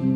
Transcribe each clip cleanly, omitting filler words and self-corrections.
Well,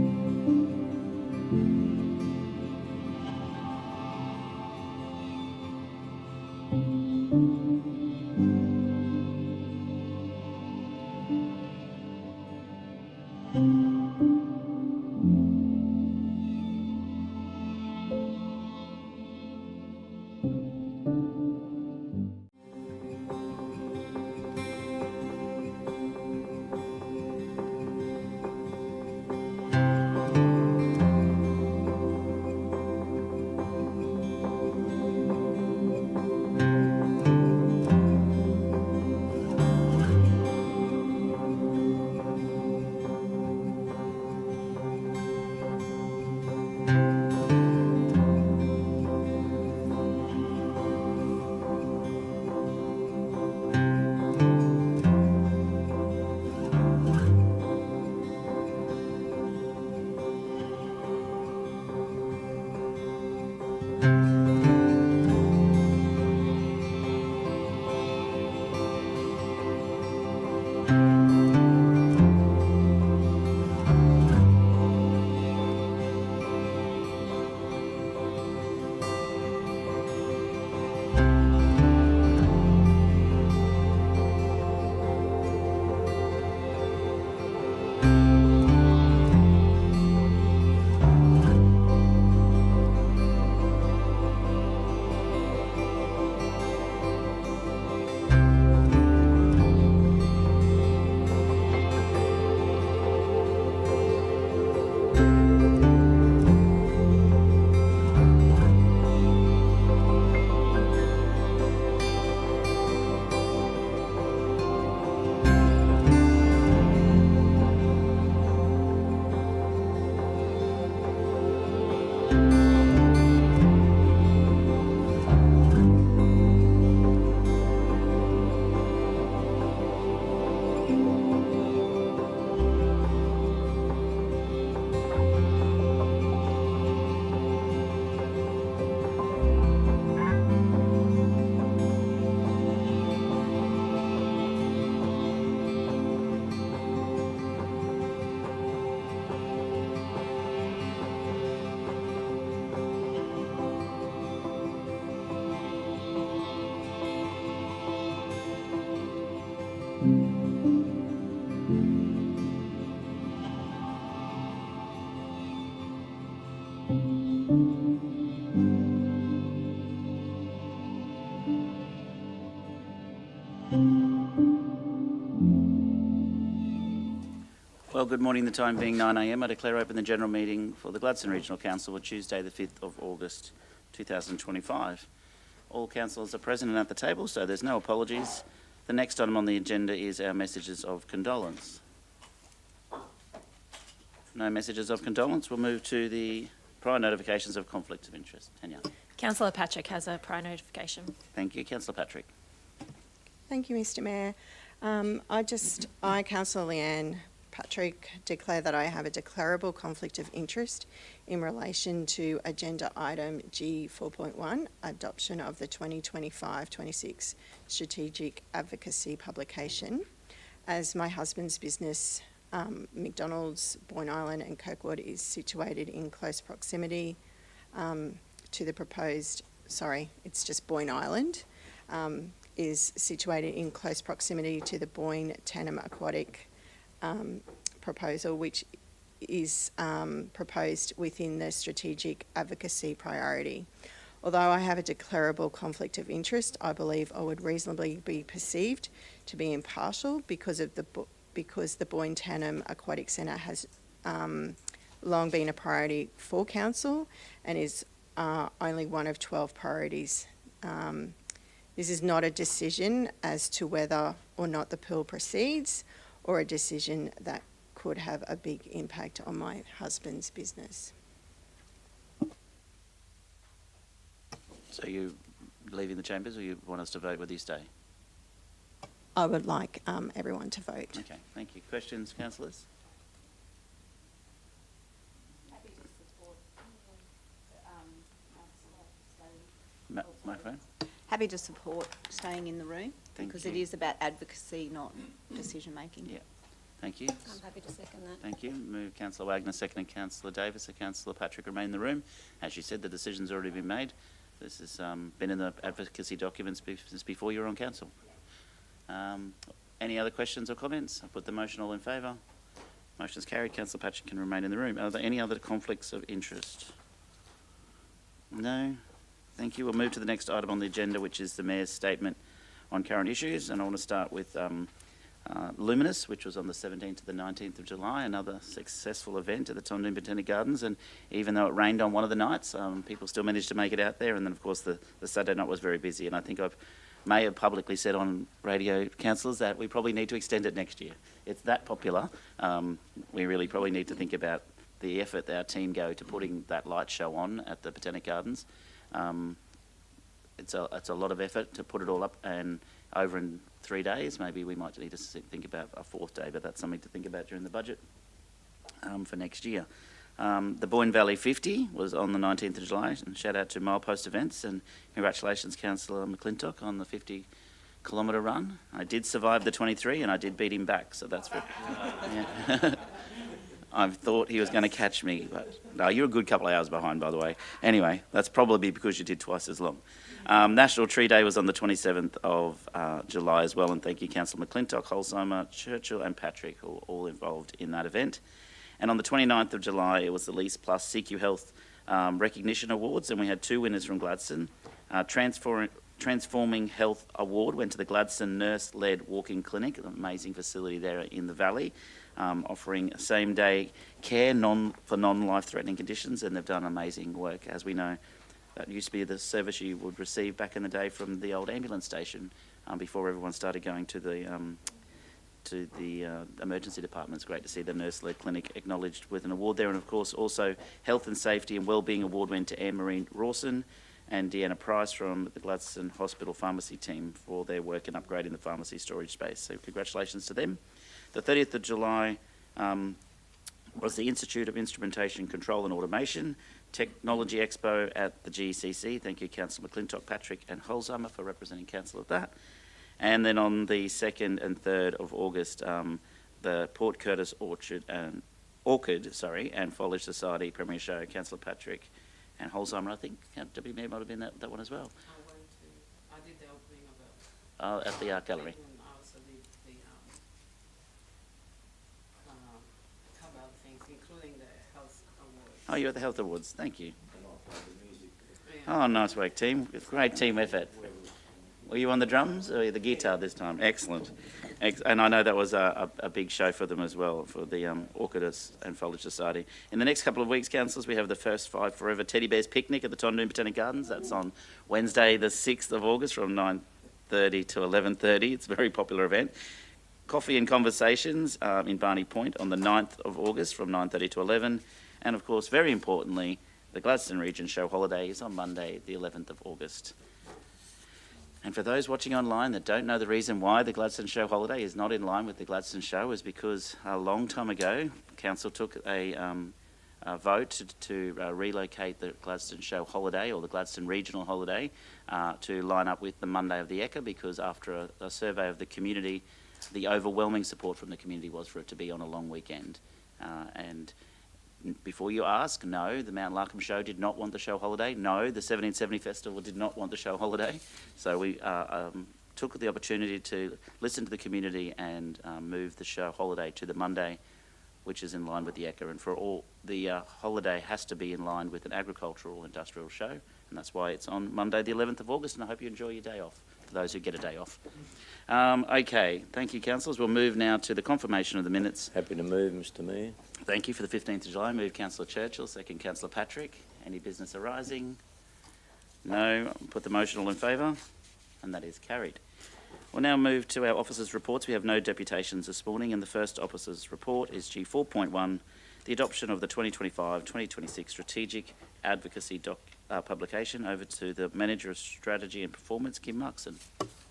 good morning. The time being 9 a.m, I declare open the general meeting for the Gladstone Regional Council for Tuesday the 5th of August 2025. All councillors are present and at the table, so there's no apologies. The next item on the agenda is our messages of condolence. No messages of condolence. We'll move to the prior notifications of conflict of interest. Tanya. Councillor Patrick has a prior notification. Thank you. Councillor Patrick. Thank you, Mr Mayor. I, Councillor Leanne Patrick, declare that I have a declarable conflict of interest in relation to agenda item G4.1, adoption of the 2025-26 strategic advocacy publication, as my husband's business, McDonald's, Boyne Island and Kirkwood, is situated in close proximity to the proposed, it's just Boyne Island, is situated in close proximity to the Boyne Tandem Aquatic proposal, which is proposed within the strategic advocacy priority. Although I have a declarable conflict of interest, I believe I would reasonably be perceived to be impartial because the Boyne Tandem Aquatic Centre has long been a priority for Council and is only one of 12 priorities. This is not a decision as to whether or not the pool proceeds, or a decision that could have a big impact on my husband's business. So you leaving the chambers, or you want us to vote whether you stay? I would like everyone to vote. Okay, thank you. Questions, councillors? Happy to support Microphone. Happy to support staying in the room Thank because you. it is about advocacy, not decision making. Yeah, Thank you. I'm happy to second that. Thank you. Move Councillor Wagner, seconded Councillor Davis. So Councillor Patrick remain in the room. As you said, the decision's already been made. This has been in the advocacy documents since before you were on council. Any other questions or comments? I put the motion. All in favour? Motion's carried. Councillor Patrick can remain in the room. Are there any other conflicts of interest? No? Thank you. We'll move to the next item on the agenda, which is the Mayor's statement on current issues. And I want to start with Luminous, which was on the 17th to the 19th of July, another successful event at the Tondoon Botanic Gardens. And even though it rained on one of the nights, people still managed to make it out there. And then, of course, the Saturday night was very busy. And I think may have publicly said on radio, councillors, that we probably need to extend it next year. It's that popular. We really probably need to think about the effort that our team go to putting that light show on at the Botanic Gardens. It's a lot of effort to put it all up, and over in 3 days, maybe we might need to think about a fourth day, but that's something to think about during the budget for next year. The Boyne Valley 50 was on the 19th of July, and shout out to Milepost Events, and congratulations, Councillor McClintock, on the 50-kilometre run. I did survive the 23, and I did beat him back, so that's good. Yeah. I thought he was going to catch me, but no, you're a good couple of hours behind, by the way. Anyway, that's probably because you did twice as long. National Tree Day was on the 27th of July as well, and thank you, Councillor McClintock, Holzheimer, Churchill and Patrick, who were all involved in that event. And on the 29th of July, it was the Lease Plus CQ Health Recognition Awards, and we had 2 winners from Gladstone. Transforming Health Award went to the Gladstone Nurse-Led Walk-in Clinic, an amazing facility there in the Valley, offering same-day care for non-life-threatening conditions, and they've done amazing work. As we know, that used to be the service you would receive back in the day from the old ambulance station before everyone started going to the emergency department. It's great to see the nurse-led clinic acknowledged with an award there. And of course, also Health and Safety and Wellbeing Award went to Anne-Marie Rawson and Deanna Price from the Gladstone Hospital Pharmacy team for their work in upgrading the pharmacy storage space. So congratulations to them. The 30th of July was the Institute of Instrumentation, Control and Automation Technology Expo at the GCC. Thank you, Councillor McClintock, Patrick and Holzheimer for representing council at that. And then on the 2nd and 3rd of August, the Port Curtis Orchard and Foliage Society Premier Show, Councillor Patrick and Holzheimer, I think. Deputy Mayor might have been that one as well. I did the opening of it. At the Art Gallery. And I also did the couple other things, including the health awards. Oh, you're at the Health Awards. Thank you. Yeah. Oh, nice work, team. Great team effort. Were you on the drums or the guitar this time? Excellent. And I know that was a big show for them as well, for the Orchidus and Foliage Society. In the next couple of weeks, councillors, we have the First Five Forever Teddy Bears Picnic at the Tondoon Botanic Gardens. That's on Wednesday, the 6th of August from 9:30 to 11:30. It's a very popular event. Coffee and Conversations in Barney Point on the 9th of August from 9:30 to 11. And of course, very importantly, the Gladstone Region Show holiday is on Monday, the 11th of August. And for those watching online that don't know the reason why the Gladstone Show holiday is not in line with the Gladstone Show is because a long time ago, Council took a vote to relocate the Gladstone Show holiday, or the Gladstone Regional holiday, to line up with the Monday of the Ekka, because after a survey of the community, the overwhelming support from the community was for it to be on a long weekend. And before you ask, no, the Mount Larkham Show did not want the show holiday. No, the 1770 Festival did not want the show holiday. So we took the opportunity to listen to the community and move the show holiday to the Monday, which is in line with the Ekka. And for all, the holiday has to be in line with an agricultural industrial show, and that's why it's on Monday the 11th of August, and I hope you enjoy your day off, for those who get a day off. Okay, thank you, councillors. We'll move now to the confirmation of the minutes. Happy to move, Mr Mayor. Thank you. For the 15th of July, move Councillor Churchill, second Councillor Patrick. Any business arising? No. Put the motion. All in favour? And that is carried. We'll now move to our officers' reports. We have no deputations this morning, and the first officers' report is G4.1, the adoption of the 2025-2026 Strategic Advocacy publication. Over to the Manager of Strategy and Performance, Kim Markson.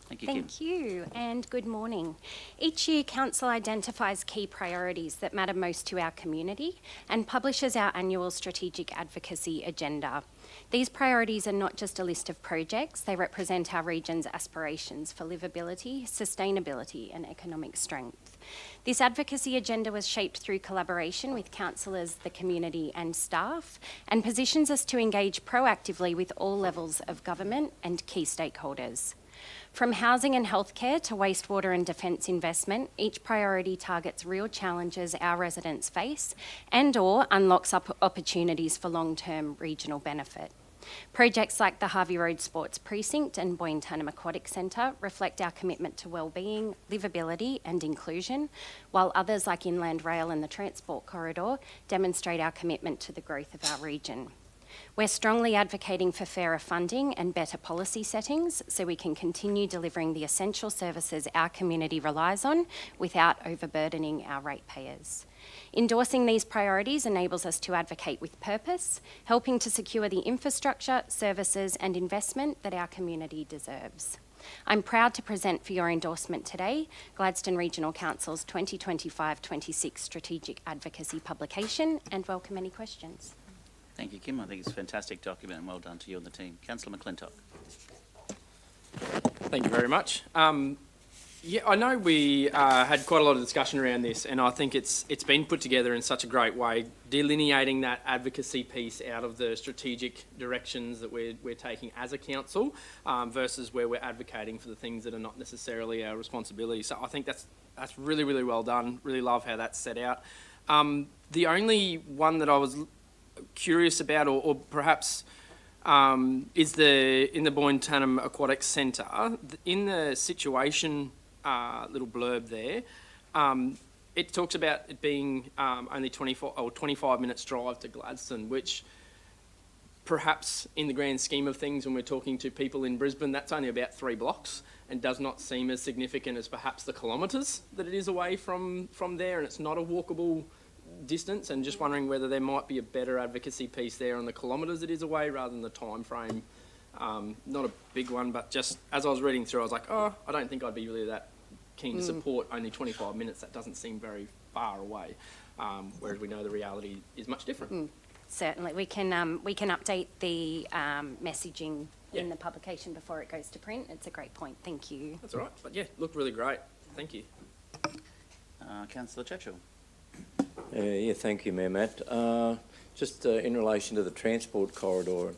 Thank you, Kim. Thank you, and good morning. Each year, Council identifies key priorities that matter most to our community and publishes our annual Strategic Advocacy Agenda. These priorities are not just a list of projects, they represent our region's aspirations for livability, sustainability and economic strength. This advocacy agenda was shaped through collaboration with councillors, the community and staff, and positions us to engage proactively with all levels of government and key stakeholders. From housing and healthcare to wastewater and defence investment, each priority targets real challenges our residents face and/or unlocks up opportunities for long-term regional benefit. Projects like the Harvey Road Sports Precinct and Boyne-Tunham Aquatic Centre reflect our commitment to wellbeing, livability and inclusion, while others like Inland Rail and the Transport Corridor demonstrate our commitment to the growth of our region. We're strongly advocating for fairer funding and better policy settings so we can continue delivering the essential services our community relies on without overburdening our ratepayers. Endorsing these priorities enables us to advocate with purpose, helping to secure the infrastructure, services and investment that our community deserves. I'm proud to present for your endorsement today Gladstone Regional Council's 2025-26 Strategic Advocacy publication and welcome any questions. Thank you, Kim. I think it's a fantastic document and well done to you and the team. Councillor McClintock. Thank you very much. Yeah, I know we had quite a lot of discussion around this, and I think it's been put together in such a great way, delineating that advocacy piece out of the strategic directions that we're taking as a council versus where we're advocating for the things that are not necessarily our responsibility. So I think that's really, really well done. Really love how that's set out. The only one that I was curious about, or perhaps is in the Boyne-Tunham Aquatic Centre, in the situation little blurb there, it talks about it being only 25 minutes drive to Gladstone, which perhaps in the grand scheme of things, when we're talking to people in Brisbane, that's only about 3 blocks and does not seem as significant as perhaps the kilometres that it is away from there, and it's not a walkable distance, and just wondering whether there might be a better advocacy piece there on the kilometres it is away rather than the time frame. Not a big one, but just as I was reading through, I was like, oh, I don't think I'd be really that keen to support only 25 minutes. That doesn't seem very far away, whereas we know the reality is much different. Certainly, we can update the messaging in the publication before it goes to print. It's a great point. Thank you. That's all right, but yeah, looked really great. Thank you. Councillor Churchill. Yeah, thank you, Mayor Matt. Just in relation to the transport corridor,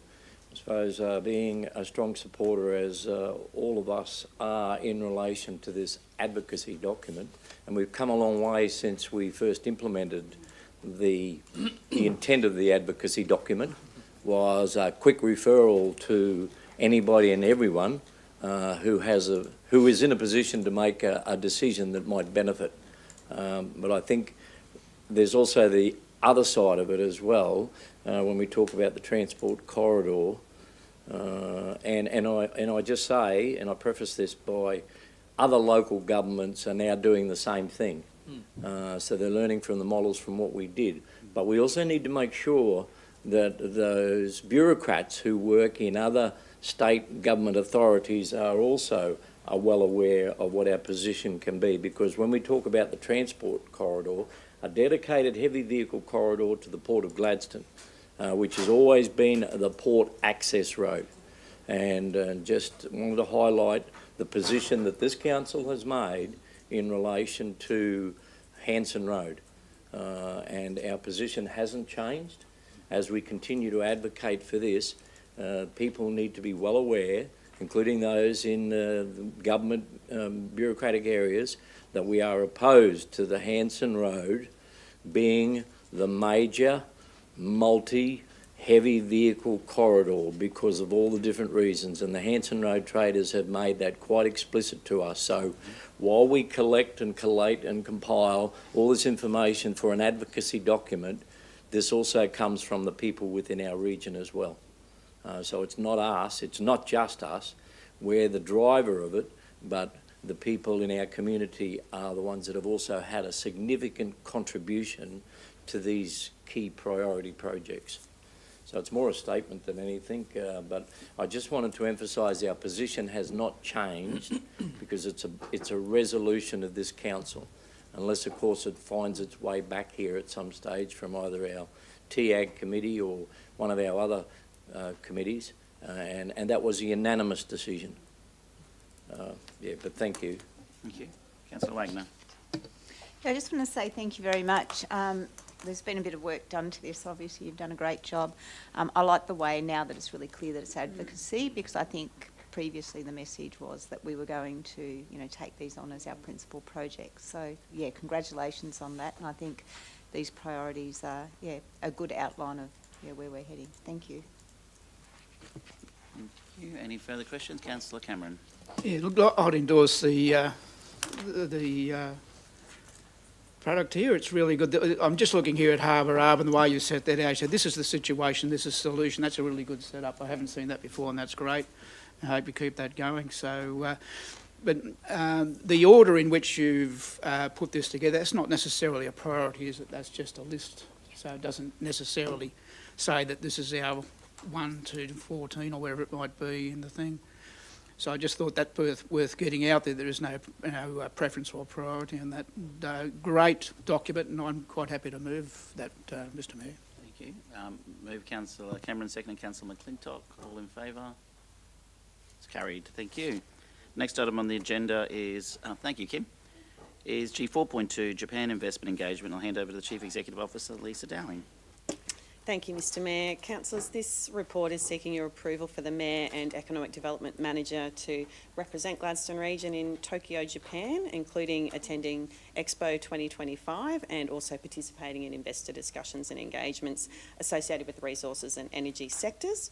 I suppose being a strong supporter, as all of us are, in relation to this advocacy document, and we've come a long way since we first implemented the intent of the advocacy document was a quick referral to anybody and everyone who is in a position to make a decision that might benefit. But I think there's also the other side of it as well when we talk about the transport corridor. And I just say, and I preface this by, other local governments are now doing the same thing. So they're learning from the models from what we did. But we also need to make sure that those bureaucrats who work in other state government authorities are well aware of what our position can be, because when we talk about the transport corridor, a dedicated heavy vehicle corridor to the Port of Gladstone, which has always been the port access road. And just wanted to highlight the position that this council has made in relation to Hanson Road. And our position hasn't changed. As we continue to advocate for this, people need to be well aware, including those in the government bureaucratic areas, that we are opposed to the Hanson Road being the major multi-heavy vehicle corridor because of all the different reasons, and the Hanson Road traders have made that quite explicit to us. So while we collect and collate and compile all this information for an advocacy document, this also comes from the people within our region as well. So it's not us, it's not just us, we're the driver of it, but the people in our community are the ones that have also had a significant contribution to these key priority projects. So it's more a statement than anything, but I just wanted to emphasise our position has not changed because it's a resolution of this council, unless of course it finds its way back here at some stage from either our TAG committee or one of our other committees, and that was a unanimous decision. Yeah, but thank you. Thank you. Councillor Wagner. Yeah, I just want to say thank you very much. There's been a bit of work done to this. Obviously, you've done a great job. I like the way now that it's really clear that it's advocacy, because I think previously the message was that we were going to, you know, take these on as our principal projects. So, yeah, congratulations on that. And I think these priorities are, a good outline of where we're heading. Thank you. Thank you. Any further questions? Councillor Cameron. Yeah, look, I'd endorse the product here. It's really good. I'm just looking here at Harbour and the way you set that out. You said this is the situation, this is the solution. That's a really good setup. I haven't seen that before, and that's great. I hope you keep that going. So, but the order in which you've put this together, that's not necessarily a priority, is it? That's just a list. So it doesn't necessarily say that this is our 1 to 14 or wherever it might be in the thing. So I just thought that worth getting out there. There is no preference or priority in that. Great document, and I'm quite happy to move that, Mr Mayor. Thank you. Move Councillor Cameron, second Councillor McClintock. All in favour? It's carried. Thank you. Next item on the agenda is, thank you, Kim, is G4.2, Japan Investment Engagement. I'll hand over to the Chief Executive Officer, Lisa Dowling. Thank you, Mr Mayor. Councillors, this report is seeking your approval for the Mayor and Economic Development Manager to represent Gladstone Region in Tokyo, Japan, including attending Expo 2025 and also participating in investor discussions and engagements associated with the resources and energy sectors.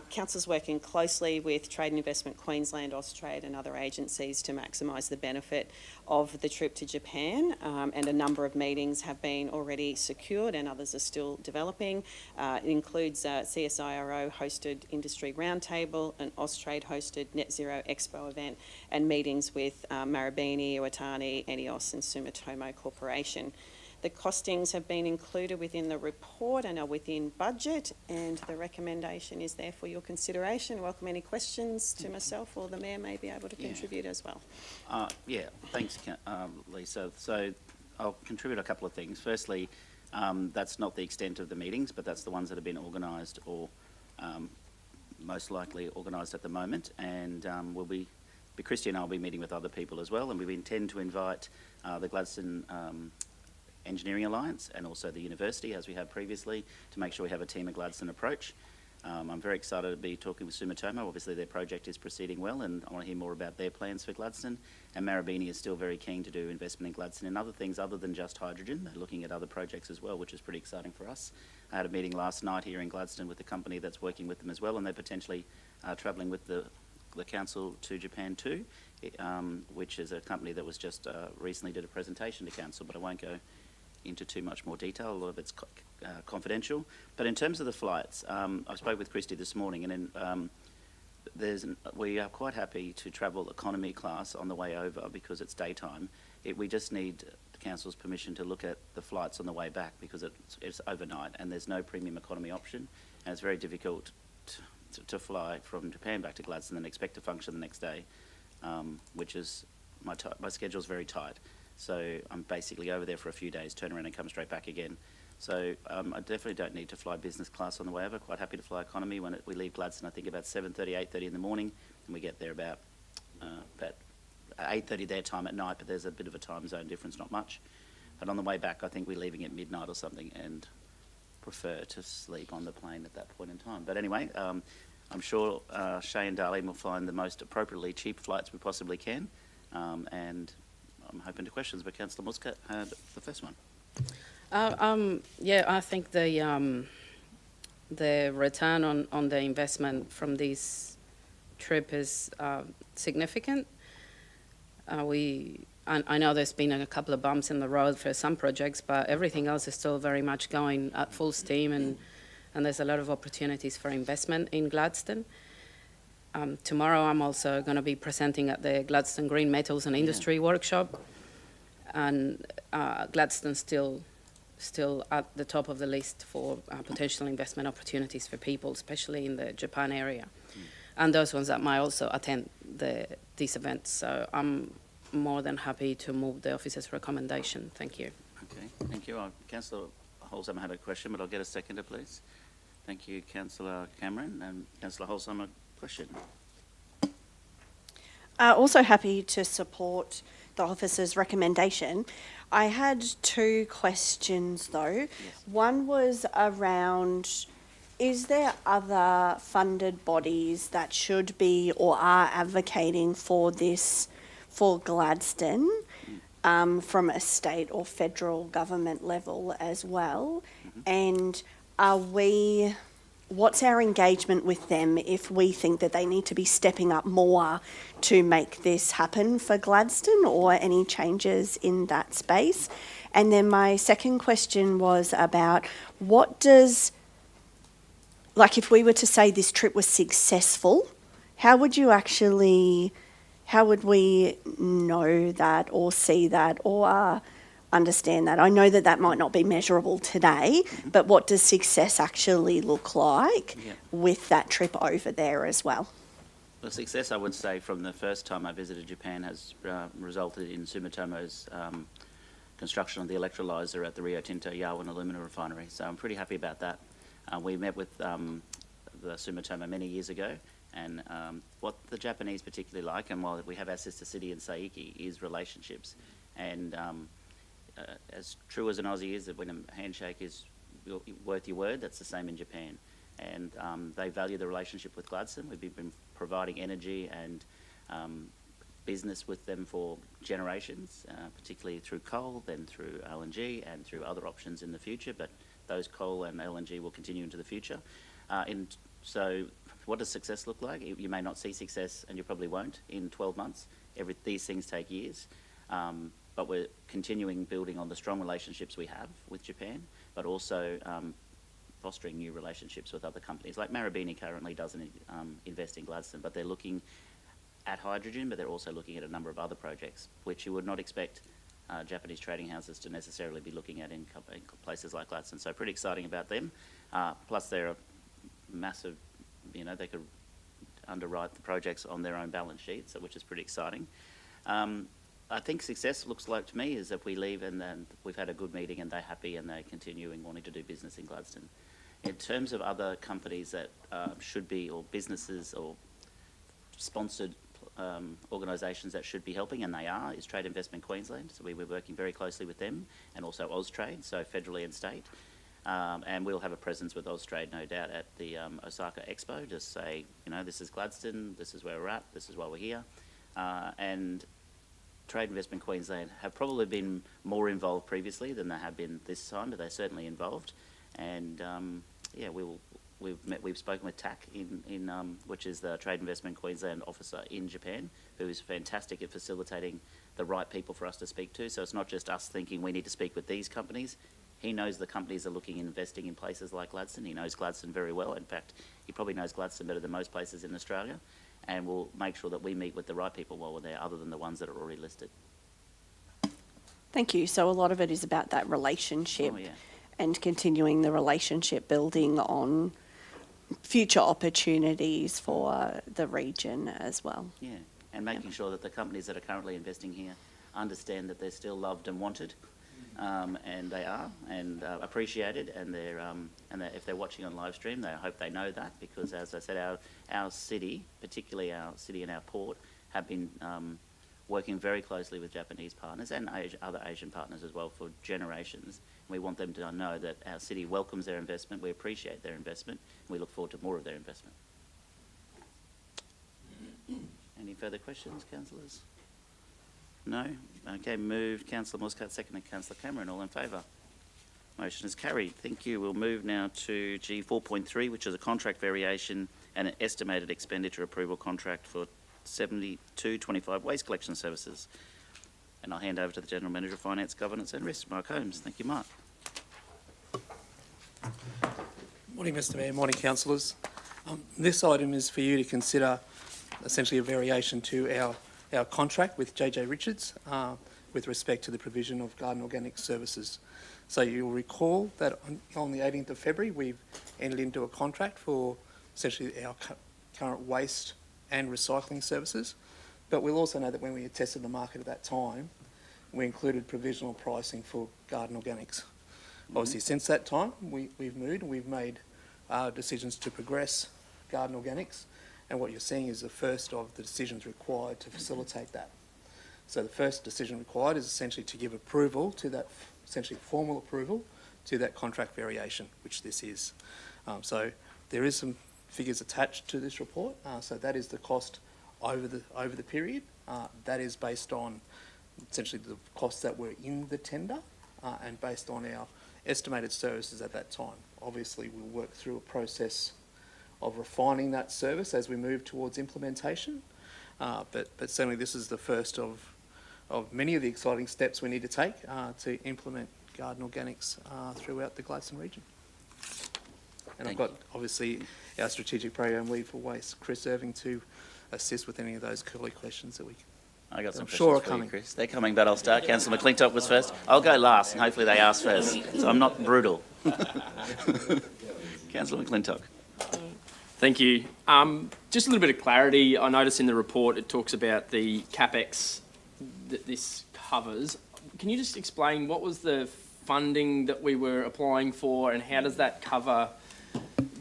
Council's working closely with Trade and Investment Queensland, Austrade and other agencies to maximise the benefit of the trip to Japan, and a number of meetings have been already secured and others are still developing. It includes a CSIRO hosted industry roundtable, an Austrade hosted Net Zero Expo event and meetings with Marubeni, Iwatani, Enios and Sumitomo Corporation. The costings have been included within the report and are within budget, and the recommendation is there for your consideration. Welcome any questions to myself, or the Mayor may be able to contribute as well. Thanks, Lisa. So I'll contribute a couple of things. Firstly, that's not the extent of the meetings, but that's the ones that have been organised or most likely organised at the moment, and Christy and I will be meeting with other people as well, and we intend to invite the Gladstone Engineering Alliance and also the university, as we have previously, to make sure we have a Team of Gladstone approach. I'm very excited to be talking with Sumitomo. Obviously their project is proceeding well, and I want to hear more about their plans for Gladstone. And Marubeni is still very keen to do investment in Gladstone and other things other than just hydrogen. They're looking at other projects as well, which is pretty exciting for us. I had a meeting last night here in Gladstone with a company that's working with them as well, and they're potentially travelling with the council to Japan too, which is a company that was just recently did a presentation to council, but I won't go into too much more detail. A lot of it's confidential. But in terms of the flights, I spoke with Christy this morning, and we are quite happy to travel economy class on the way over because it's daytime. We just need the council's permission to look at the flights on the way back because it's overnight and there's no premium economy option, and it's very difficult to fly from Japan back to Gladstone and expect to function the next day, which is my schedule's very tight. So I'm basically over there for a few days, turn around and come straight back again. So I definitely don't need to fly business class on the way over. Quite happy to fly economy when we leave Gladstone, I think about 7:30, 8:30 in the morning, and we get there about 8:30 their time at night, but there's a bit of a time zone difference, not much. But on the way back, I think we're leaving at midnight or something, and prefer to sleep on the plane at that point in time. But anyway, I'm sure Shay and Darlene will find the most appropriately cheap flights we possibly can, and I'm hoping to questions, but Councillor Muscat had the first one. I think the return on the investment from this trip is significant. I know there's been a couple of bumps in the road for some projects, but everything else is still very much going at full steam, and there's a lot of opportunities for investment in Gladstone. Tomorrow I'm also going to be presenting at the Gladstone Green Metals and Industry Workshop, and Gladstone's still at the top of the list for potential investment opportunities for people, especially in the Japan area, and those ones that might also attend these events. So I'm more than happy to move the officer's recommendation. Thank you. Okay, thank you. Councillor Holzheimer had a question, but I'll get a seconder, please. Thank you, Councillor Cameron. And Councillor Holzheimer, question. Also happy to support the officer's recommendation. I had two questions though. One was around, is there other funded bodies that should be or are advocating for this for Gladstone from a state or federal government level as well? And what's our engagement with them if we think that they need to be stepping up more to make this happen for Gladstone, or any changes in that space? And then my second question was about if we were to say this trip was successful, how would we know that or see that or understand that? I know that that might not be measurable today, but what does success actually look like with that trip over there as well? Well, success, I would say, from the first time I visited Japan has resulted in Sumitomo's construction of the electrolyser at the Rio Tinto Yarwun alumina refinery. So I'm pretty happy about that. We met with the Sumitomo many years ago, and what the Japanese particularly like, and while we have our sister city in Saiki, is relationships. And as true as an Aussie is, that when a handshake is worth your word, that's the same in Japan. And they value the relationship with Gladstone. We've been providing energy and business with them for generations, particularly through coal, then through LNG, and through other options in the future. But those coal and LNG will continue into the future. So what does success look like? You may not see success, and you probably won't, in 12 months. These things take years. But we're continuing building on the strong relationships we have with Japan, but also fostering new relationships with other companies. Like Marubeni currently doesn't invest in Gladstone, but they're looking at hydrogen, but they're also looking at a number of other projects, which you would not expect Japanese trading houses to necessarily be looking at in places like Gladstone. So pretty exciting about them. Plus they're a massive, they could underwrite the projects on their own balance sheet, so which is pretty exciting. I think success looks like to me is that we leave and then we've had a good meeting and they're happy and they're continuing wanting to do business in Gladstone. In terms of other companies that should be, or businesses or sponsored organisations that should be helping, and they are, is Trade Investment Queensland. So we're working very closely with them, and also Austrade, so federally and state. And we'll have a presence with Austrade, no doubt, at the Osaka Expo, just say, this is Gladstone, this is where we're at, this is why we're here. And Trade Investment Queensland have probably been more involved previously than they have been this time, but they're certainly involved. And we've spoken with TAC, which is the Trade Investment Queensland officer in Japan, who is fantastic at facilitating the right people for us to speak to. So it's not just us thinking we need to speak with these companies. He knows the companies are looking and investing in places like Gladstone. He knows Gladstone very well. In fact, he probably knows Gladstone better than most places in Australia. And we'll make sure that we meet with the right people while we're there, other than the ones that are already listed. Thank you. So a lot of it is about that relationship and continuing the relationship building on future opportunities for the region as well. Yeah, and making sure that the companies that are currently investing here understand that they're still loved and wanted, and they are, and appreciated, and if they're watching on live stream, I hope they know that, because as I said, our city, particularly our city and our port, have been working very closely with Japanese partners and other Asian partners as well for generations. We want them to know that our city welcomes their investment, we appreciate their investment, and we look forward to more of their investment. Any further questions, councillors? No? Okay, moved. Councillor Muscat, seconded Councillor Cameron. All in favour? Motion is carried. Thank you. We'll move now to G4.3, which is a contract variation and an estimated expenditure approval contract for 7225 waste collection services. And I'll hand over to the General Manager of Finance, Governance and Risk, Mark Holmes. Thank you, Mark. Morning, Mr Mayor. Morning, councillors. This item is for you to consider essentially a variation to our contract with JJ Richards with respect to the provision of garden organic services. So you'll recall that on the 18th of February, we've entered into a contract for essentially our current waste and recycling services. But we'll also know that when we had tested the market at that time, we included provisional pricing for garden organics. Obviously, since that time, we've moved and we've made decisions to progress garden organics. And what you're seeing is the first of the decisions required to facilitate that. So the first decision required is essentially to give approval to that, essentially formal approval to that contract variation, which this is. So there is some figures attached to this report. So that is the cost over the period. That is based on essentially the costs that were in the tender and based on our estimated services at that time. Obviously, we'll work through a process of refining that service as we move towards implementation. But certainly this is the first of many of the exciting steps we need to take to implement garden organics throughout the Gladstone region. And I've got, obviously, our strategic program lead for waste, Chris Irving, to assist with any of those curly questions that I got some I'm questions sure are for you, coming. Chris. They're coming, but I'll start. Councillor McClintock was first. I'll go last, and hopefully they ask first. So I'm not brutal. Councillor McClintock. Thank you. Just a little bit of clarity. I noticed in the report it talks about the CapEx that this covers. Can you just explain what was the funding that we were applying for, and how does that cover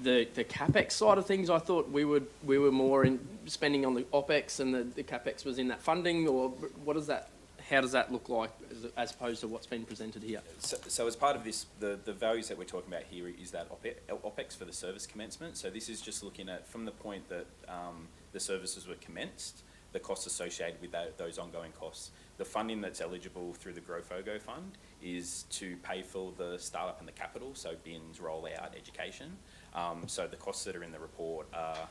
the CapEx side of things? I thought we were more in spending on the OpEx, and the CapEx was in that funding, or what does that? How does that look like as opposed to what's been presented here? So as part of this, the values that we're talking about here is that OpEx for the service commencement. So this is just looking at from the point that the services were commenced, the costs associated with those ongoing costs. The funding that's eligible through the GrowFogo fund is to pay for the startup and the capital, so bins, rollout, education. So the costs that are in the report are,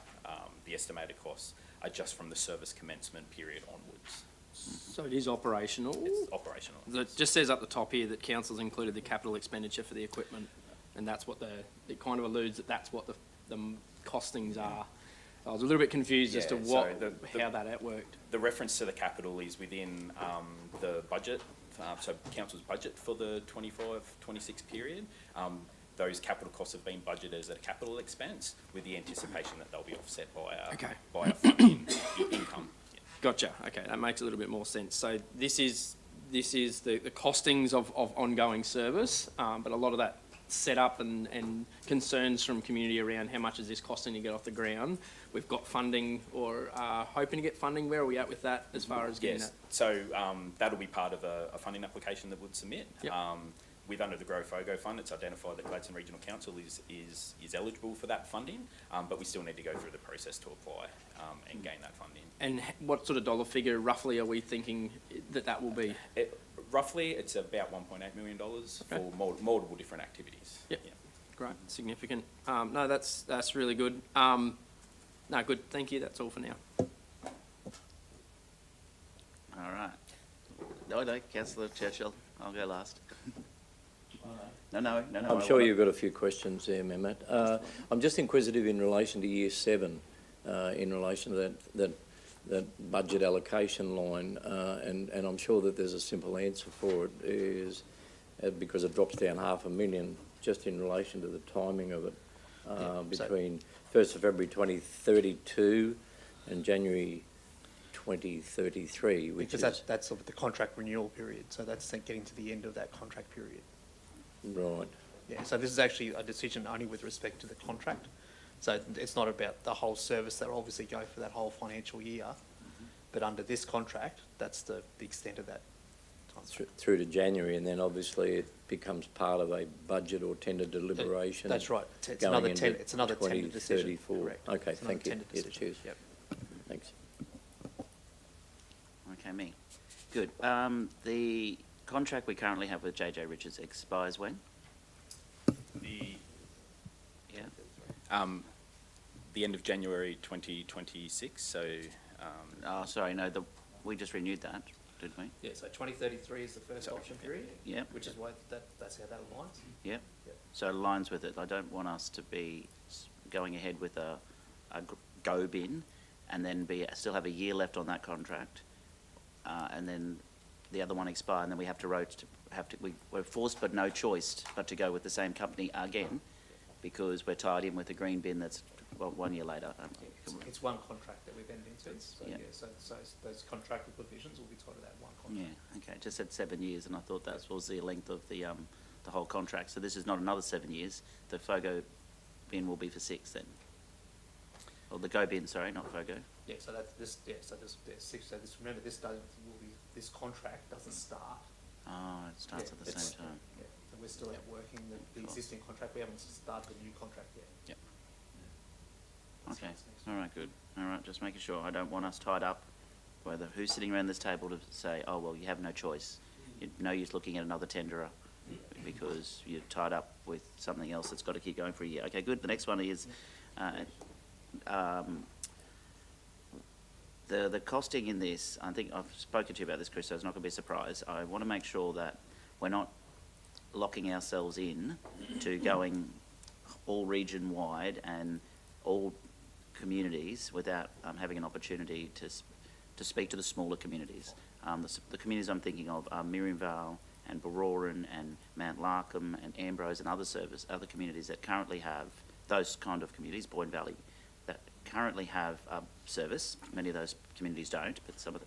the estimated costs are just from the service commencement period onwards. So it is operational? It's operational. It just says up the top here that council's included the capital expenditure for the equipment, and that's what it kind of alludes that that's what the costings are. I was a little bit confused as to how that worked. The reference to the capital is within the budget, so council's budget for the 25-26 period. Those capital costs have been budgeted as a capital expense with the anticipation that they'll be offset by a funding income. Yeah. Gotcha. Okay, that makes a little bit more sense. So this is the costings of ongoing service, but a lot of that setup and concerns from community around how much is this costing to get off the ground. We've got funding, or hoping to get funding. Where are we at with that as far as getting that? So that'll be part of a funding application that would submit. Yep. With under the GrowFogo fund, it's identified that Gladstone Regional Council is eligible for that funding, but we still need to go through the process to apply and gain that funding. And what sort of dollar figure roughly are we thinking that will be? Roughly, it's about $1.8 million for multiple different activities. Yep. Yeah. Great, significant. No, that's really good. No, good. Thank you. That's all for now. All right. No, Councillor Churchill. I'll go last. No. I'm sure you've got a few questions there, Mehmet. I'm just inquisitive in relation to Year 7, in relation to that budget allocation line, and I'm sure that there's a simple answer for it, is because it drops down $500,000 just in relation to the timing of it, between 1st of February 2032 and January 2033, which because that's sort of the contract renewal period, so that's getting to the end of that contract period. Right. Yeah, so this is actually a decision only with respect to the contract. So it's not about the whole service that will obviously go for that whole financial year, but under this contract, that's the extent of that time. Through to January, and then obviously it becomes part of a budget or tender deliberation. That's right. It's another tender decision. Correct. Okay, it's thank you. Yes, cheers. Yep. Thanks. Okay, me. Good. The contract we currently have with JJ Richards expires when? The end of January 2026. So. Sorry, no. We just renewed that, didn't we? Yeah. So 2033 is the first option period. Yeah. Which is why that's how that aligns. Yep. So it aligns with it. I don't want us to be going ahead with a go bin, and then still have a year left on that contract, and then the other one expire, and then we have to we're forced but no choice but to go with the same company again, because we're tied in with a green bin that's 1 year later. It's one contract that we've entered into, so yeah. So those contractual provisions will be tied to that one contract. Yeah, okay, it just said 7 years, and I thought that was the length of the whole contract, so this is not another 7 years. The FOGO bin will be for 6 then. Or the go bin, sorry, not FOGO. Yeah, so that's this. Yeah, so there's 6. So remember, this will be this contract doesn't start. Oh, it starts at the it's- same time. Yeah, so we're still out working the existing contract. We haven't started the new contract yet. Yep. That's Okay, what's next. all right, good. All right, just making sure. I don't want us tied up, whether who's sitting around this table to say, oh, well, you have no choice. No use looking at another tenderer because you're tied up with something else that's got to keep going for a year. Okay, good. The next one is the costing in this. I think I've spoken to you about this, Chris, so it's not going to be a surprise. I want to make sure that we're not locking ourselves in to going all region-wide and all communities without having an opportunity to speak to the smaller communities. The communities I'm thinking of are Miriam Vale and Baroran and Mount Larkham and Ambrose and other communities that currently have those kind of communities, Boyne Valley, that currently have service. Many of those communities don't, but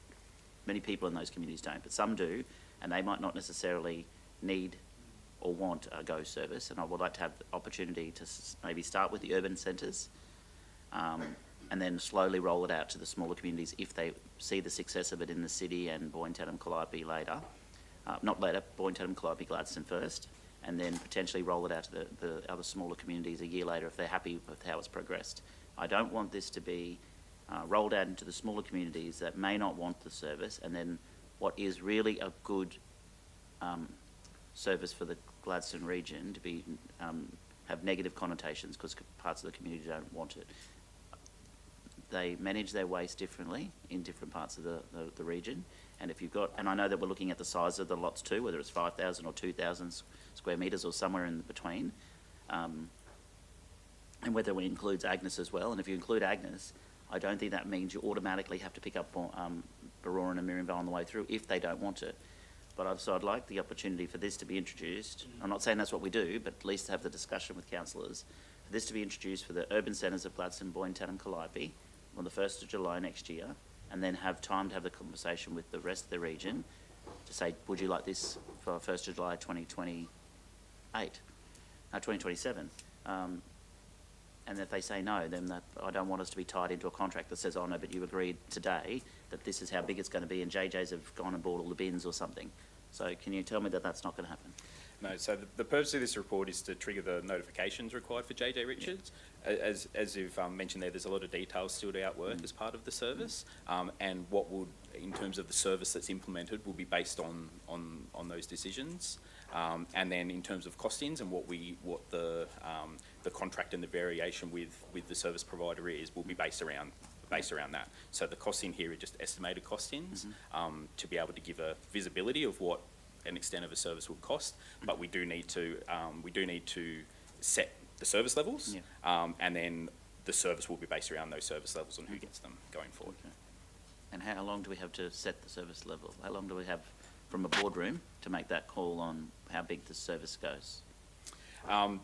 many people in those communities don't, but some do, and they might not necessarily need or want a GO service, and I would like to have the opportunity to maybe start with the urban centres and then slowly roll it out to the smaller communities if they see the success of it in the city and Boyne, Tatham, Calliope later. Not later, Boyne, Tatham, Calliope, Gladstone first, and then potentially roll it out to the other smaller communities a year later if they're happy with how it's progressed. I don't want this to be rolled out into the smaller communities that may not want the service, and then what is really a good service for the Gladstone region to be have negative connotations because parts of the community don't want it. They manage their waste differently in different parts of the region, and if you've got, and I know that we're looking at the size of the lots too, whether it's 5,000 or 2,000 square metres or somewhere in between, and whether it includes Agnes as well. And if you include Agnes, I don't think that means you automatically have to pick up Baroran and Miriamvale on the way through if they don't want it. But I'd like the opportunity for this to be introduced. I'm not saying that's what we do, but at least have the discussion with councillors for this to be introduced for the urban centres of Gladstone, Boyne, Tatham, Calliope on the 1st of July next year, and then have time to have the conversation with the rest of the region to say, would you like this for 1st of July 2027? And if they say no, then I don't want us to be tied into a contract that says, oh no, but you agreed today that this is how big it's going to be and JJ's have gone and bought all the bins or something. So can you tell me that that's not going to happen? No, so the purpose of this report is to trigger the notifications required for JJ Richards. As you've mentioned there's a lot of details still to outwork as part of the service, and what would, in terms of the service that's implemented, will be based on those decisions. And then in terms of costings and what the contract and the variation with the service provider is, will be based around that. So the costing here are just estimated costings to be able to give a visibility of what an extent of a service would cost, but we do need to set the service levels, and then the service will be based around those service levels and who gets them going forward. Okay. And how long do we have to set the service level? How long do we have from a boardroom to make that call on how big the service goes?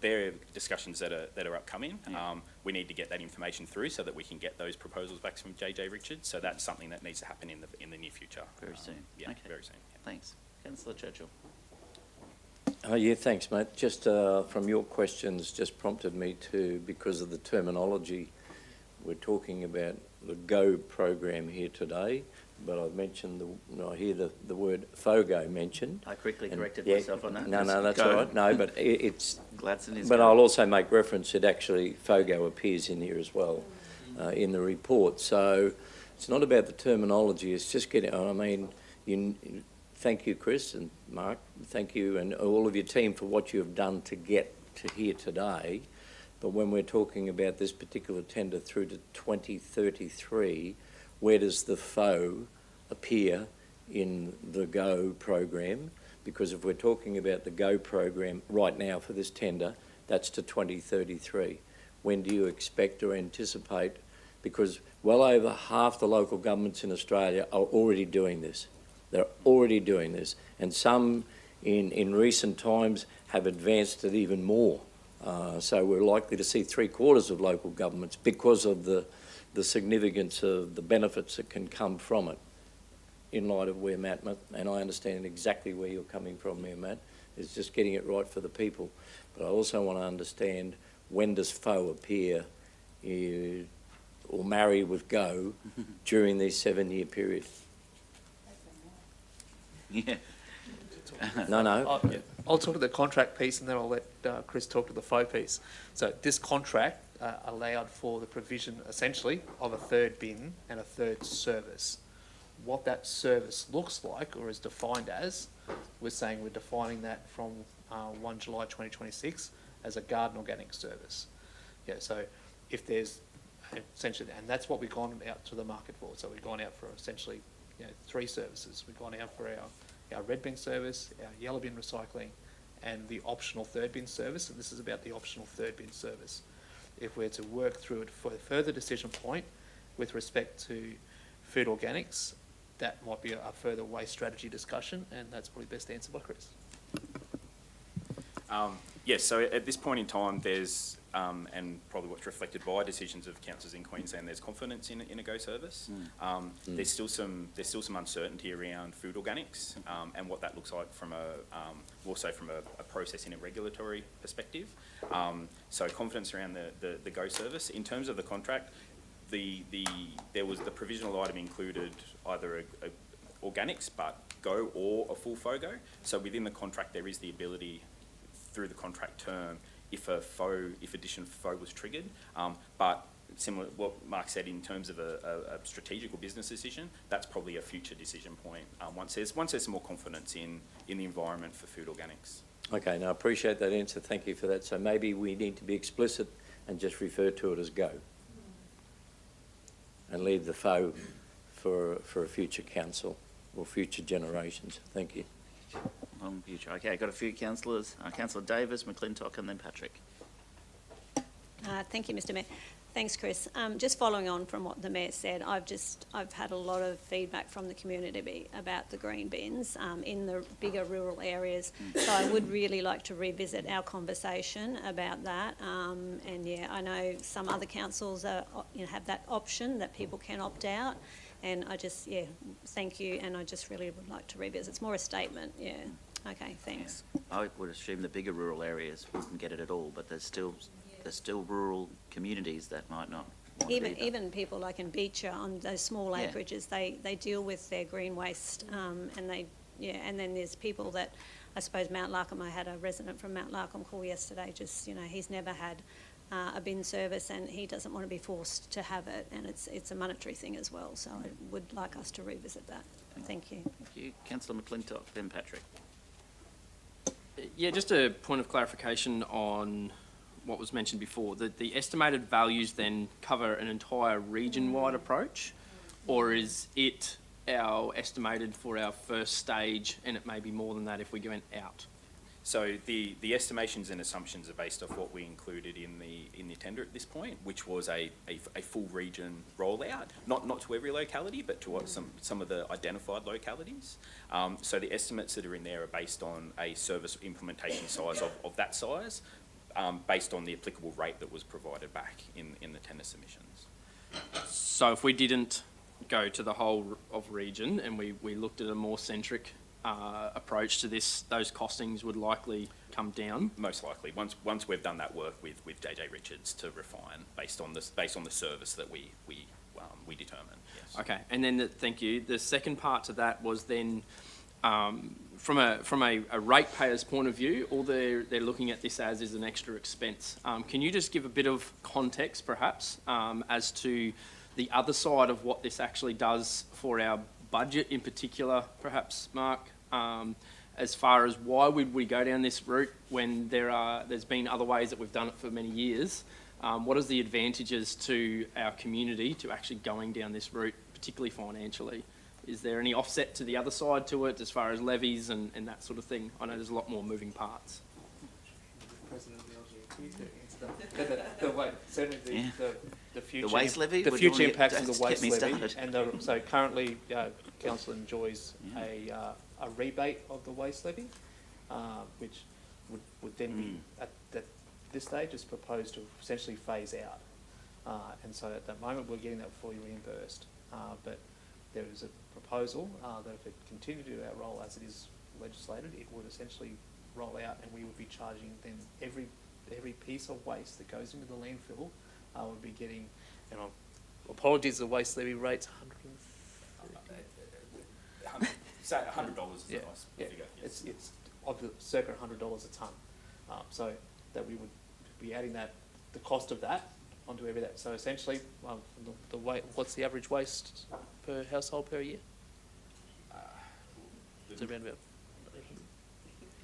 There are discussions that are upcoming. Yeah. We need to get that information through so that we can get those proposals back from JJ Richards. So that's something that needs to happen in the near future. Very soon. Yeah, Okay. very soon. Yeah. Thanks. Councillor Churchill. Yeah, thanks, mate. Just from your questions just prompted me to, because of the terminology, we're talking about the GO program here today, but I've mentioned, I hear the word FOGO mentioned. I quickly corrected Yeah, myself on that. No, that's Go. all right. No, but it's... Gladstone is But go. I'll also make reference that actually FOGO appears in here as well in the report. So it's not about the terminology, it's just getting... I mean, thank you, Chris and Mark. Thank you and all of your team for what you have done to get to here today. But when we're talking about this particular tender through to 2033, where does the FO appear in the GO program? Because if we're talking about the GO program right now for this tender, that's to 2033. When do you expect or anticipate? Because well over half the local governments in Australia are already doing this. They're already doing this, and some in recent times have advanced it even more. So we're likely to see 3/4 of local governments because of the significance of the benefits that can come from it. In light of where Matt, and I understand exactly where you're coming from there, Matt, is just getting it right for the people. But I also want to understand, when does FO appear or marry with GO during this 7-year period? Yeah. No. I'll talk to the contract piece and then I'll let Chris talk to the faux piece. So this contract allowed for the provision essentially of a third bin and a third service. What that service looks like or is defined as, we're saying we're defining that from 1 July 2026 as a garden organic service. Yeah, so if there's essentially, and that's what we've gone out to the market for. So we've gone out for essentially 3 services. We've gone out for our red bin service, our yellow bin recycling, and the optional third bin service. And this is about the optional third bin service. If we're to work through it for a further decision point with respect to food organics, that might be a further waste strategy discussion, and that's probably best answered by Chris. Yes, so at this point in time, there's, and probably what's reflected by decisions of councils in Queensland, there's confidence in a go service. There's still some uncertainty around food organics and what that looks like from also from a processing and regulatory perspective. So confidence around the go service. In terms of the contract, there was the provisional item included either a organics, but go or a full FOGO. So within the contract, there is the ability through the contract term if addition FO was triggered. But similar to what Mark said in terms of a strategic or business decision, that's probably a future decision point once there's some more confidence in the environment for food organics. Okay, now I appreciate that answer. Thank you for that. So maybe we need to be explicit and just refer to it as go. And leave the FO for a future council or future generations. Thank you. Long future. Okay, I've got a few councillors. Councillor Davis, McClintock, and then Patrick. Thank you, Mr Mayor. Thanks, Chris. Just following on from what the Mayor said, I've had a lot of feedback from the community about the green bins in the bigger rural areas. So I would really like to revisit our conversation about that. And yeah, I know some other councils have that option that people can opt out. And I just, thank you. And I just really would like to revisit. It's more a statement, Okay, thanks. Yeah. I would assume the bigger rural areas wouldn't get it at all, but there's still rural communities that might not want it either. Even people like in Beecher on those small acreages, they deal with their green waste, and then there's people that, I suppose Mount Larkham, I had a resident from Mount Larkham call yesterday, just, he's never had a bin service and he doesn't want to be forced to have it, and it's a monetary thing as well, so I would like us to revisit that. Thank you. Thank you. Councillor McClintock, then Patrick. Yeah, just a point of clarification on what was mentioned before. The estimated values then cover an entire region-wide approach, or is it our estimated for our first stage and it may be more than that if we went out? So the estimations and assumptions are based off what we included in the tender at this point, which was a full region rollout, not to every locality, but to what some of the identified localities. So the estimates that are in there are based on a service implementation size of that size, based on the applicable rate that was provided back in the tender submissions. So if we didn't go to the whole of region and we looked at a more centric approach to this, those costings would likely come down? Most likely, once we've done that work with JJ Richards to refine based on the service that we determine. Yes. Okay, and then thank you. The second part to that was then from a ratepayer's point of view, all they're looking at this as is an extra expense. Can you just give a bit of context, perhaps, as to the other side of what this actually does for our budget in particular, perhaps, Mark? As far as why would we go down this route when there's been other ways that we've done it for many years? What is the advantages to our community to actually going down this route, particularly financially? Is there any offset to the other side to it as far as levies and that sort of thing? I know there's a lot more moving parts. The future, the waste levy? The future impacts of the waste levy. Started. And so currently, council enjoys a rebate of the waste levy, which would then be at this stage is proposed to essentially phase out. And so at the moment we're getting that fully reimbursed. But there is a proposal that if it continued to do our role as it is legislated, it would essentially roll out and we would be charging then every piece of waste that goes into the landfill would be getting, and apologies, the waste levy rate's Say $100 is Yeah, a nice yeah. figure. Yes. It's of the circa $100 a tonne. So that we would be adding the cost of that onto every that. So essentially, the what's the average waste per household per year? It's around about.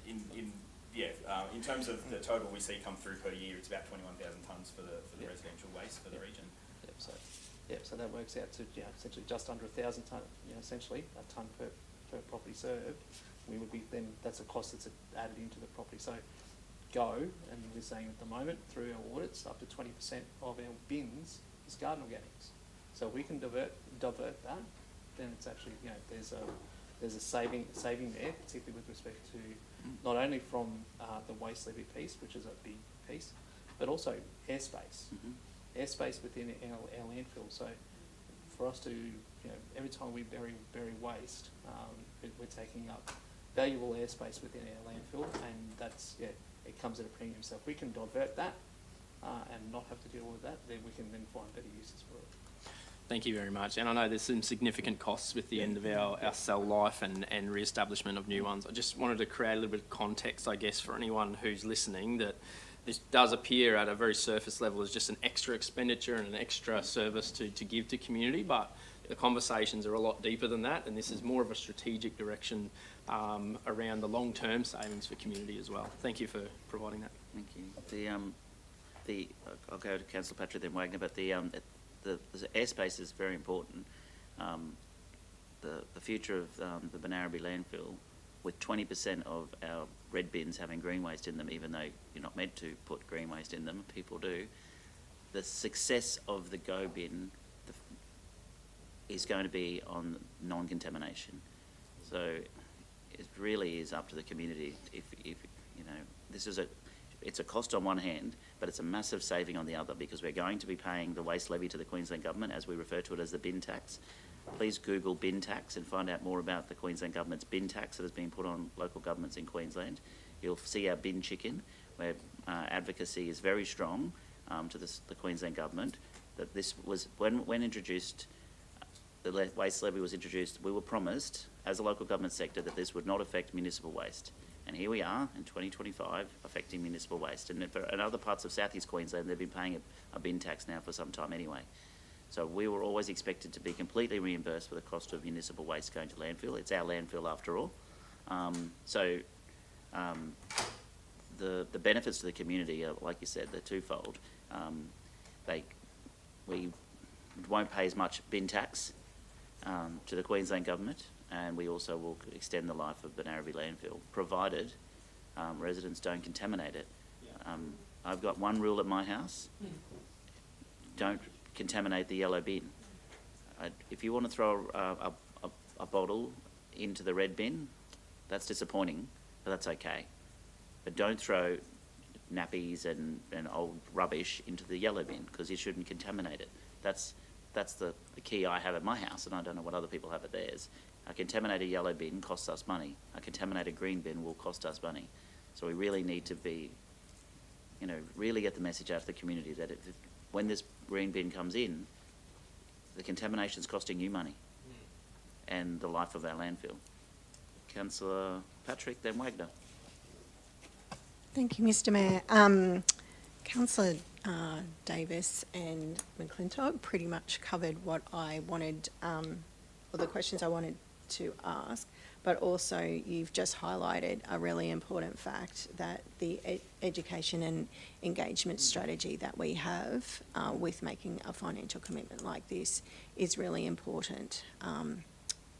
In terms of the total we see come through per year, it's about 21,000 tonnes for the residential waste for the region. So that works out to essentially just under 1,000 tonne, essentially a tonne per property served. We would be then, that's a cost that's added into the property. So and we're saying at the moment through our audits, up to 20% of our bins is garden organics. So we can divert that, then it's actually, there's a saving there, particularly with respect to not only from the waste levy piece, which is a big piece, but also airspace. Airspace within our landfill. So for us to, every time we bury waste, we're taking up valuable airspace within our landfill, and that's, it comes at a premium. So if we can divert that and not have to deal with that, then we can then find better uses for it. Thank you very much. And I know there's some significant costs with the end of our cell life and re-establishment of new ones. I just wanted to create a little bit of context, I guess, for anyone who's listening, that this does appear at a very surface level as just an extra expenditure and an extra service to give to community, but the conversations are a lot deeper than that, and this is more of a strategic direction around the long-term savings for community as well. Thank you for providing that. Thank you. I'll go to Councillor Patrick then Wagner, but the airspace is very important. The future of the Benarabi landfill, with 20% of our red bins having green waste in them, even though you're not meant to put green waste in them, people do, the success of the go bin is going to be on non-contamination. So it really is up to the community. If this is it's a cost on one hand, but it's a massive saving on the other, because we're going to be paying the waste levy to the Queensland Government, as we refer to it as the bin tax. Please Google bin tax and find out more about the Queensland Government's bin tax that has been put on local governments in Queensland. You'll see our bin chicken, where advocacy is very strong to the Queensland Government, that this was, when introduced, the waste levy was introduced, we were promised, as a local government sector, that this would not affect municipal waste. And here we are in 2025 affecting municipal waste. And in other parts of South East Queensland, they've been paying a bin tax now for some time anyway. So we were always expected to be completely reimbursed for the cost of municipal waste going to landfill. It's our landfill after all. The benefits to the community are, like you said, they're twofold. We won't pay as much bin tax to the Queensland Government, and we also will extend the life of Benarabi landfill, provided residents don't contaminate it. I've got one rule at my house: don't contaminate the yellow bin. If you want to throw a bottle into the red bin, that's disappointing, but that's okay. But don't throw nappies and old rubbish into the yellow bin, because you shouldn't contaminate it. That's the key I have at my house, and I don't know what other people have at theirs. A contaminated yellow bin costs us money. A contaminated green bin will cost us money. So we really need to be, really get the message out to the community that when this green bin comes in, the contamination's costing you money and the life of our landfill. Councillor Patrick, then Wagner. Thank you, Mr. Mayor. Councillor Davis and McClintock pretty much covered what I wanted, or the questions I wanted to ask, but also you've just highlighted a really important fact, that the education and engagement strategy that we have with making a financial commitment like this is really important.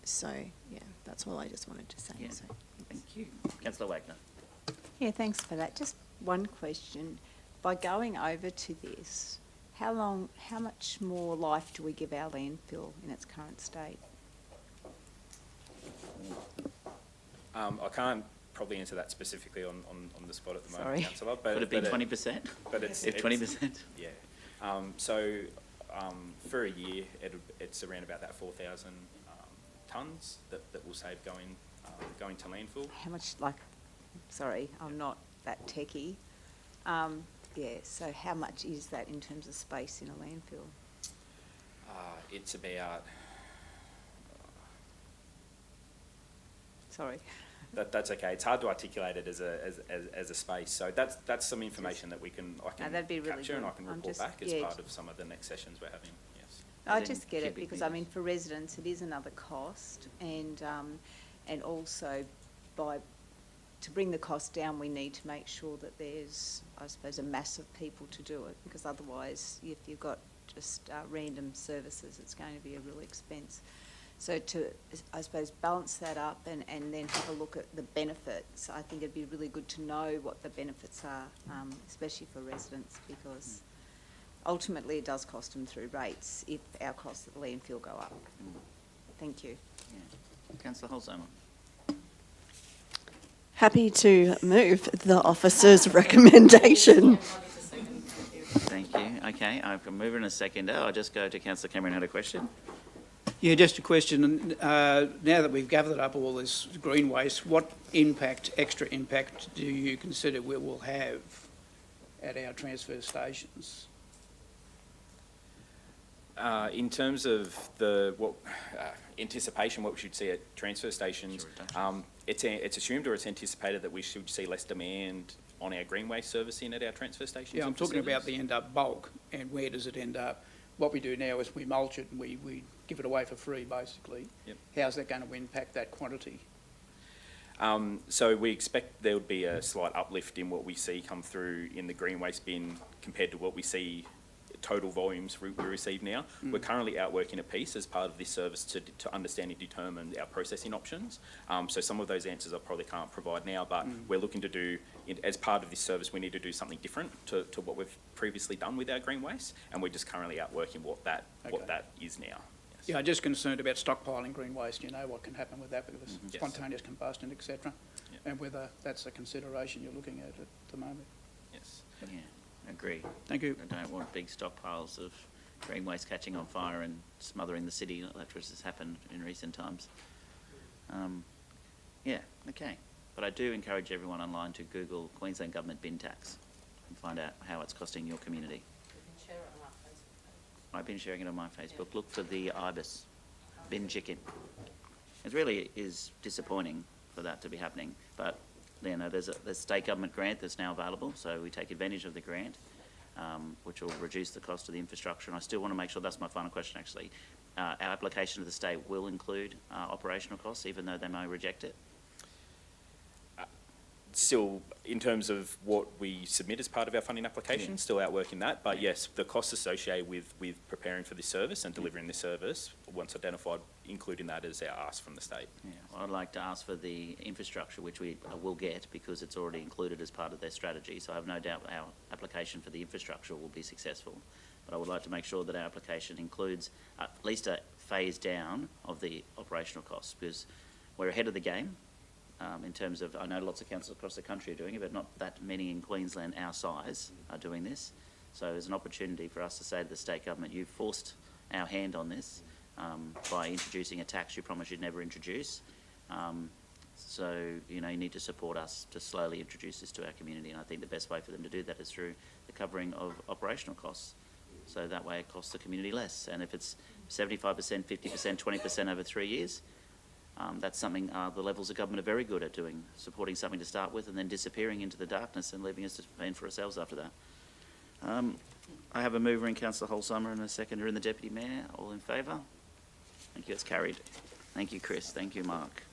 So, yeah, that's all I just wanted to say. Yeah. So, Thank you. Councillor Wagner. Yeah, thanks for that. Just one question. By going over to this, how much more life do we give our landfill in its current state? I can't probably answer that specifically on the spot at the moment, Sorry. Councillor. But Would it be 20%? But it's 20%. Yeah. For a year, it's around about that 4,000 tonnes that we'll save going to landfill. How much, sorry, I'm not that techie. So how much is that in terms of space in a landfill? It's about Sorry. That's okay. It's hard to articulate it as a space. So that's some information that I can that'd be really capture and good. I can I'm report just- back as yeah. part of some of the next sessions we're having. Yes. I As in just get it cubic because, I mean, meters. for residents, it is another cost, and also to bring the cost down, we need to make sure that there's, I suppose, a mass of people to do it, because otherwise, if you've got just random services, it's going to be a real expense. So to, I suppose, balance that up and then have a look at the benefits, I think it'd be really good to know what the benefits are, especially for residents, because ultimately it does cost them through rates if our costs at the landfill go up. Thank you. Yeah. Councillor Holzheimer. Happy to move the officer's recommendation. Thank you. Okay, I've got a mover and a seconder. I'll just go to Councillor Cameron. Had a question? Yeah, just a question. Now that we've gathered up all this green waste, what extra impact do you consider we will have at our transfer stations? In terms of anticipation, what we should see at transfer stations, it's assumed or it's anticipated that we should see less demand on our green waste servicing at our transfer stations. Yeah, I'm and talking about facilities. the end up bulk, and where does it end up? What we do now is we mulch it and we give it away for free, basically. Yep. How's that going to impact that quantity? So we expect there would be a slight uplift in what we see come through in the green waste bin compared to what we see total volumes we receive now. We're currently outworking a piece as part of this service to understand and determine our processing options. So some of those answers I probably can't provide now, but we're looking to do, as part of this service, we need to do something different to what we've previously done with our green waste, and we're just currently outworking what that is now. Yes. Yeah, I'm just concerned about stockpiling green waste. You know what can happen with that, with Yes. spontaneous combustion, etc., Yep. and whether that's a consideration you're looking at the moment. Yes. Yeah, agree. Thank you. I don't want big stockpiles of green waste catching on fire and smothering the city like this has happened in recent times. Yeah, okay. But I do encourage everyone online to Google Queensland Government bin tax and find out how it's costing your community. I've been sharing it on my Facebook. Look for the IBIS bin chicken. It really is disappointing for that to be happening, but you know, there's a state government grant that's now available, so we take advantage of the grant, which will reduce the cost of the infrastructure. And I still want to make sure, that's my final question actually, our application to the state will include operational costs, even though they may reject it? Still, in terms of what we submit as part of our funding application, still outworking that. But yes, the costs associated with preparing for this service and delivering this service, once identified, including that as our ask from the state. Yeah, well, I'd like to ask for the infrastructure, which we will get because it's already included as part of their strategy. So I have no doubt our application for the infrastructure will be successful. But I would like to make sure that our application includes at least a phase down of the operational costs, because we're ahead of the game. In terms of, I know lots of councils across the country are doing it, but not that many in Queensland our size are doing this. So there's an opportunity for us to say to the state government, you've forced our hand on this by introducing a tax you promised you'd never introduce. So, you know, you need to support us to slowly introduce this to our community, and I think the best way for them to do that is through the covering of operational costs. So that way it costs the community less. And if it's 75%, 50%, 20% over 3 years, that's something the levels of government are very good at doing, supporting something to start with and then disappearing into the darkness and leaving us to fend for ourselves after that. I have a mover in Councillor Holzheimer and a seconder in the Deputy Mayor. All in favour? Thank you, it's carried. Thank you, Chris. Thank you, Mark.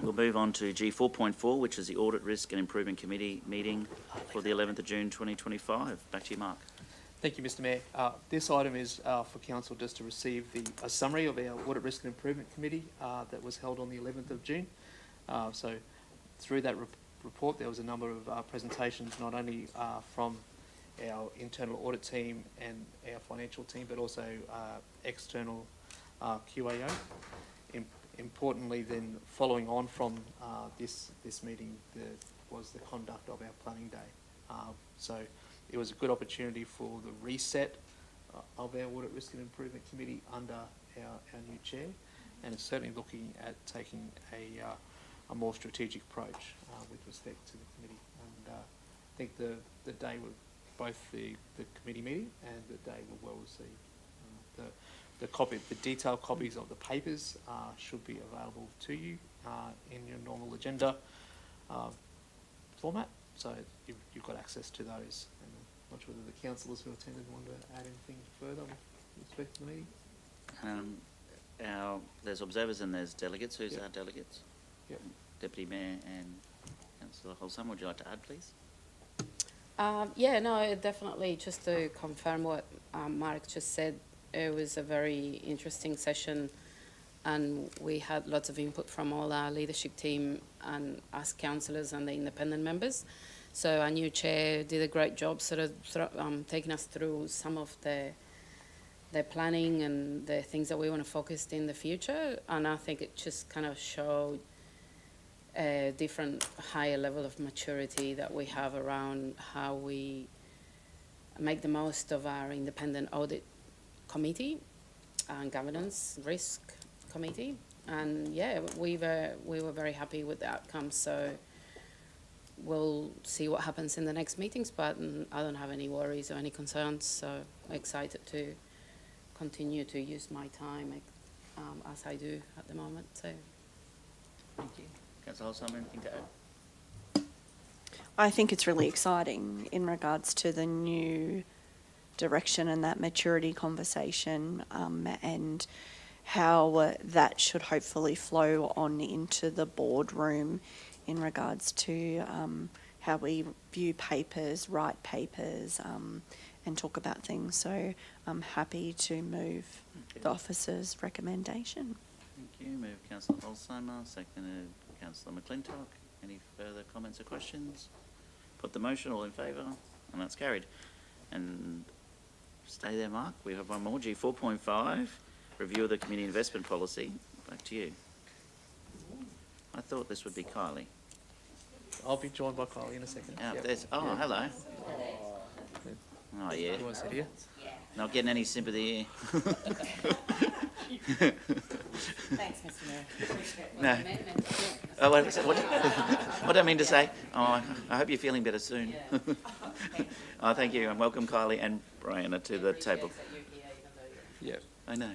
We'll move on to G4.4, which is the Audit, Risk and Improvement Committee meeting for the 11th of June 2025. Back to you, Mark. Thank you, Mr Mayor. This item is for Council just to receive a summary of our Audit, Risk and Improvement Committee that was held on the 11th of June. So through that report, there was a number of presentations, not only from our internal audit team and our financial team, but also external QAO. Importantly, then, following on from this meeting was the conduct of our planning day. So it was a good opportunity for the reset of our Audit, Risk and Improvement Committee under our new chair, and it's certainly looking at taking a more strategic approach with respect to the committee. And I think the day with both the committee meeting and the day were well received. the detailed copies of the papers should be available to you in your normal agenda format. So you've got access to those. And I'm not sure whether the councillors who attended want to add anything further with respect to the meeting. There's observers and there's delegates. Who's Yep. our delegates? Yep. Deputy Mayor and Councillor Holsam, would you like to add, please? Yeah, no, definitely. Just to confirm what Mark just said, it was a very interesting session, and we had lots of input from all our leadership team and us councillors and the independent members. So our new chair did a great job, sort of taking us through some of the planning and the things that we want to focus in the future. And I think it just kind of showed a different, higher level of maturity that we have around how we make the most of our independent audit committee and governance risk committee. And yeah, we were very happy with the outcome. So we'll see what happens in the next meetings, but I don't have any worries or any concerns. So I'm excited to continue to use my time as I do at the moment. So Thank you. Councillor Holsam, anything to add? I think it's really exciting in regards to the new direction and that maturity conversation, and how that should hopefully flow on into the boardroom in regards to how we view papers, write papers, and talk about things. So I'm happy to move the officer's recommendation. Thank you. Move Councillor Holsheimer, seconded Councillor McClintock. Any further comments or questions? Put the motion, all in favour, and that's carried. And stay there, Mark. We have one more, G4.5, review of the community investment policy. Back to you. I thought this would be Kylie. I'll be joined by Kylie in a second. Oh, hello. Oh, yeah. You want to sit here? Not getting any sympathy here. Thanks, Mr Mayor. No. Oh, what do I mean to say? Oh, I hope you're feeling better soon. Oh, thank you, and welcome Kylie and Brianna to the table. Yeah. I know.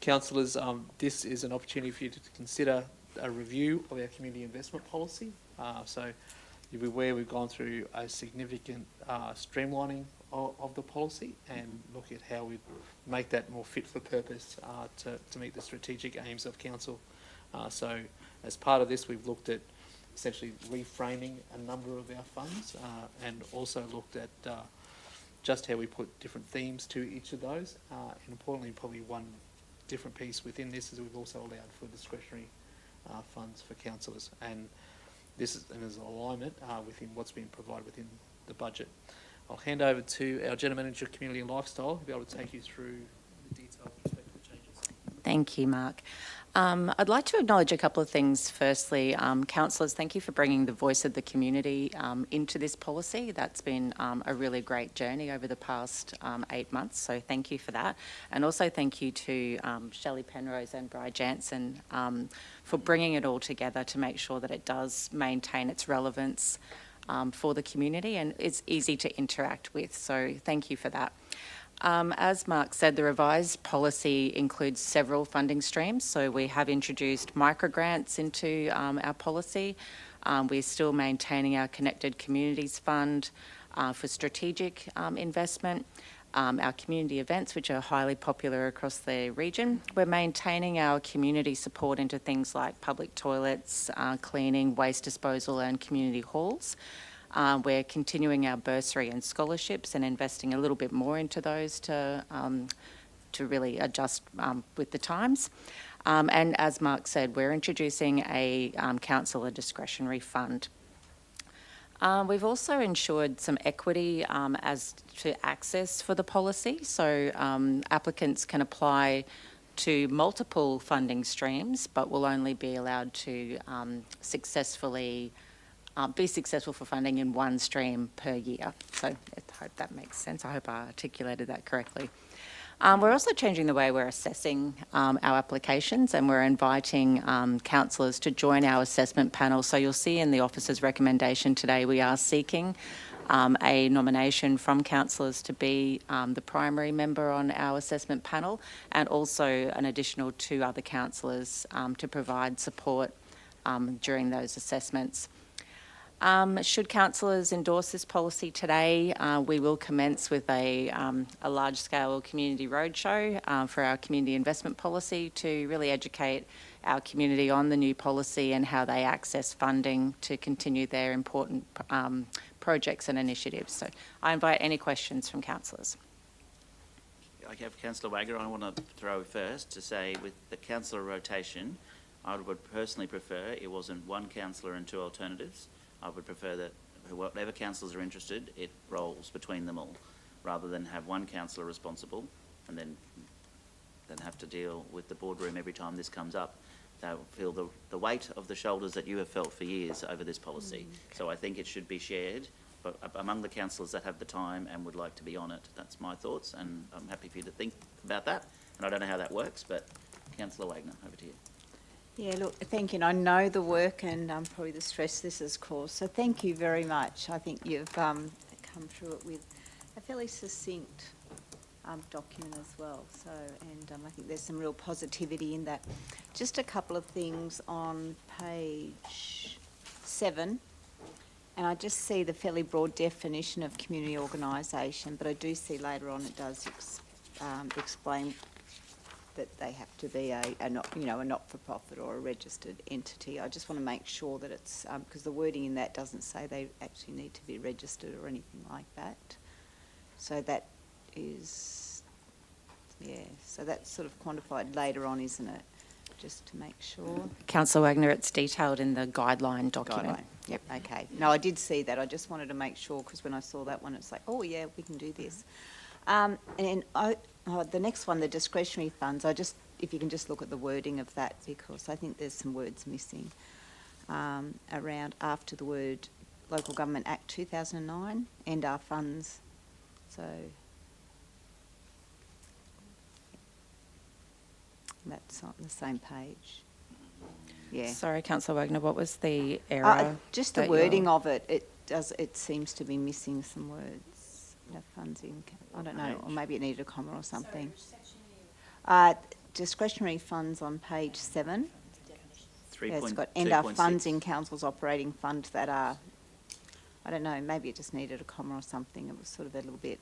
Councillors, this is an opportunity for you to consider a review of our community investment policy. So you'll be aware we've gone through a significant streamlining of the policy and look at how we make that more fit for purpose to meet the strategic aims of council. So as part of this, we've looked at essentially reframing a number of our funds and also looked at just how we put different themes to each of those. And importantly, probably one different piece within this is we've also allowed for discretionary funds for councillors, and this is an alignment within what's been provided within the budget. I'll hand over to our General Manager of Community and Lifestyle, who'll be able to take you through the detail with respect to the changes. Thank you, Mark. I'd like to acknowledge a couple of things. Firstly, councillors, thank you for bringing the voice of the community into this policy. That's been a really great journey over the past 8 months, so thank you for that. And also thank you to Shelley Penrose and Bri Jansen for bringing it all together to make sure that it does maintain its relevance for the community and it's easy to interact with, so thank you for that. As Mark said, the revised policy includes several funding streams. So we have introduced microgrants into our policy. We're still maintaining our Connected Communities Fund for strategic investment. Our community events, which are highly popular across the region. We're maintaining our community support into things like public toilets, cleaning, waste disposal and community halls. We're continuing our bursary and scholarships and investing a little bit more into those to really adjust with the times. And as Mark said, we're introducing a councillor discretionary fund. We've also ensured some equity as to access for the policy. So applicants can apply to multiple funding streams, but will only be allowed to be successful for funding in one stream per year. So I hope that makes sense. I hope I articulated that correctly. We're also changing the way we're assessing our applications, and we're inviting councillors to join our assessment panel. So you'll see in the officer's recommendation today, we are seeking a nomination from councillors to be the primary member on our assessment panel, and also an additional 2 other councillors to provide support during those assessments. Should councillors endorse this policy today, we will commence with a large-scale community roadshow for our community investment policy to really educate our community on the new policy and how they access funding to continue their important projects and initiatives. So I invite any questions from councillors. I have Councillor Wagner. I want to throw first to say with the councillor rotation, I would personally prefer it wasn't 1 councillor and 2 alternatives. I would prefer that whatever councillors are interested, it rolls between them all, rather than have 1 councillor responsible and then have to deal with the boardroom every time this comes up. They'll feel the weight of the shoulders that you have felt for years over this policy. So I think it should be shared but among the councillors that have the time and would like to be on it. That's my thoughts, and I'm happy for you to think about that. And I don't know how that works, but Councillor Wagner, over to you. Yeah, look, thank you. And I know the work and probably the stress this has caused. So thank you very much. I think you've come through it with a fairly succinct document as well. So, and I think there's some real positivity in that. Just a couple of things on page 7. And I just see the fairly broad definition of community organisation, but I do see later on it does explain that they have to be a not-for-profit or a registered entity. I just want to make sure that it's, because the wording in that doesn't say they actually need to be registered or anything like that. So that is, yeah, so that's sort of quantified later on, isn't it? Just to make sure. Councillor Wagner, it's detailed in the guideline document. Yep, okay. No, I did see that. I just wanted to make sure, because when I saw that one, it's like, oh, yeah, we can do this. And the next one, the discretionary funds, if you can just look at the wording of that, because I think there's some words missing around after the word Local Government Act 2009 and our funds. So that's on the same page. Yeah. Sorry, Councillor Wagner, what was the error? Just the wording of it. It seems to be missing some words. No funds in. I don't know, or maybe it needed a comma or something. Discretionary funds on page 7. It's got and our funds in council's operating fund that are. I don't know. Maybe it just needed a comma or something. It was sort of a little bit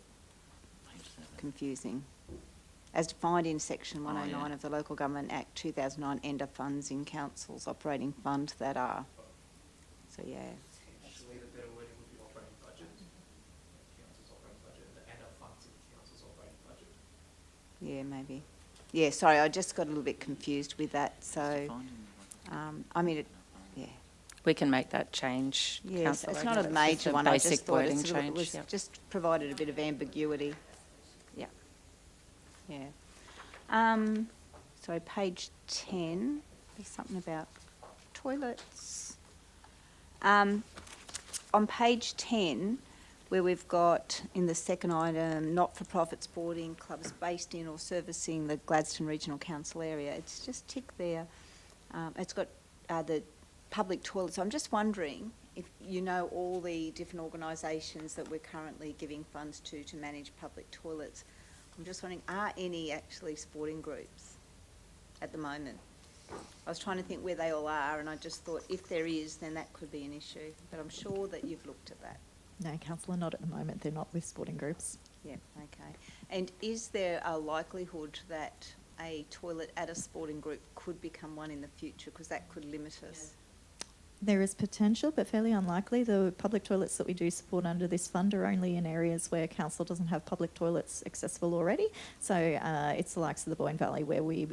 confusing. As defined in section 109 of the Local Government Act 2009, and our funds in council's operating fund that are. So yeah. Actually, the better wording would be operating budget. Council's operating budget and our funds in council's operating budget. Yeah, maybe. Yeah, sorry, I just got a little bit confused with that. So, I mean, yeah. We can make that change. Yes, it's not a major one. I just thought it was just provided a bit of ambiguity. Yeah. Yeah. Sorry, page 10. There's something about toilets. On page 10, where we've got in the second item, not-for-profit sporting clubs based in or servicing the Gladstone Regional Council area, it's just ticked there. It's got the public toilets. I'm just wondering if you know all the different organisations that we're currently giving funds to manage public toilets. I'm just wondering, are any actually sporting groups at the moment? I was trying to think where they all are, and I just thought if there is, then that could be an issue. But I'm sure that you've looked at that. No, Councillor, not at the moment. They're not with sporting groups. Yeah, okay. And is there a likelihood that a toilet at a sporting group could become one in the future? Because that could limit us. There is potential, but fairly unlikely. The public toilets that we do support under this fund are only in areas where council doesn't have public toilets accessible already. So it's the likes of the Boyne Valley where we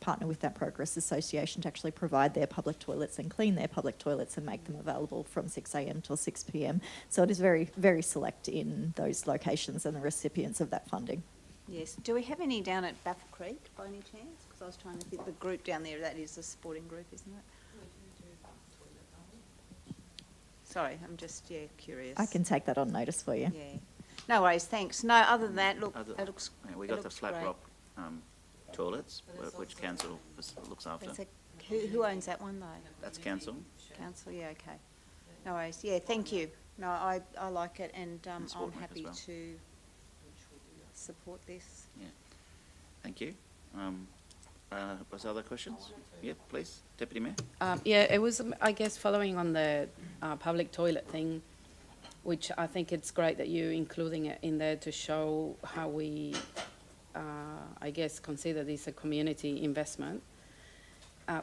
partner with that Progress Association to actually provide their public toilets and clean their public toilets and make them available from 6 a.m. till 6 p.m. So it is very, very select in those locations and the recipients of that funding. Yes. Do we have any down at Baffle Creek by any chance? Because I was trying to think the group down there, that is a sporting group, isn't it? Sorry, I'm just, curious. I can take that on notice for you. Yeah. No worries, thanks. No, other than that, look, it looks we got the Flat Rock toilets, which council looks after. Who owns that one, though? That's council. Council, yeah, okay. No worries. Yeah, thank you. No, I like it, and I'm support Mike as happy well. to support this. Thank you. Was there other questions? Yeah, please, Deputy Mayor. Yeah, it was, I guess, following on the public toilet thing, which I think it's great that you're including it in there to show how we, I guess, consider this a community investment,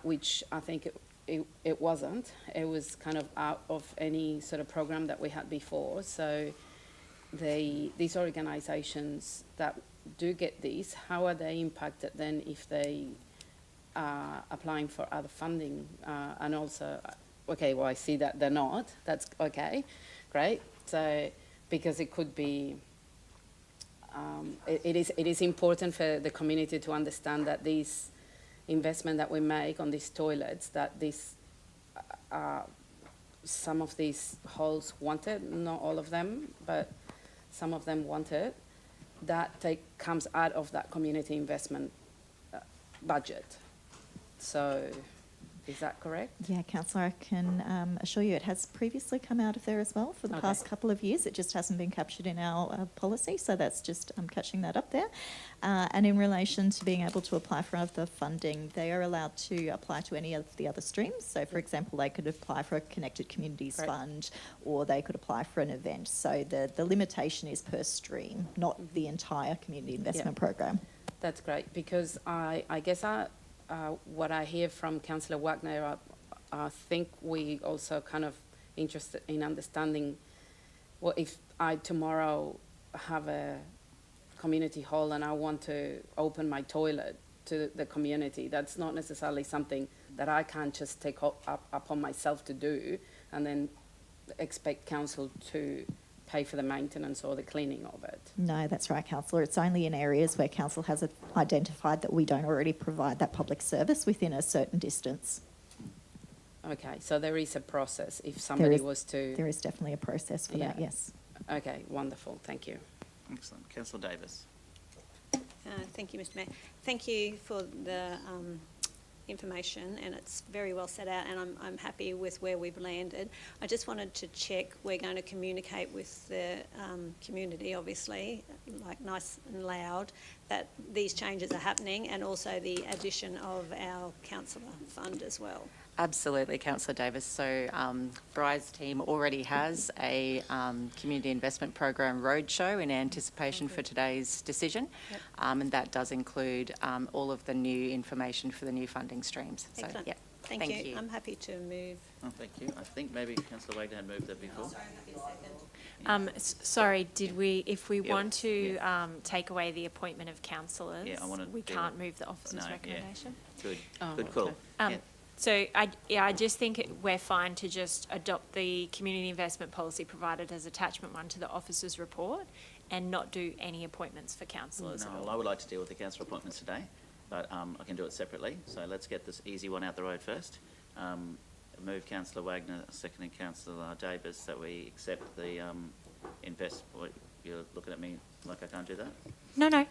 which I think it wasn't. It was kind of out of any sort of program that we had before. So these organisations that do get these, how are they impacted then if they are applying for other funding? And also, okay, well, I see that they're not. That's okay, great. So, because it could be, it is important for the community to understand that these investment that we make on these toilets, that these, some of these halls want it, not all of them, but some of them want it. That comes out of that community investment budget. So, is that correct? Yeah, Councillor, I can assure you it has previously come out of there as well for the past couple of years. It just hasn't been captured in our policy, so that's just catching that up there. And in relation to being able to apply for other funding, they are allowed to apply to any of the other streams. So, for example, they could apply for a Connected Communities Fund, or they could apply for an event. So the limitation is per stream, not the entire community investment program. That's great, because I guess what I hear from Councillor Wagner, I think we also kind of interested in understanding what if I tomorrow have a community hall and I want to open my toilet to the community. That's not necessarily something that I can't just take upon myself to do and then expect council to pay for the maintenance or the cleaning of it. No, that's right, Councillor. It's only in areas where council has identified that we don't already provide that public service within a certain distance. Okay, so there is a process if somebody was to... There is definitely a process for that, yes. Okay, wonderful. Thank you. Excellent. Councillor Davis. Thank you, Mr Mayor. Thank you for the information, and it's very well set out, and I'm happy with where we've landed. I just wanted to check, we're going to communicate with the community, obviously, like nice and loud, that these changes are happening, and also the addition of our councillor fund as well. Absolutely, Councillor Davis. So Bry's team already has a community investment program roadshow in anticipation for today's decision, and that does include all of the new information for the new funding streams. So, Excellent. yeah. Thank you. I'm happy to move. Oh, thank you. I think maybe Councillor Wagner had moved that before. Sorry, if we want to take away the appointment of councillors, we can't move the officer's recommendation? Good. Good call. So I just think we're fine to just adopt the community investment policy provided as attachment 1 to the officer's report and not do any appointments for councillors at all. No, I would like to deal with the councillor appointments today, but I can do it separately. So let's get this easy one out the road first. Move Councillor Wagner, seconding Councillor Davis, that we accept the you're looking at me like I can't do that? No,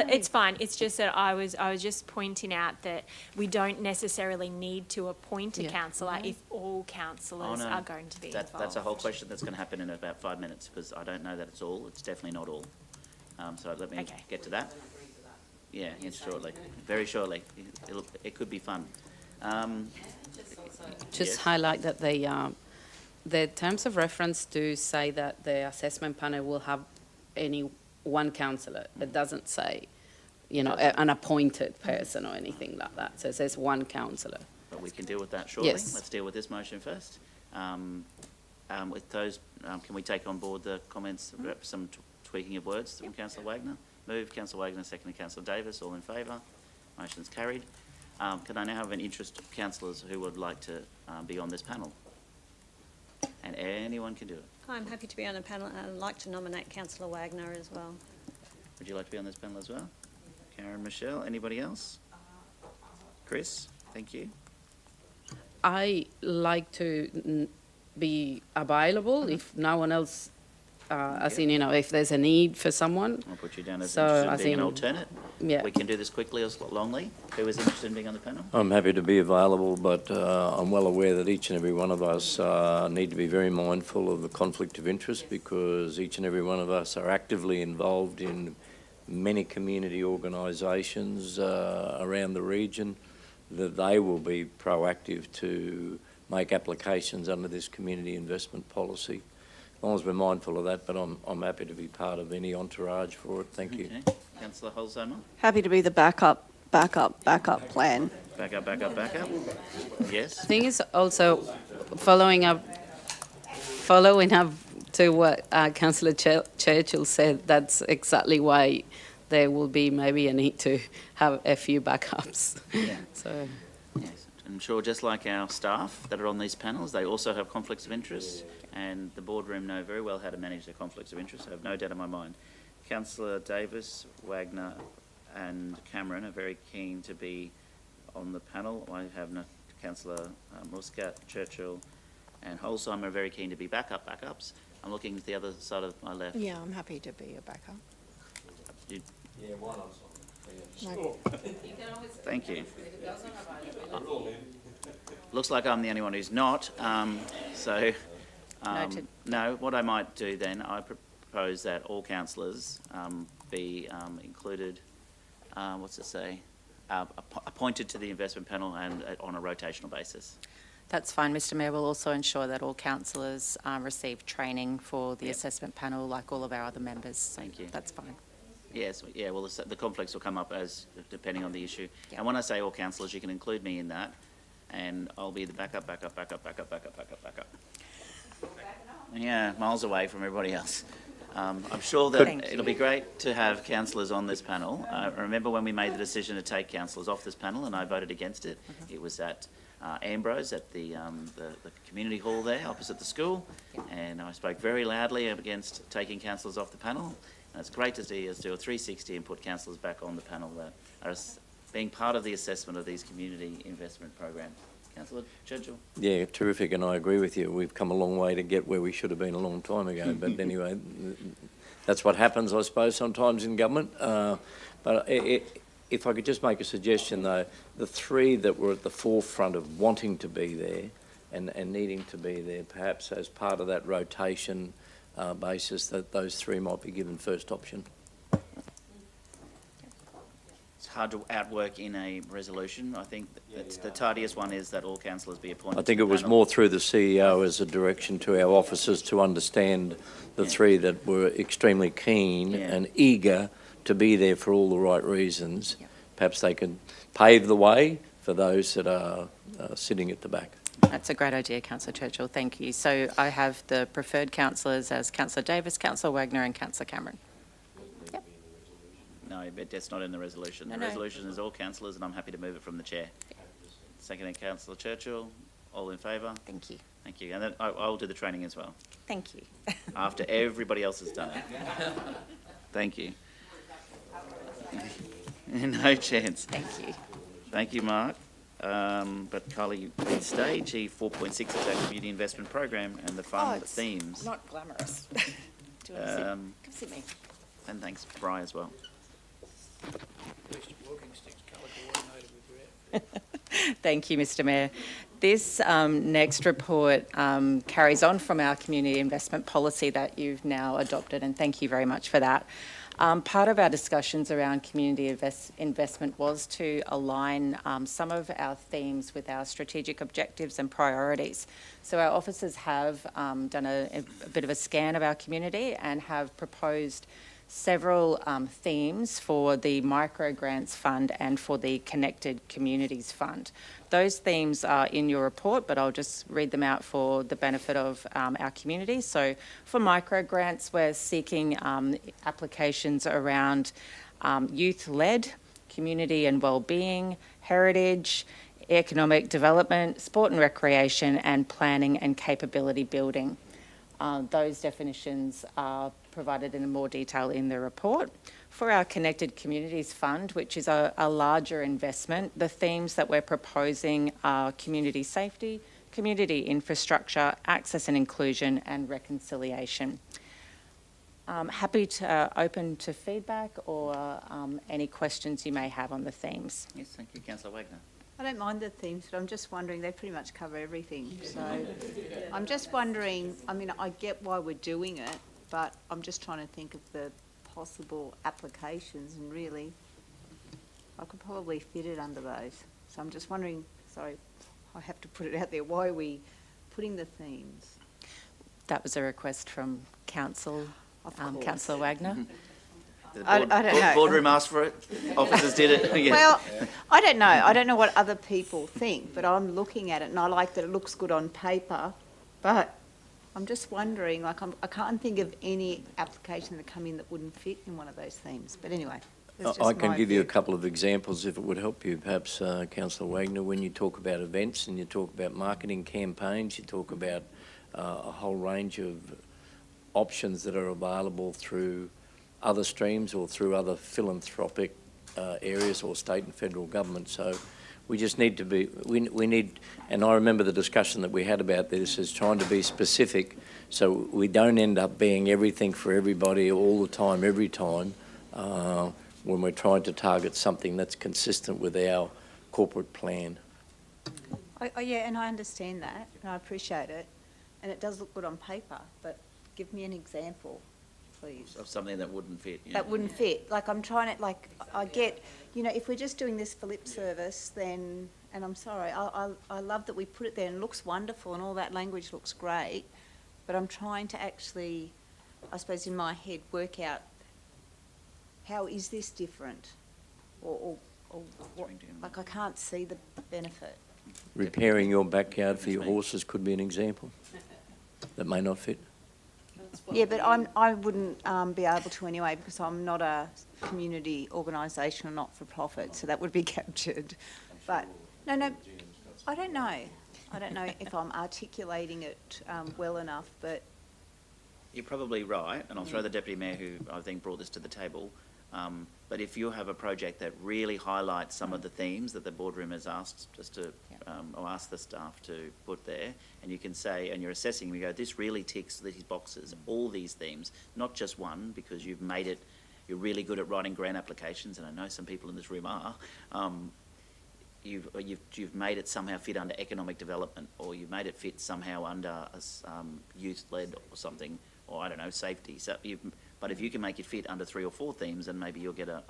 it's fine. It's just that I was just pointing out that we don't necessarily need to appoint a councillor if all councillors are going to be involved. That's a whole question that's going to happen in about 5 minutes, because I don't know that it's all. It's definitely not all. So let me get to that. Yeah, shortly. Very shortly. It could be fun. Just highlight that the terms of reference do say that the assessment panel will have any one councillor. It doesn't say, an appointed person or anything like that. So it says one councillor. But we can deal with that shortly. Yes. Let's deal with this motion first. With those, can we take on board the comments, some tweaking of words from Councillor Wagner? Moved, Councillor Wagner, seconded Councillor Davis. All in favour? Motion's carried. Can I now have an interest of councillors who would like to be on this panel? And anyone can do it. I'm happy to be on a panel, and I'd like to nominate Councillor Wagner as well. Would you like to be on this panel as well? Karen, Michelle, anybody else? Chris, thank you. I like to be available if no one else as in, if there's a need for someone. I'll put you down as So, interested in as being an in- alternate. Yeah. We can do this quickly or longly. Who is interested in being on the panel? I'm happy to be available, but I'm well aware that each and every one of us need to be very mindful of the conflict of interest, because each and every one of us are actively involved in many community organisations around the region, that they will be proactive to make applications under this community investment policy. As long as we're mindful of that, but I'm happy to be part of any entourage for it. Thank you. Okay. Councillor Holzheimer? Happy to be the backup plan. Back up. Yes? The thing is also following up to what Councillor Churchill said, that's exactly why there will be maybe a need to have a few backups. Yeah. So. Yes. I'm sure just like our staff that are on these panels, they also have conflicts of interest, and the boardroom know very well how to manage their conflicts of interest. I have no doubt in my mind. Councillor Davis, Wagner and Cameron are very keen to be on the panel. I have Councillor Muscat, Churchill and Holzheimer are very keen to be backups. I'm looking at the other side of my left. Yeah, I'm happy to be a backup. Yeah, why not? No. Thank you. Looks like I'm the only one who's not. Noted. No, what I might do then, I propose that all councillors be included, appointed to the investment panel and on a rotational basis. That's fine, Mr Mayor. We'll also ensure that all councillors receive training for the assessment panel like all of our other members. Thank you. That's fine. Yes, yeah, well, the conflicts will come up as depending on the issue. And when I say all councillors, you can include me in that, and I'll be the backup. Yeah, miles away from everybody else. I'm sure that it'll be great to have councillors on this panel. I remember when we made the decision to take councillors off this panel, and I voted against it. It was at Ambrose at the community hall there opposite the school, and I spoke very loudly against taking councillors off the panel. And it's great to see us do a 360 and put councillors back on the panel that are being part of the assessment of these community investment programs. Councillor Churchill? Yeah, terrific, and I agree with you. We've come a long way to get where we should have been a long time ago. But anyway, that's what happens, I suppose, sometimes in government. But if I could just make a suggestion, though, the three that were at the forefront of wanting to be there and needing to be there, perhaps as part of that rotation basis, that those three might be given first option. It's hard to outwork in a resolution. I think the tidiest one is that all councillors be appointed. I think to it the was panel. more through the CEO as a direction to our officers to understand the three that were extremely keen and eager to be there for all the right reasons. Perhaps they could pave the way for those that are sitting at the back. That's a great idea, Councillor Churchill. Thank you. So I have the preferred councillors as Councillor Davis, Councillor Wagner and Councillor Cameron. No, but that's not in the resolution. The resolution is all councillors, and I'm happy to move it from the chair. Seconded Councillor Churchill. All in favour? Thank you. Thank you. And then I'll do the training as well. Thank you. After everybody else has done it. Thank you. No chance. Thank you. Thank you, Mark. But Kylie, please stay. G4.6 is our community investment program and the fund themes. Not glamorous. Do you want to sit? Come sit me. And thanks, Bri, as well. Thank you, Mr Mayor. This next report carries on from our community investment policy that you've now adopted, and thank you very much for that. Part of our discussions around community investment was to align some of our themes with our strategic objectives and priorities. So our officers have done a bit of a scan of our community and have proposed several themes for the Micro Grants Fund and for the Connected Communities Fund. Those themes are in your report, but I'll just read them out for the benefit of our community. So for micro grants, we're seeking applications around youth-led, community and wellbeing, heritage, economic development, sport and recreation, and planning and capability building. Those definitions are provided in more detail in the report. For our Connected Communities Fund, which is a larger investment, the themes that we're proposing are community safety, community infrastructure, access and inclusion, and reconciliation. Happy to open to feedback or any questions you may have on the themes. Yes, thank you, Councillor Wagner. I don't mind the themes, but I'm just wondering, they pretty much cover everything. So I'm just wondering, I mean, I get why we're doing it, but I'm just trying to think of the possible applications, and really, I could probably fit it under those. So I'm just wondering, sorry, I have to put it out there, why are we putting the themes? That was a request from Councillor course. Wagner. The I don't know. Boardroom asked for it. Officers did it. Yeah. Well, I don't know. I don't know what other people think, but I'm looking at it and I like that it looks good on paper, but I'm just wondering, like, I can't think of any application that come in that wouldn't fit in one of those themes. But anyway, that's just I can my give you a view. couple of examples if it would help you, perhaps, Councillor Wagner. When you talk about events and you talk about marketing campaigns, you talk about a whole range of options that are available through other streams or through other philanthropic areas or state and federal government. So we just need to be, we need, and I remember the discussion that we had about this, is trying to be specific so we don't end up being everything for everybody all the time, every time, when we're trying to target something that's consistent with our corporate plan. Oh, yeah, and I understand that, and I appreciate it, and it does look good on paper, but give me an example, please. Of something that wouldn't fit. Yeah. That wouldn't fit. Like, I'm trying to, like, I get, you know, if we're just doing this for lip service, then, and I'm sorry, I love that we put it there and it looks wonderful and all that language looks great, but I'm trying to actually, I suppose in my head, work out how is this different? Or what, like, I can't see the benefit. Repairing your backyard for your horses could be an example that may not fit. Yeah, but I wouldn't be able to anyway because I'm not a community organisation or not-for-profit, so that would be captured. But, no, I don't know. I don't know if I'm articulating it well enough, but... You're probably right, and I'll throw the Deputy Mayor who I think brought this to the table. But if you have a project that really highlights some of the themes that the boardroom has asked us to, or asked the staff to put there, and you can say, and you're assessing, we go, this really ticks these boxes, all these themes, not just one, because you've made it, you're really good at writing grant applications, and I know some people in this room are. You've made it somehow fit under economic development, or you've made it fit somehow under youth-led or something, or I don't know, safety. So but if you can make it fit under 3 or 4 themes, then maybe you'll get a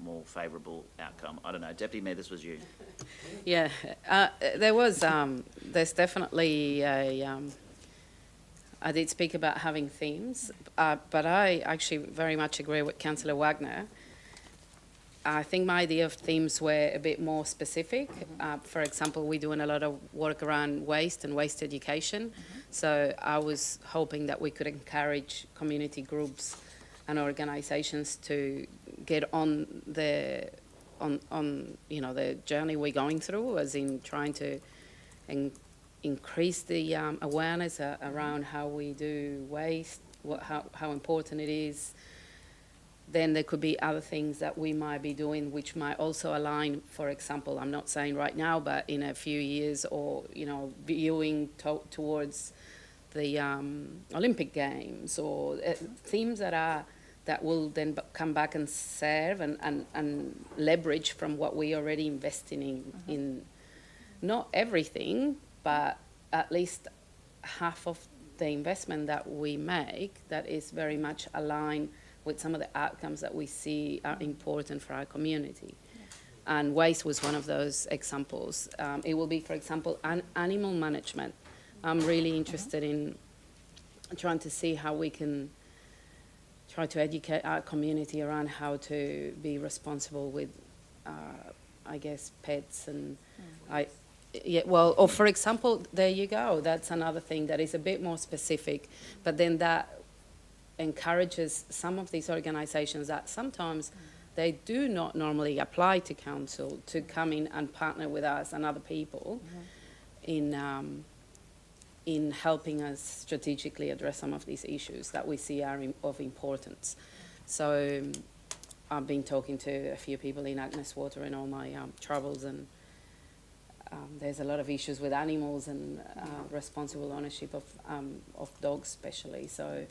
more favourable outcome. I don't know. Deputy Mayor, this was you. Yeah, there's definitely a, I did speak about having themes, but I actually very much agree with Councillor Wagner. I think my idea of themes were a bit more specific. For example, we're doing a lot of work around waste and waste education. So I was hoping that we could encourage community groups and organisations to get on the the journey we're going through, as in trying to increase the awareness around how we do waste, how important it is. Then there could be other things that we might be doing which might also align. For example, I'm not saying right now, but in a few years, or viewing towards the Olympic Games, or themes that will then come back and serve and leverage from what we already investing in not everything, but at least half of the investment that we make that is very much aligned with some of the outcomes that we see are important for our community. And waste was one of those examples. It will be, for example, animal management. I'm really interested in trying to see how we can try to educate our community around how to be responsible with, I guess, pets and or for example, there you go. That's another thing that is a bit more specific, but then that encourages some of these organisations that sometimes they do not normally apply to council to come in and partner with us and other people in helping us strategically address some of these issues that we see are of importance. So I've been talking to a few people in Agnes Water in all my travels, and there's a lot of issues with animals and responsible ownership of dogs especially. So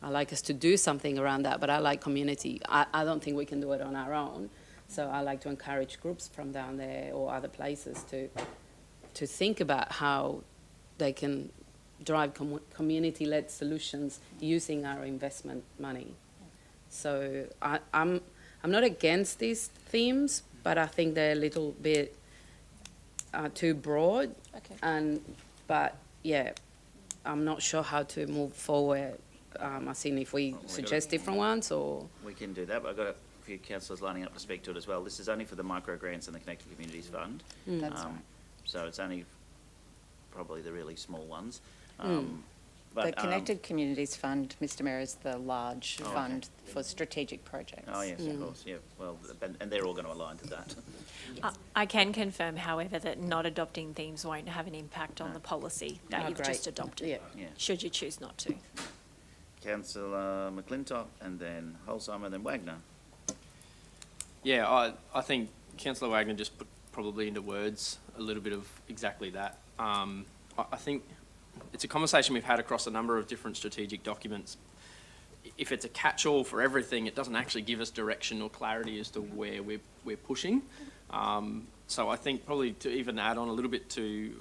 I like us to do something around that, but I like community. I don't think we can do it on our own. So I like to encourage groups from down there or other places to think about how they can drive community-led solutions using our investment money. So I'm not against these themes, but I think they're a little bit too broad. Okay. But yeah, I'm not sure how to move forward. I think if we suggest different ones, or We can do that, but I've got a few councillors lining up to speak to it as well. This is only for the micro grants and the Connected Communities Fund. That's right. So it's only probably the really small ones. The Connected Communities Fund, Mr Mayor, is the large Oh, okay. fund for strategic projects. Oh, yes, of course, yeah. Well, and they're all going to align to that. I can confirm, however, that not adopting themes won't have an impact on No. the policy that Oh, you've great. just adopted, Yeah. Yeah. should you choose not to. Councillor McClintock and then Holzheimer, then Wagner. Yeah, I think Councillor Wagner just put probably into words a little bit of exactly that. I think it's a conversation we've had across a number of different strategic documents. If it's a catch-all for everything, it doesn't actually give us direction or clarity as to where we're pushing. So I think probably to even add on a little bit to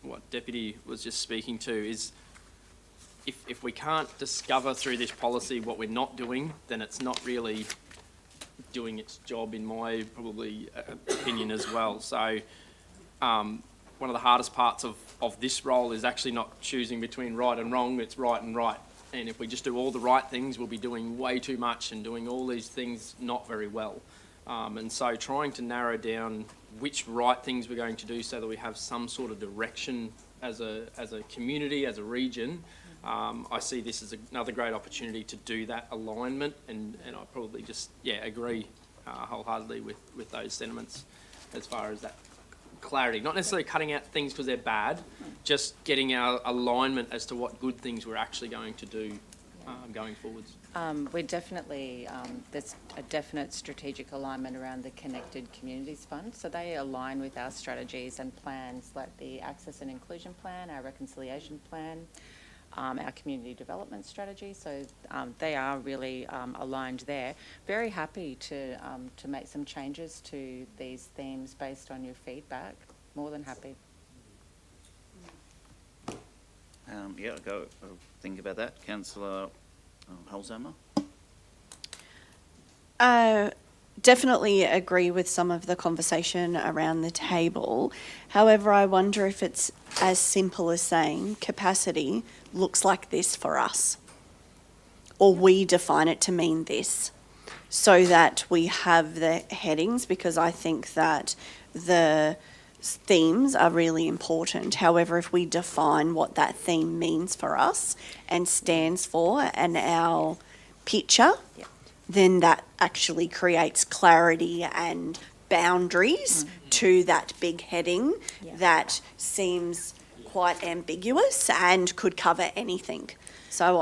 what Deputy was just speaking to is if we can't discover through this policy what we're not doing, then it's not really doing its job, in my probably opinion as well. So one of the hardest parts of this role is actually not choosing between right and wrong, it's right and right. And if we just do all the right things, we'll be doing way too much and doing all these things not very well. And so trying to narrow down which right things we're going to do so that we have some sort of direction as a community, as a region, I see this as another great opportunity to do that alignment, and I probably just, agree wholeheartedly with those sentiments as far as that clarity. Not necessarily cutting out things because they're bad, just getting our alignment as to what good things we're actually going to do going forwards. We're definitely, there's a definite strategic alignment around the Connected Communities Fund. So they align with our strategies and plans like the Access and Inclusion Plan, our Reconciliation Plan, our Community Development Strategy. So they are really aligned there. Very happy to make some changes to these themes based on your feedback. More than happy. I'll think about that. Councillor Holzheimer? Definitely agree with some of the conversation around the table. However, I wonder if it's as simple as saying capacity looks like this for us, or we define it to mean this, so that we have the headings, because I think that the themes are really important. However, if we define what that theme means for us and stands for and our picture, then that actually creates clarity and boundaries to that big heading that seems quite ambiguous and could cover anything. So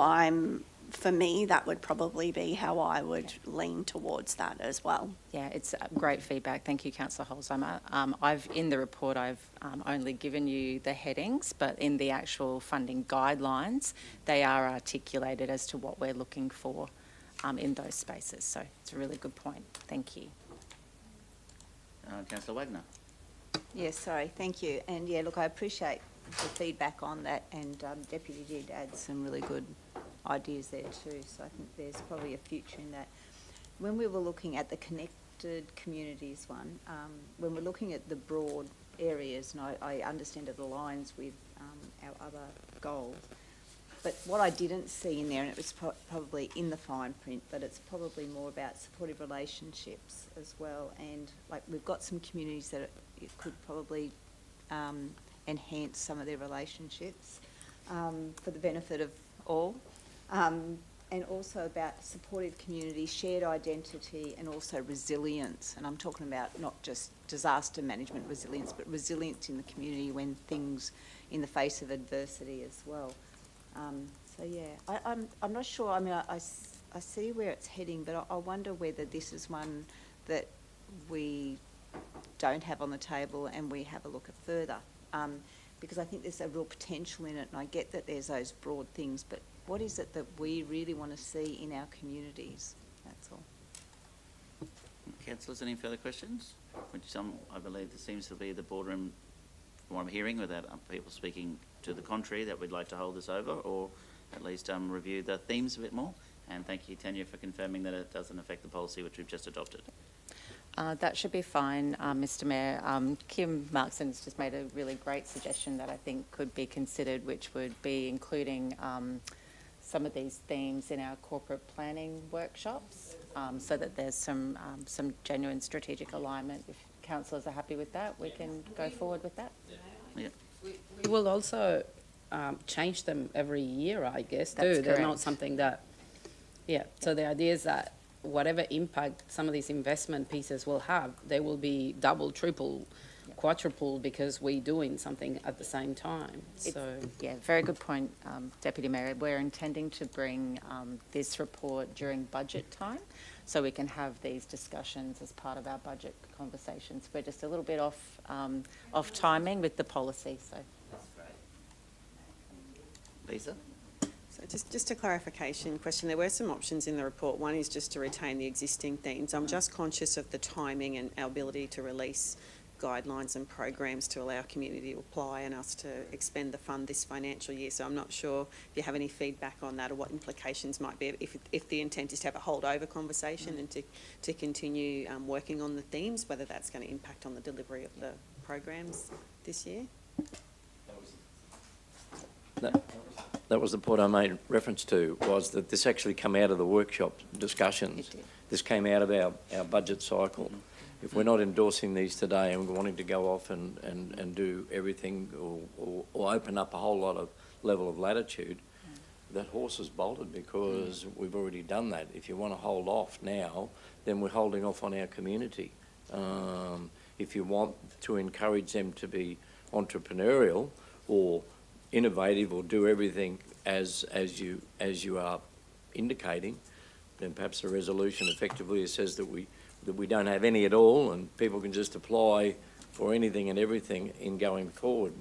for me, that would probably be how I would lean towards that as well. Yeah, it's great feedback. Thank you, Councillor Holzheimer. In the report, I've only given you the headings, but in the actual funding guidelines, they are articulated as to what we're looking for in those spaces. So it's a really good point. Thank you. Councillor Wagner? Yes, sorry, thank you. And yeah, look, I appreciate the feedback on that, and Deputy did add some really good ideas there too. So I think there's probably a future in that. When we were looking at the Connected Communities one, when we're looking at the broad areas, and I understand it aligns with our other goals, but what I didn't see in there, and it was probably in the fine print, but it's probably more about supportive relationships as well. And like we've got some communities that it could probably enhance some of their relationships for the benefit of all. And also about supportive community, shared identity, and also resilience. And I'm talking about not just disaster management resilience, but resilience in the community when things in the face of adversity as well. So yeah, I'm not sure. I mean, I see where it's heading, but I wonder whether this is one that we don't have on the table and we have a look at further. Because I think there's a real potential in it, and I get that there's those broad things, but what is it that we really want to see in our communities? That's all. Councillors, any further questions? Which I believe there seems to be the boardroom, from what I'm hearing, without people speaking to the contrary, that we'd like to hold this over, or at least review the themes a bit more. And thank you, Tanya, for confirming that it doesn't affect the policy which we've just adopted. That should be fine, Mr Mayor. Kim Markson has just made a really great suggestion that I think could be considered, which would be including some of these themes in our corporate planning workshops, so that there's some genuine strategic alignment. If councillors are happy with that, we can go forward with that. Yeah. We will also change them every year, I guess, That's too. They're not correct. something that, so the idea is that whatever impact some of these investment pieces will have, they will be double, triple, quadruple, because we're doing something at the same time. So Yeah, very good point, Deputy Mayor. We're intending to bring this report during budget time, so we can have these discussions as part of our budget conversations. We're just a little bit off timing with the policy, so. Lisa? So just a clarification question. There were some options in the report. One is just to retain the existing themes. I'm just conscious of the timing and our ability to release guidelines and programs to allow community to apply and us to expend the fund this financial year. So I'm not sure if you have any feedback on that or what implications might be if the intent is to have a holdover conversation and to continue working on the themes, whether that's going to impact on the delivery of the programs this year. That was the point I made reference to, was that this actually came out of the workshop discussions. This came out of our budget cycle. If we're not endorsing these today and we're wanting to go off and do everything or open up a whole lot of level of latitude, that horse is bolted, because we've already done that. If you want to hold off now, then we're holding off on our community. If you want to encourage them to be entrepreneurial or innovative or do everything as you are indicating, then perhaps a resolution effectively says that we don't have any at all and people can just apply for anything and everything in going forward.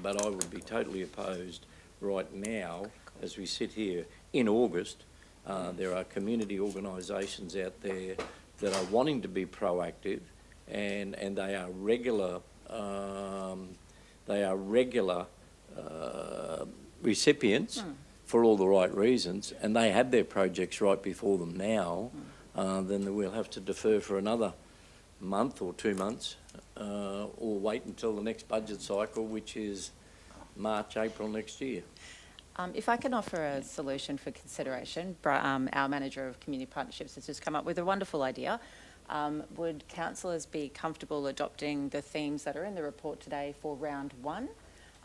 But I would be totally opposed right now, as we sit here in August. There are community organisations out there that are wanting to be proactive, and they are regular recipients for all the right reasons, and they have their projects right before them now. Then we'll have to defer for another month or 2 months, or wait until the next budget cycle, which is March, April next year. If I can offer a solution for consideration, our Manager of Community Partnerships has just come up with a wonderful idea. Would councillors be comfortable adopting the themes that are in the report today for round 1?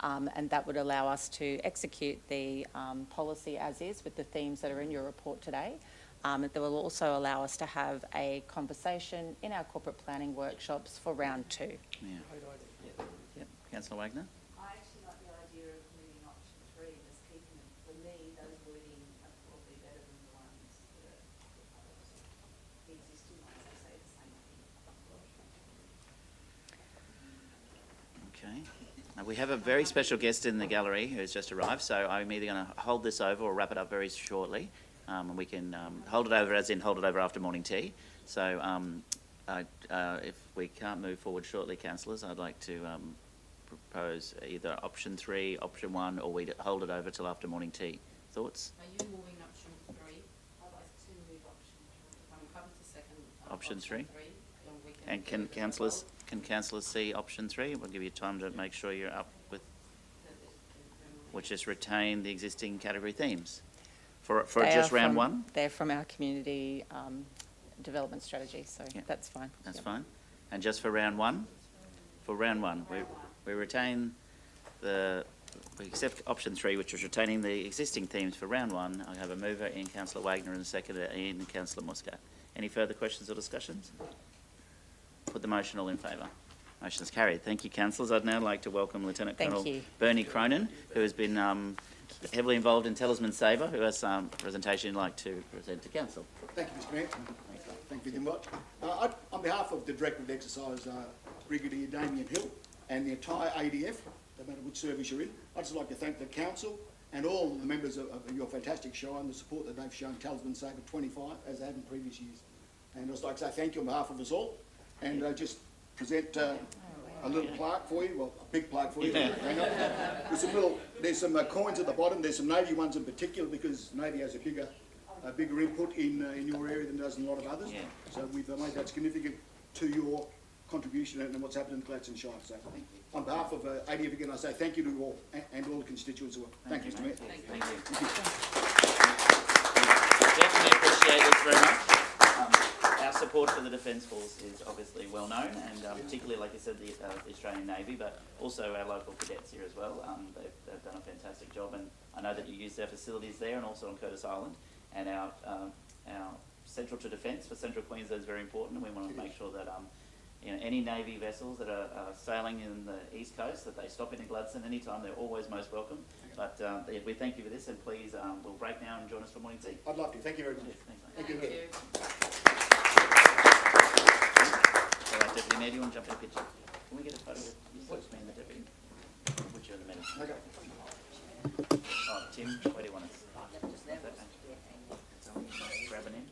And that would allow us to execute the policy as is with the themes that are in your report today. That will also allow us to have a conversation in our corporate planning workshops for round 2. Yeah. Yep. Councillor Wagner? I actually like the idea of moving option 3, just keeping it. For me, those wording are probably better than the ones that are the existing ones that say the same thing. Okay. Now, we have a very special guest in the gallery who has just arrived, so I'm either going to hold this over or wrap it up very shortly. And we can hold it over, as in hold it over after morning tea. So if we can't move forward shortly, councillors, I'd like to propose either option 3, option 1, or we hold it over till after morning tea. Thoughts? Are you moving option 3? I'd like to move option 3. I'm happy to second Option 3? and we And can councillors see option 3? We'll give you time to make sure you're up with, which is retain the existing category themes. For They just are round from- 1? They're from our community development strategy, so Yeah. that's fine. That's fine. And just for round 1? For round 1, we retain we accept option 3, which is retaining the existing themes for round 1. I have a mover in Councillor Wagner and a seconder in Councillor Muscat. Any further questions or discussions? Put the motion, all in favour. Motion is carried. Thank you, councillors. I'd now like to welcome Lieutenant Thank Colonel you. Bernie Cronin, who has been heavily involved in Talisman Sabre, who has a presentation he'd like to present to council. Thank you, Mr Mayor. Thank you very much. On behalf of the Director of the Exercise, Brigadier Damien Hill, and the entire ADF, no matter which service you're in, I'd just like to thank the council and all the members of your fantastic show and the support that they've shown Talisman Sabre 25 as they have in previous years. And I'd just like to say thank you on behalf of us all, and just present a little plaque for you, well, a big plaque for you. Hang on. There's some coins at the bottom. There's some Navy ones in particular because Navy has a bigger input in your area than does in a lot of others. Yeah. So we've made that significant to your contribution and what's happened in Gladstone Shire. So on behalf of ADF again, I say thank you to you all and all the constituents as well. Thank you, Mr. Mayor. Thank you. Definitely appreciate this very much. Our support for the Defence Force is obviously well known, and particularly, like you said, the Australian Navy, but also our local cadets here as well. They've done a fantastic job, and I know that you use their facilities there and also on Curtis Island. And our Central to Defence for Central Queensland is very important, and we want to make sure that any Navy vessels that are sailing in the East Coast, that they stop in Gladstone anytime. They're always most welcome. But we thank you for this, and please, we'll break now and join us for morning tea. I'd love to. Thank you very much. Thank you. All right, Deputy Mayor, do you want to jump in a picture? Can we get a photo with yourself, me and the Deputy? We'll put you in the minute. Okay. Oh, Tim, where do you want us? Grab an end.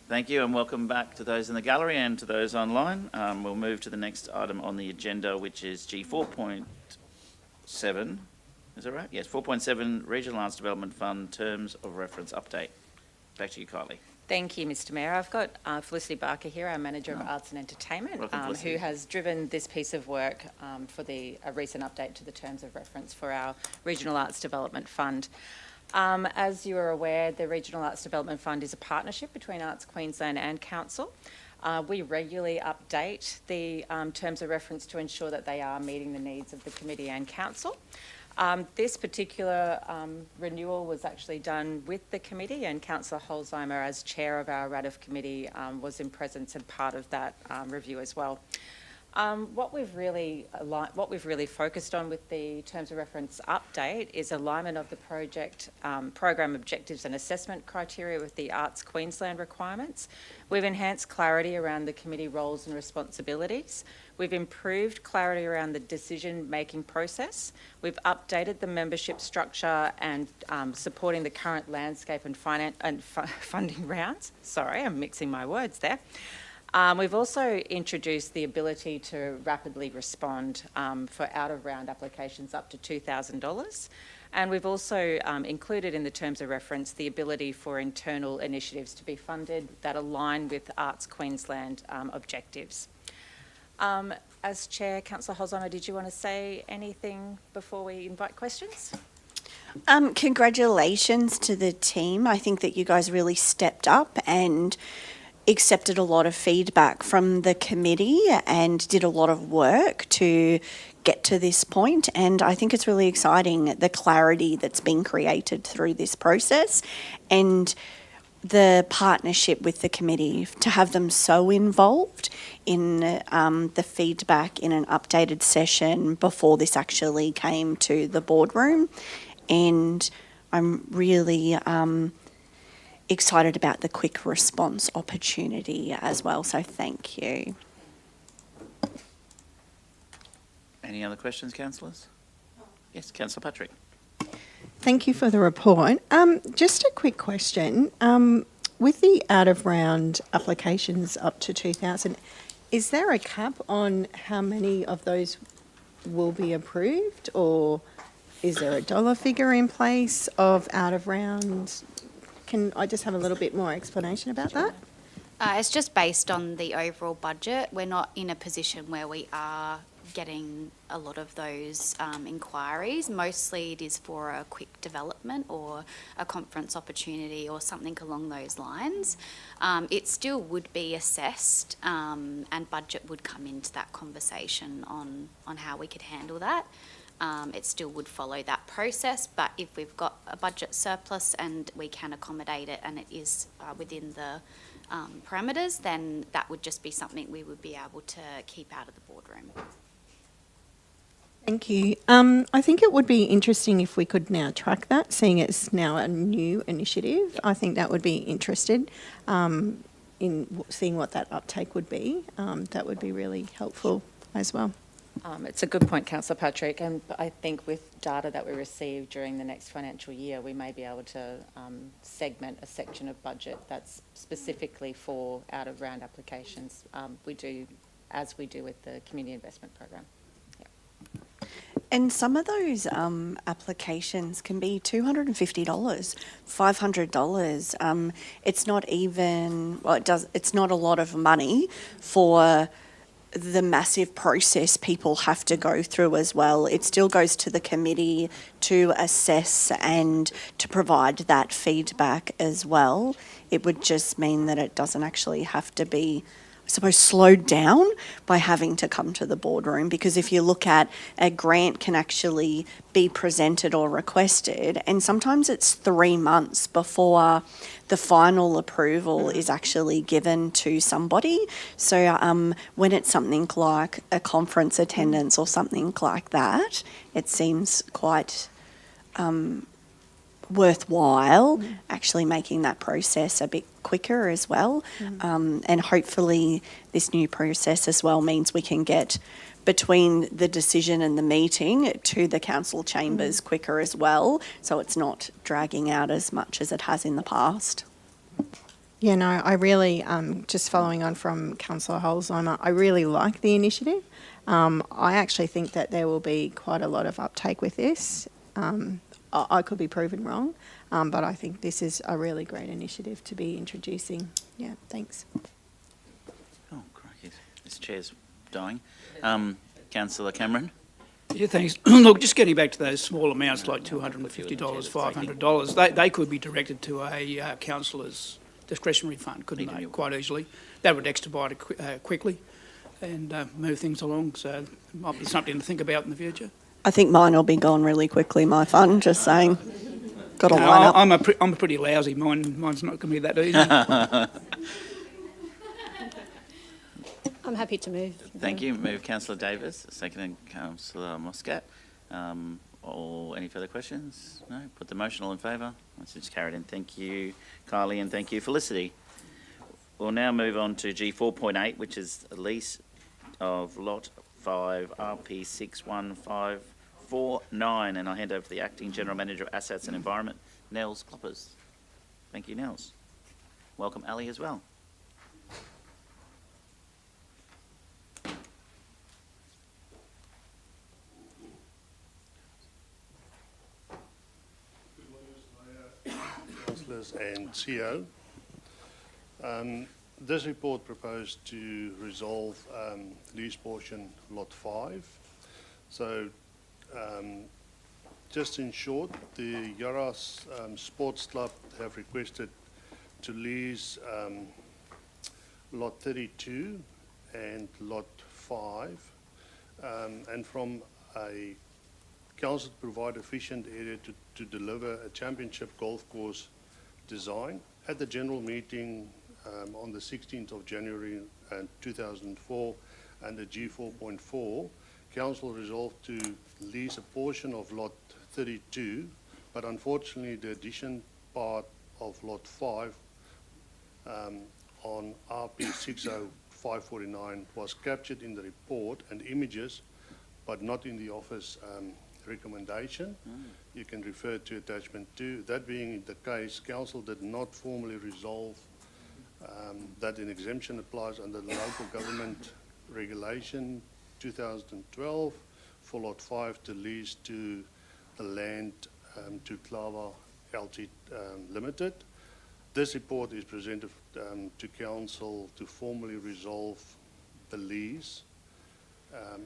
Thank you, and welcome back to those in the gallery and to those online. We'll move to the next item on the agenda, which is G 4.7. Is that right? Yes, 4.7, Regional Arts Development Fund Terms of Reference Update. Back to you, Kylie. Thank you, Mr Mayor. I've got Felicity Barker here, our Manager of Arts and Entertainment, Welcome, Felicity. who has driven this piece of work for a recent update to the terms of reference for our Regional Arts Development Fund. As you are aware, the Regional Arts Development Fund is a partnership between Arts Queensland and Council. We regularly update the terms of reference to ensure that they are meeting the needs of the committee and council. This particular renewal was actually done with the committee, and Councillor Holzheimer, as chair of our RADF committee, was in presence and part of that review as well. What we've really focused on with the terms of reference update is alignment of the project program objectives and assessment criteria with the Arts Queensland requirements. We've enhanced clarity around the committee roles and responsibilities. We've improved clarity around the decision-making process. We've updated the membership structure and supporting the current landscape and funding rounds. Sorry, I'm mixing my words there. We've also introduced the ability to rapidly respond for out-of-round applications up to $2,000. And we've also included in the terms of reference the ability for internal initiatives to be funded that align with Arts Queensland objectives. As Chair, Councillor Holzheimer, did you want to say anything before we invite questions? Congratulations to the team. I think that you guys really stepped up and accepted a lot of feedback from the committee and did a lot of work to get to this point. And I think it's really exciting, the clarity that's been created through this process and the partnership with the committee, to have them so involved in the feedback in an updated session before this actually came to the boardroom. And I'm really excited about the quick response opportunity as well, so thank you. Any other questions, councillors? Yes, Councillor Patrick. Thank you for the report. Just a quick question. With the out-of-round applications up to 2,000, is there a cap on how many of those will be approved, or is there a dollar figure in place of out-of-round? Can I just have a little bit more explanation about that? It's just based on the overall budget. We're not in a position where we are getting a lot of those inquiries. Mostly it is for a quick development or a conference opportunity or something along those lines. It still would be assessed and budget would come into that conversation on how we could handle that. It still would follow that process, but if we've got a budget surplus and we can accommodate it and it is within the parameters, then that would just be something we would be able to keep out of the boardroom. Thank you. I think it would be interesting if we could now track that, seeing it's now a new initiative. I think that would be interested in seeing what that uptake would be. That would be really helpful as well. It's a good point, Councillor Patrick, and I think with data that we receive during the next financial year, we may be able to segment a section of budget that's specifically for out-of-round applications. We do, as we do with the Community Investment Program. And some of those applications can be $250, $500. It's not even, well, it's not a lot of money for the massive process people have to go through as well. It still goes to the committee to assess and to provide that feedback as well. It would just mean that it doesn't actually have to be, I suppose, slowed down by having to come to the boardroom, because if you look at a grant can actually be presented or requested, and sometimes it's 3 months before the final approval is actually given to somebody. So when it's something like a conference attendance or something like that, it seems quite worthwhile actually making that process a bit quicker as well. And hopefully this new process as well means we can get between the decision and the meeting to the council chambers quicker as well, so it's not dragging out as much as it has in the past. Yeah, no, I really, just following on from Councillor Holzheimer, I really like the initiative. I actually think that there will be quite a lot of uptake with this. I could be proven wrong, but I think this is a really great initiative to be introducing. Yeah, thanks. Oh, crikey. This chair's dying. Councillor Cameron? Yeah, thanks. Look, just getting back to those small amounts like $250, $500, they could be directed to a councillor's discretionary fund, couldn't they, quite easily? That would expedite it quickly and move things along, so it might be something to think about in the future. I think mine will be gone really quickly, my fund, just saying. Got to line up. I'm pretty lousy. Mine's not going to be that easy. I'm happy to move. Thank you. Move Councillor Davis, seconded Councillor Muscat. Or any further questions? No? Put the motion. All in favour? That's just carried in. Thank you, Kylie, and thank you, Felicity. We'll now move on to G4.8, which is a lease of Lot 5 RP 61549, and I'll hand over to the Acting General Manager of Assets and Environment, Nels Kloppers. Thank you, Nels. Welcome, Ali, as well. Councillors and CEO. This report proposed to resolve lease portion Lot 5. So just in short, the Yaras Sports Club have requested to lease Lot 32 and Lot 5, and from a council to provide efficient area to deliver a championship golf course design. At the general meeting on the 16th of January 2004 under G4.4, council resolved to lease a portion of Lot 32, but unfortunately the addition part of Lot 5 on RP 60549 was captured in the report and images, but not in the office recommendation. You can refer to attachment 2. That being the case, council did not formally resolve that an exemption applies under the local government regulation 2012 for Lot 5 to lease to the land to Clava LT Limited. This report is presented to council to formally resolve the lease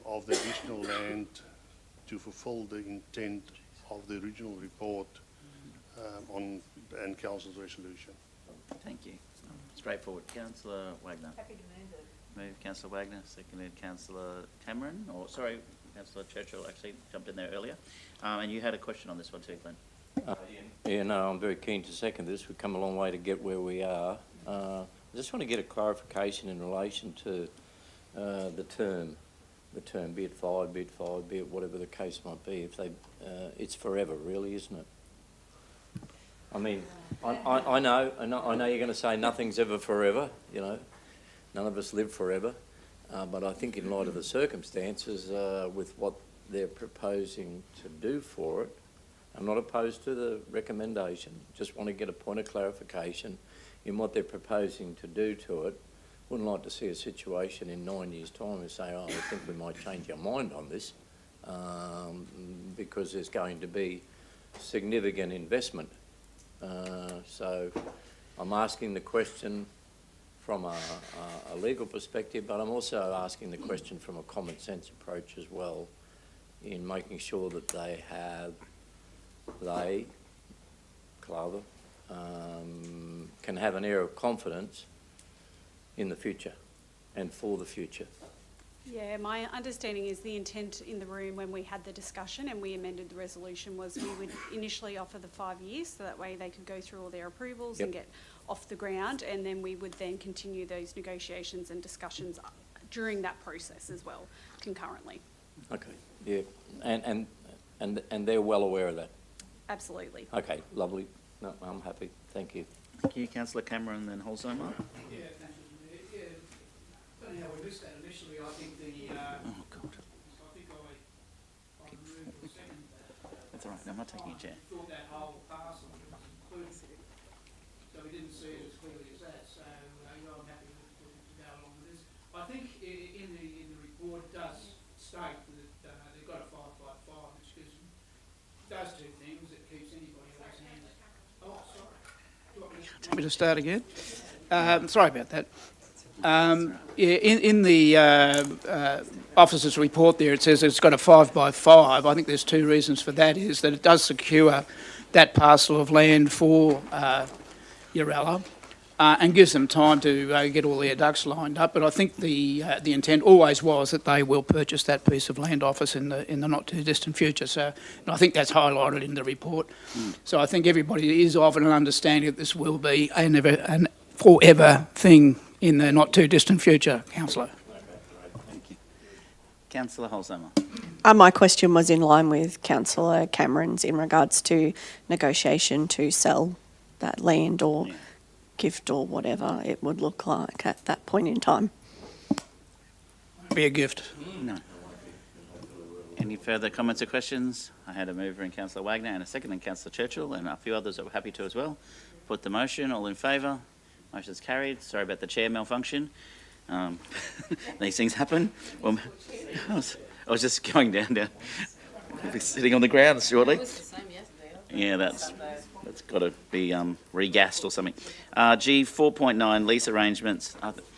of the additional land to fulfill the intent of the original report and council's resolution. Thank you. Straightforward. Councillor Wagner. Happy to move it. Move Councillor Wagner, seconded Councillor Cameron, or sorry, Councillor Churchill actually jumped in there earlier. And you had a question on this one too, Glenn. Yeah, no, I'm very keen to second this. We've come a long way to get where we are. I just want to get a clarification in relation to the term, be it 5, be it whatever the case might be. If they, it's forever, really, isn't it? I mean, I know you're going to say nothing's ever forever. You know, none of us live forever. But I think in light of the circumstances, with what they're proposing to do for it, I'm not opposed to the recommendation. Just want to get a point of clarification in what they're proposing to do to it. Wouldn't like to see a situation in 9 years' time and say, oh, I think we might change our mind on this, because there's going to be significant investment. So I'm asking the question from a legal perspective, but I'm also asking the question from a common sense approach as well, in making sure that Clava, can have an air of confidence in the future and for the future. Yeah, my understanding is the intent in the room when we had the discussion and we amended the resolution was we would initially offer the 5 years, so that way they could go through all their approvals and get off the ground, and then we would then continue those negotiations and discussions during that process as well, concurrently. Okay, yeah, and they're well aware of that. Absolutely. Okay, lovely. No, I'm happy. Thank you. Thank you. Councillor Cameron, then Holzheimer. Yeah, thank you. Yeah, don't know how we missed that initially. I think Oh, God. I think I moved to second that. That's all right. I'm not taking your chair. Thought that whole parcel was included, so we didn't see it as clearly as that. So I'm happy to go along with this. I think in the report it does state that they've got a 5x5, which does two things. It keeps anybody else's hands. Oh, sorry. Do you want me to start again? Sorry about that. In the officer's report there, it says it's got a 5x5. I think there's two reasons for that. Is that it does secure that parcel of land for Uralla and gives them time to get all their ducks lined up. But I think the intent always was that they will purchase that piece of land off us in the not too distant future. So and I think that's highlighted in the report. So I think everybody is of an understanding that this will be an forever thing in the not too distant future, Councillor. Thank you. Councillor Holzheimer. My question was in line with Councillor Cameron's in regards to negotiation to sell that land or gift or whatever it would look like at that point in time. Be a gift. No. Any further comments or questions? I had a mover in Councillor Wagner and a second in Councillor Churchill, and a few others that were happy to as well. Put the motion. All in favour? Motion's carried. Sorry about the chair malfunction. These things happen. Well, I was just going down. I'll be sitting on the ground shortly. Yeah, that's got to be regassed or something. G 4.9 lease arrangements.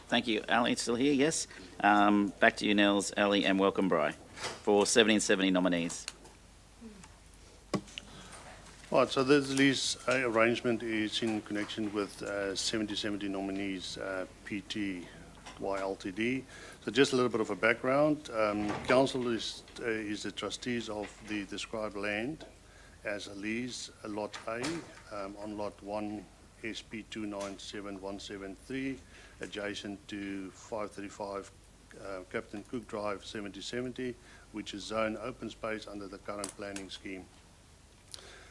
Thank you, Ali. Still here? Yes. Back to you, Nels, Ali, and welcome, Bri, for 70 and 70 nominees. Right, so this lease arrangement is in connection with 7070 nominees Pty Ltd. So just a little bit of a background. Council is the trustees of the described land as a lease, Lot A, on Lot 1, SP 297-173, adjacent to 535 Captain Cook Drive 7070, which is zone open space under the current planning scheme.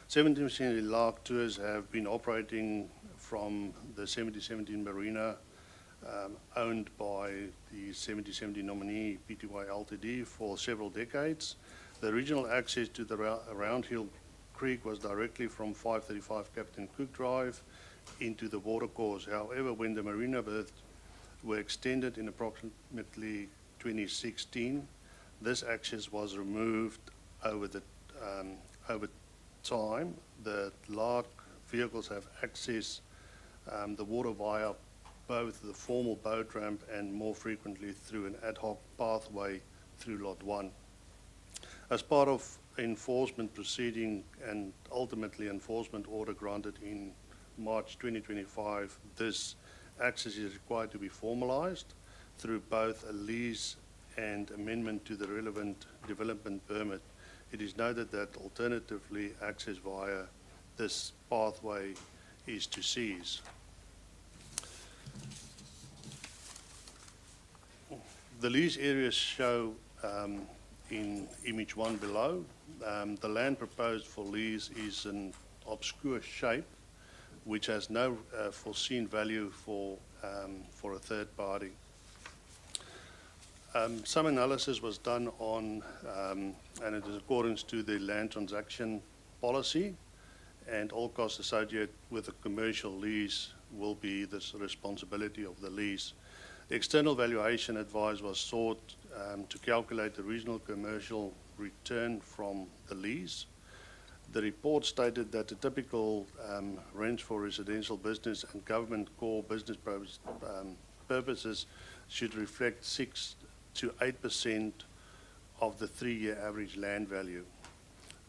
7070 Lark tours have been operating from the 7070 Marina, owned by the 7070 nominee Pty Ltd for several decades. The original access to the Roundhill Creek was directly from 535 Captain Cook Drive into the watercourse. However, when the marina berths were extended in approximately 2016, this access was removed over time. The Lark vehicles have accessed the water via both the formal boat ramp and more frequently through an ad hoc pathway through Lot 1. As part of enforcement proceeding and ultimately enforcement order granted in March 2025, this access is required to be formalised through both a lease and amendment to the relevant development permit. It is noted that alternatively access via this pathway is to cease. The lease areas show in image 1 below. The land proposed for lease is an obscure shape which has no foreseen value for a third party. Some analysis was done on, and it is accordance to the land transaction policy, and all costs associated with a commercial lease will be the responsibility of the lease. The external valuation advice was sought to calculate the regional commercial return from the lease. The report stated that the typical rents for residential business and government core business purposes should reflect 6 to 8% of the 3-year average land value.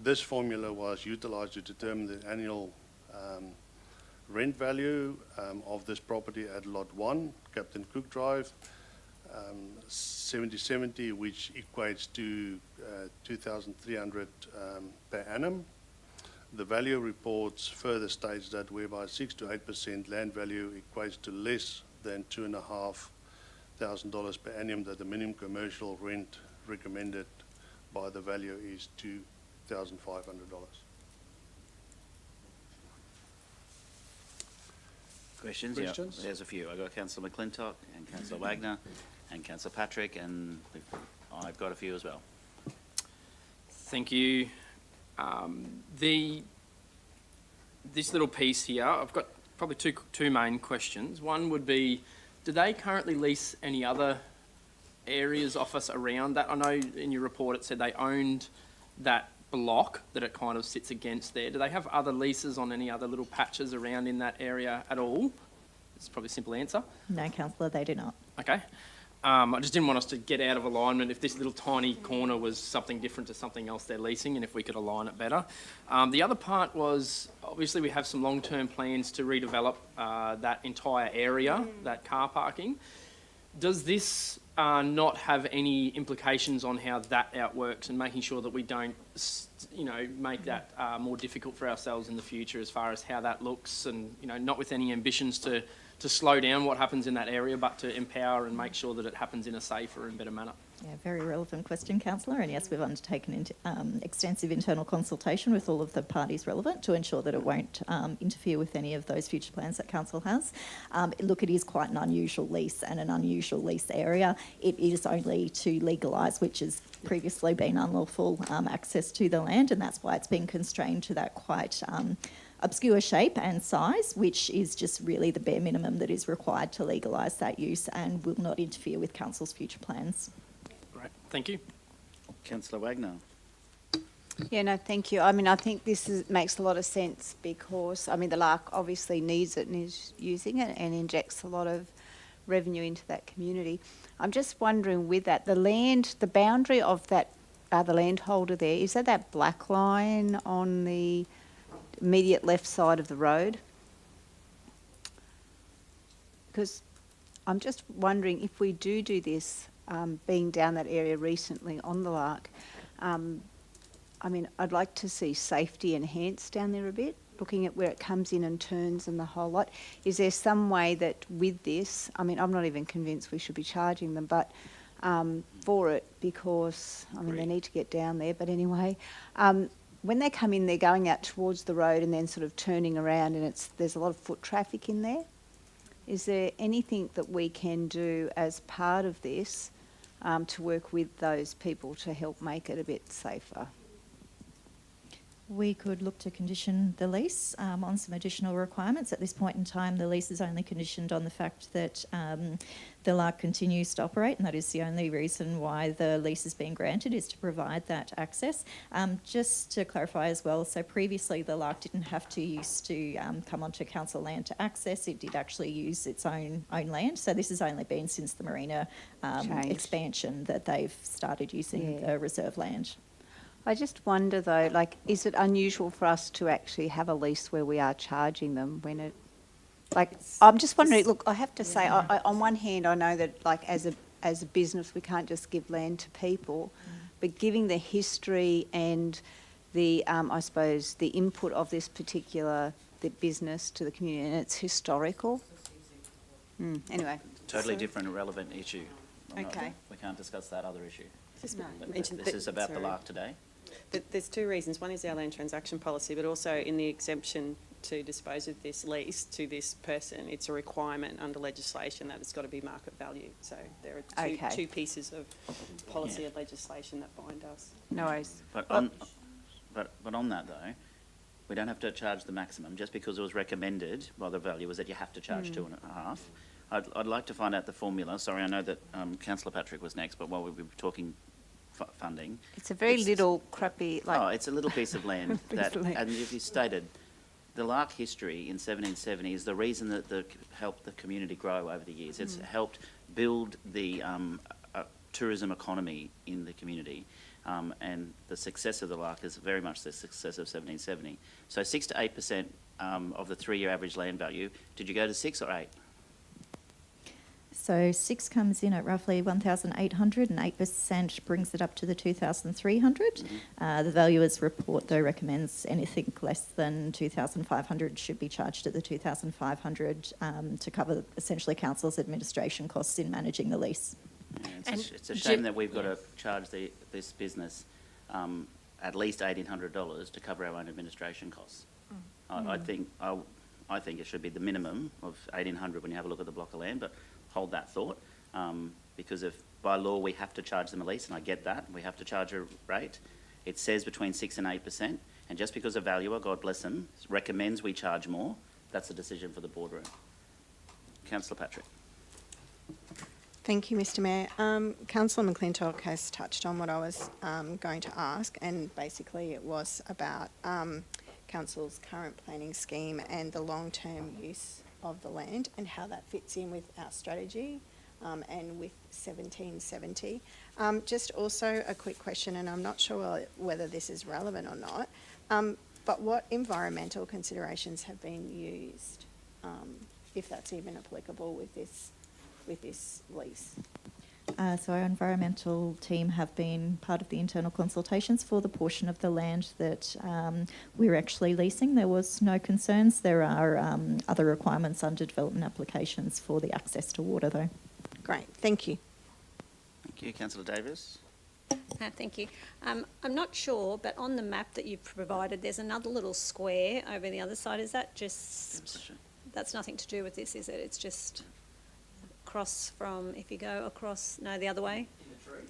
This formula was utilized to determine the annual rent value of this property at Lot 1, Captain Cook Drive, 7070, which equates to 2,300 per annum. The value reports further states that whereby 6 to 8% land value equates to less than $2,500 per annum, that the minimum commercial rent recommended by the value is $2,500. Questions? Questions? Yeah, there's a few. I've got Councillor McClintock and Councillor Wagner and Councillor Patrick, and I've got a few as well. Thank you. This little piece here, I've got probably two main questions. One would be, do they currently lease any other areas off us around that? I know in your report it said they owned that block that it kind of sits against there. Do they have other leases on any other little patches around in that area at all? It's probably a simple answer. No, councillor, they do not. Okay. I just didn't want us to get out of alignment if this little tiny corner was something different to something else they're leasing, and if we could align it better. The other part was, obviously we have some long-term plans to redevelop that entire area, that car parking. Does this not have any implications on how that outworks and making sure that we don't, make that more difficult for ourselves in the future as far as how that looks, and, not with any ambitions to slow down what happens in that area, but to empower and make sure that it happens in a safer and better manner? Yeah, very relevant question, councillor. And yes, we've undertaken extensive internal consultation with all of the parties relevant to ensure that it won't interfere with any of those future plans that council has. Look, it is quite an unusual lease and an unusual lease area. It is only to legalise, which has previously been unlawful access to the land, and that's why it's been constrained to that quite obscure shape and size, which is just really the bare minimum that is required to legalise that use and will not interfere with council's future plans. Great, thank you. Councillor Wagner. Yeah, no, thank you. I mean, I think this makes a lot of sense because, the Lark obviously needs it and is using it and injects a lot of revenue into that community. I'm just wondering with that, the boundary of that, the landholder there, is that black line on the immediate left side of the road? Because I'm just wondering if we do this, being down that area recently on the Lark, I'd like to see safety enhanced down there a bit, looking at where it comes in and turns and the whole lot. Is there some way that with this, I'm not even convinced we should be charging them, but for it, because, they need to get down there, but anyway, when they come in, they're going out towards the road and then sort of turning around, and there's a lot of foot traffic in there. Is there anything that we can do as part of this to work with those people to help make it a bit safer? We could look to condition the lease on some additional requirements. At this point in time, the lease is only conditioned on the fact that the Lark continues to operate, and that is the only reason why the lease is being granted, is to provide that access. Just to clarify as well, so previously the Lark didn't have to used to come onto council land to access. It did actually use its own land. So this has only been since the marina expansion that they've started using the reserve land. I just wonder though, is it unusual for us to actually have a lease where we are charging them when it, I'm just wondering, look, I have to say, I, on one hand, I know that as a business, we can't just give land to people, but giving the history and the, I suppose, the input of this particular business to the community, and it's historical. Anyway. Totally different and relevant issue. Okay. We can't discuss that other issue. Mention This is about the Lark today. There's two reasons. One is our land transaction policy, but also in the exemption to dispose of this lease to this person, it's a requirement under legislation that it's got to be market value. So there are two pieces of policy of legislation that bind us. No worries. But on that though, we don't have to charge the maximum just because it was recommended by the valuers that you have to charge 2.5. I'd like to find out the formula. Sorry, I know that Councillor Patrick was next, but while we were talking funding, it's a very little crappy. It's a little piece of land and if you stated, the Lark history in 1770 is the reason that helped the community grow over the years. It's helped build the tourism economy in the community, and the success of the Lark is very much the success of 1770. So 6 to 8% of the 3-year average land value. Did you go to 6 or 8? So 6 comes in at roughly 1,800 and 8% brings it up to the 2,300. The valuer's report, though, recommends anything less than 2,500 should be charged at the 2,500 to cover essentially council's administration costs in managing the lease. Yeah, it's a shame that we've got to charge this business at least $1,800 to cover our own administration costs. I think I think it should be the minimum of 1,800 when you have a look at the block of land, but hold that thought. Because if by law we have to charge them a lease, and I get that, we have to charge a rate, it says between 6 and 8%, and just because a valuer, God bless them, recommends we charge more, that's a decision for the boardroom. Councillor Patrick. Thank you, Mr Mayor. Councillor McClintock has touched on what I was going to ask, and basically it was about Council's current planning scheme and the long-term use of the land and how that fits in with our strategy and with 1770. Just also a quick question, and I'm not sure whether this is relevant or not, but what environmental considerations have been used, if that's even applicable with this lease? So our environmental team have been part of the internal consultations for the portion of the land that we're actually leasing. There was no concerns. There are other requirements under development applications for the access to water though. Great, thank you. Thank you. Councillor Davis. Thank you. I'm not sure, but on the map that you've provided, there's another little square over the other side. Is that just, that's nothing to do with this, is it? It's just across from, if you go across, no, the other way? In the tree?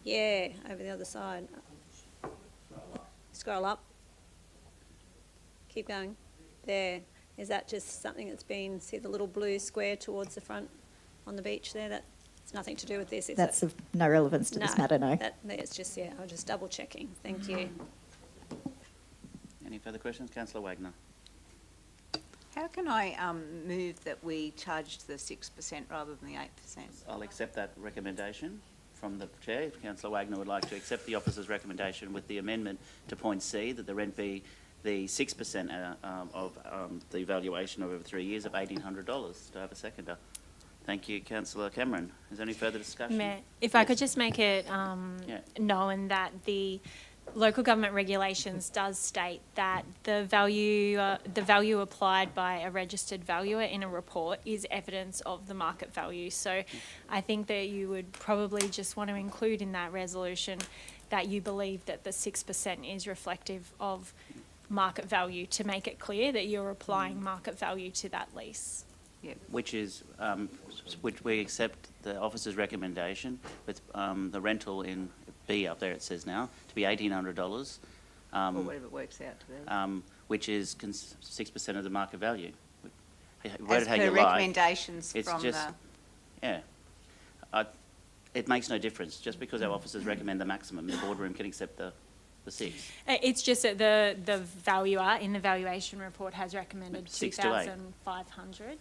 Yeah, over the other side. Scroll up. Keep going. There. Is that just something that's been, see the little blue square towards the front on the beach there? That's nothing to do with this, is That's it? of no relevance to this matter, no. It's just, yeah, I was just double checking. Thank you. Any further questions? Councillor Wagner. How can I move that we charge the 6% rather than the 8%? I'll accept that recommendation from the Chair. If Councillor Wagner would like to accept the officer's recommendation with the amendment to point C, that the rent be the 6% of the valuation over 3 years of $1,800. Do I have a seconder? Thank you, Councillor Cameron. Is there any further discussion? Mayor, if I could just make it known that the local government regulations does state that the value applied by a registered valuer in a report is evidence of the market value. So I think that you would probably just want to include in that resolution that you believe that the 6% is reflective of market value, to make it clear that you're applying market value to that lease. Yeah, which is, which we accept the officer's recommendation with the rental in B up there, it says now, to be $1,800. Or whatever it works out to be. Which is 6% of the market value. As per recommendations it's from just, the... Yeah. It makes no difference. Just because our officers recommend the maximum, the boardroom can accept the 6. It's just that the valuer in the valuation report has recommended 6 to 8. 2,500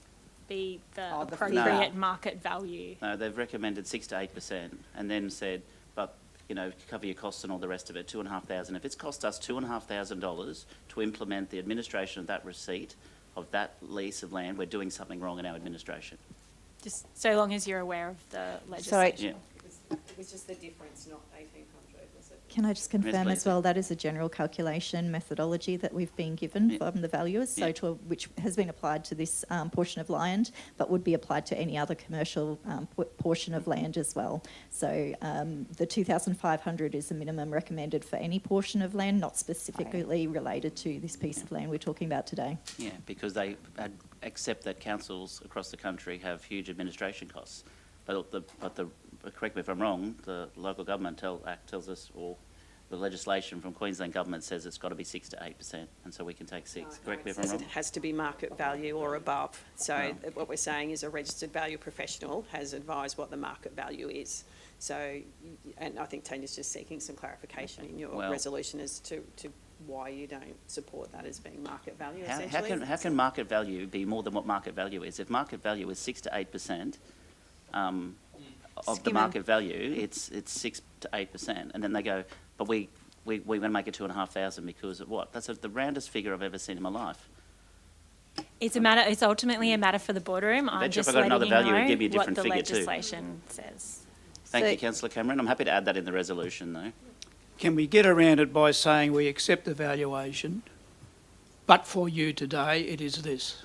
be the the appropriate market value. No, they've recommended 6 to 8% and then said, but, you know, cover your costs and all the rest of it, $2,500. If it's cost us $2,500 to implement the administration of that receipt of that lease of land, we're doing something wrong in our administration. Just so long as you're aware of the legislation. Yeah. It was just the difference, not 1,800, was it? Can I just confirm as well, that is a general calculation methodology that we've been given from the valuers, so which has been applied to this portion of land, but would be applied to any other commercial portion of land as well. So the 2,500 is the minimum recommended for any portion of land, not specifically related to this piece of land we're talking about today. Yeah, because they accept that councils across the country have huge administration costs. But correct me if I'm wrong, the local government act tells us, or the legislation from Queensland government says it's got to be 6 to 8%, and so we can take 6. Correct me if I'm wrong. It has to be market value or above. So what we're saying is a registered value professional has advised what the market value is. So, and I think Tania's just seeking some clarification in your resolution as to why you don't support that as being market value, essentially. How can market value be more than what market value is? If market value is 6 to 8%, of the market value, it's 6 to 8%, and then they go, but we're going to make it 2,500 because of what? That's the roundest figure I've ever seen in my life. It's a matter. It's ultimately a matter for the boardroom. I'm just letting you know what the legislation says. Thank you, Councillor Cameron. I'm happy to add that in the resolution, though. Can we get around it by saying we accept the valuation, but for you today it is this?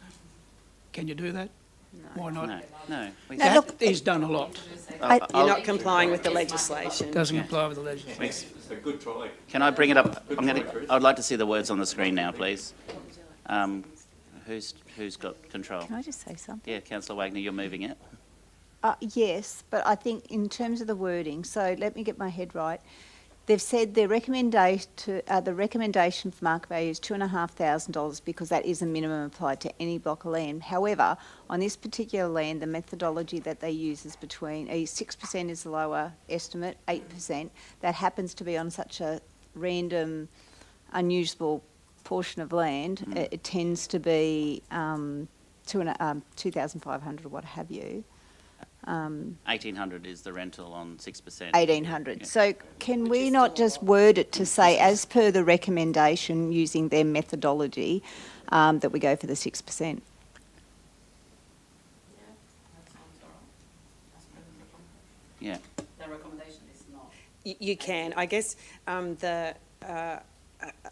Can you do that? No. Why not? No. That is done a lot. You're not complying with the legislation. Doesn't comply with the legislation. It's a good try. Can I bring it up? I'd like to see the words on the screen now, please. Who's got control? Can I just say something? Yeah, Councillor Wagner, you're moving it. Yes, but I think in terms of the wording, so let me get my head right. They've said the recommendation for market value is $2,500 because that is a minimum applied to any block of land. However, on this particular land, the methodology that they use is between 6% is the lower estimate, 8%. That happens to be on such a random, unusable portion of land. It tends to be 2,500 or what have you. 1,800 is the rental on 6%. 1,800. Yeah. So can we not just word it to say, as per the recommendation using their methodology, that we go for the 6%? Yeah. The recommendation is not. You can. I guess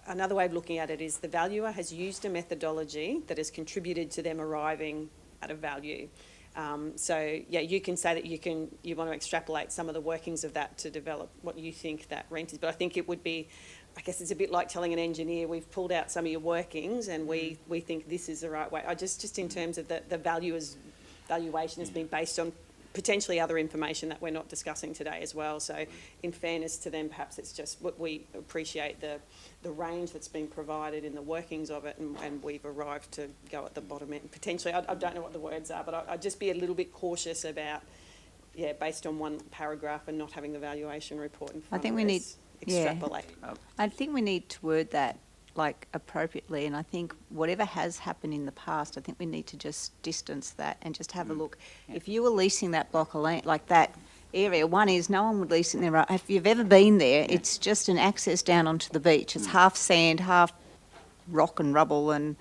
another way of looking at it is the valuer has used a methodology that has contributed to them arriving at a value. So yeah, you can say that you want to extrapolate some of the workings of that to develop what you think that rent is. But I think it would be, I guess it's a bit like telling an engineer, we've pulled out some of your workings and we think this is the right way. Just in terms of the valuer's valuation has been based on potentially other information that we're not discussing today as well. So in fairness to them, perhaps it's just what we appreciate the range that's been provided in the workings of it, and we've arrived to go at the bottom end. Potentially, I don't know what the words are, but I'd just be a little bit cautious about, based on one paragraph and not having the valuation report in front I think of we us, need, extrapolate. I think we need to word that appropriately, and I think whatever has happened in the past, I think we need to just distance that and just have a look. If you were leasing that block of land, like that area, one is no one would lease it there. If you've ever been there, it's just an access down onto the beach. It's half sand, half rock and rubble, and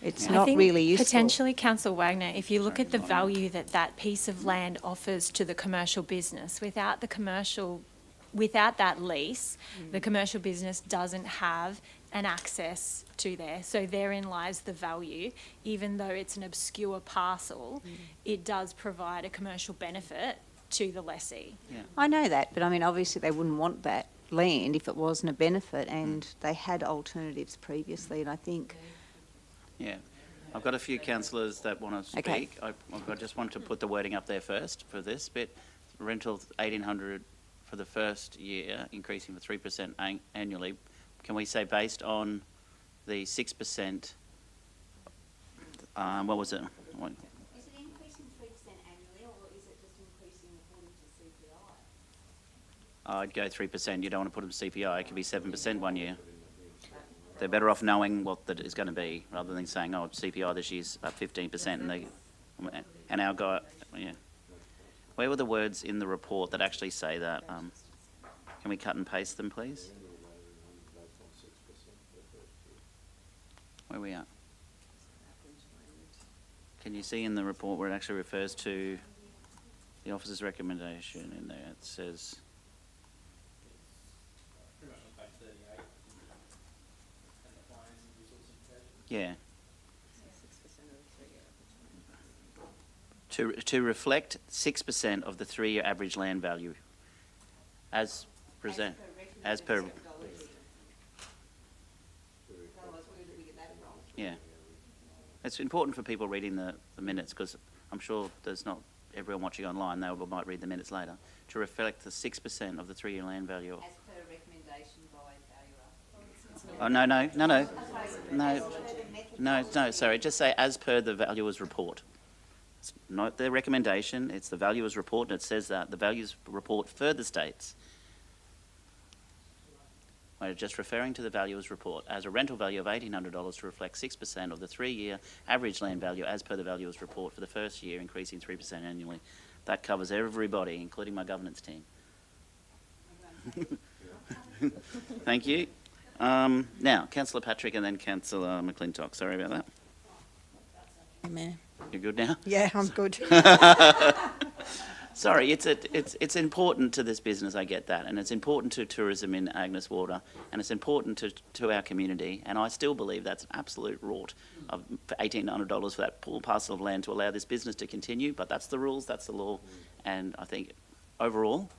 it's not really useful. Potentially, Councillor Wagner, if you look at the value that that piece of land offers to the commercial business, without that lease, the commercial business doesn't have an access to there. So therein lies the value. Even though it's an obscure parcel, it does provide a commercial benefit to the lessee. Yeah. I know that, but I mean, obviously they wouldn't want that land if it wasn't a benefit, and they had alternatives previously, and I think... Yeah. I've got a few councillors that want to speak. Okay. I just want to put the wording up there first for this bit. Rental 1,800 for the first year, increasing for 3% annually. Can we say based on the 6%, what was it? Is it increasing 3% annually, or is it just increasing according to CPI? I'd go 3%. You don't want to put them CPI. It could be 7% one year. They're better off knowing what that is going to be rather than saying, oh, CPI this year's up 15%, and our guy, yeah. Where were the words in the report that actually say that? Can we cut and paste them, please? Where are we at? Can you see in the report where it actually refers to the officer's recommendation in there? It says... Yeah. To reflect 6% of the 3-year average land value as present, as per... Yeah. It's important for people reading the minutes, because I'm sure there's not everyone watching online, they might read the minutes later. To reflect the 6% of the 3-year land value. As per recommendation by valuer. Oh, no, sorry, just say as per the valuer's report. It's not the recommendation, it's the valuer's report, and it says that the valuer's report further states, we're just referring to the valuer's report as a rental value of $1,800 to reflect 6% of the 3-year average land value as per the valuer's report for the first year, increasing 3% annually. That covers everybody, including my governance team. Thank you. Now, Councillor Patrick and then Councillor McClintock. Sorry about that. Mayor. You're good now? Yeah, I'm good. Sorry, it's important to this business, I get that, and it's important to tourism in Agnes Water, and it's important to our community, and I still believe that's an absolute rort for $1,800 for that poor parcel of land to allow this business to continue, but that's the rules, that's the law, and I think overall,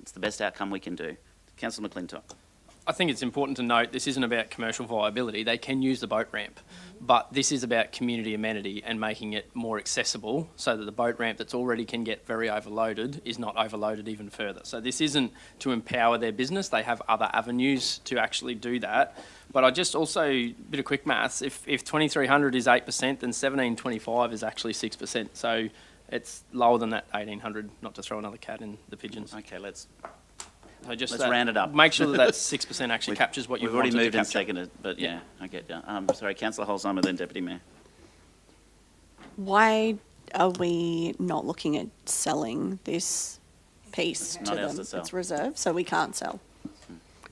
it's the best outcome we can do. Councillor McClintock. I think it's important to note this isn't about commercial viability. They can use the boat ramp, but this is about community amenity and making it more accessible so that the boat ramp that's already can get very overloaded is not overloaded even further. So this isn't to empower their business. They have other avenues to actually do that. But I just also, a bit of quick maths, if 2,300 is 8%, then 1,725 is actually 6%. So it's lower than that 1,800, not to throw another cat in the pigeons. Okay, let's Let's round it up. Make sure that 6% actually captures what you We've already wanted moved to and capture. seconded, but yeah, I get you. Sorry, Councillor Holzheimer, then Deputy Mayor. Why are we not looking at selling this piece to Not ours them? to sell. It's reserved, so we can't sell.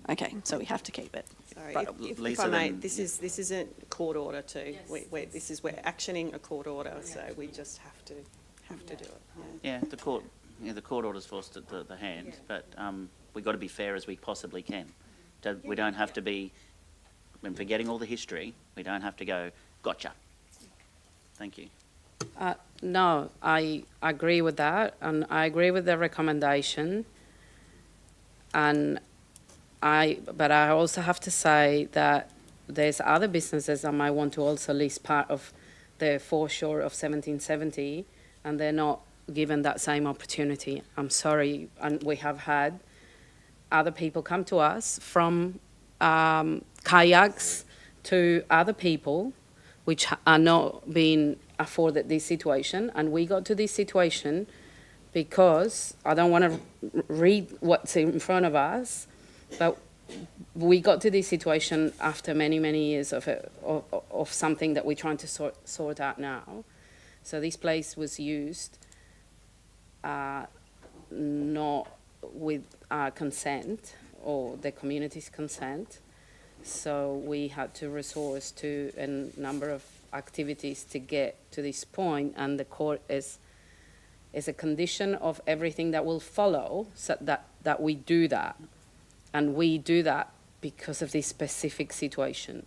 Okay, so we have to keep it. Sorry, Right, if Lisa, I may, then- this isn't court order too. We're actioning a court order, so we just have to do it. Yeah, the court order's forced the hand, but we've got to be fair as we possibly can. We don't have to be, when forgetting all the history, we don't have to go, gotcha. Thank you. No, I agree with that, and I agree with the recommendation. But I also have to say that there's other businesses that might want to also lease part of the foreshore of 1770, and they're not given that same opportunity. I'm sorry, and we have had other people come to us from kayaks to other people which are not being afforded this situation, and we got to this situation because I don't want to read what's in front of us, but we got to this situation after many, many years of something that we're trying to sort out now. So this place was used not with our consent or the community's consent. So we had to resource to a number of activities to get to this point, and the court is a condition of everything that will follow, so that we do that. And we do that because of this specific situation.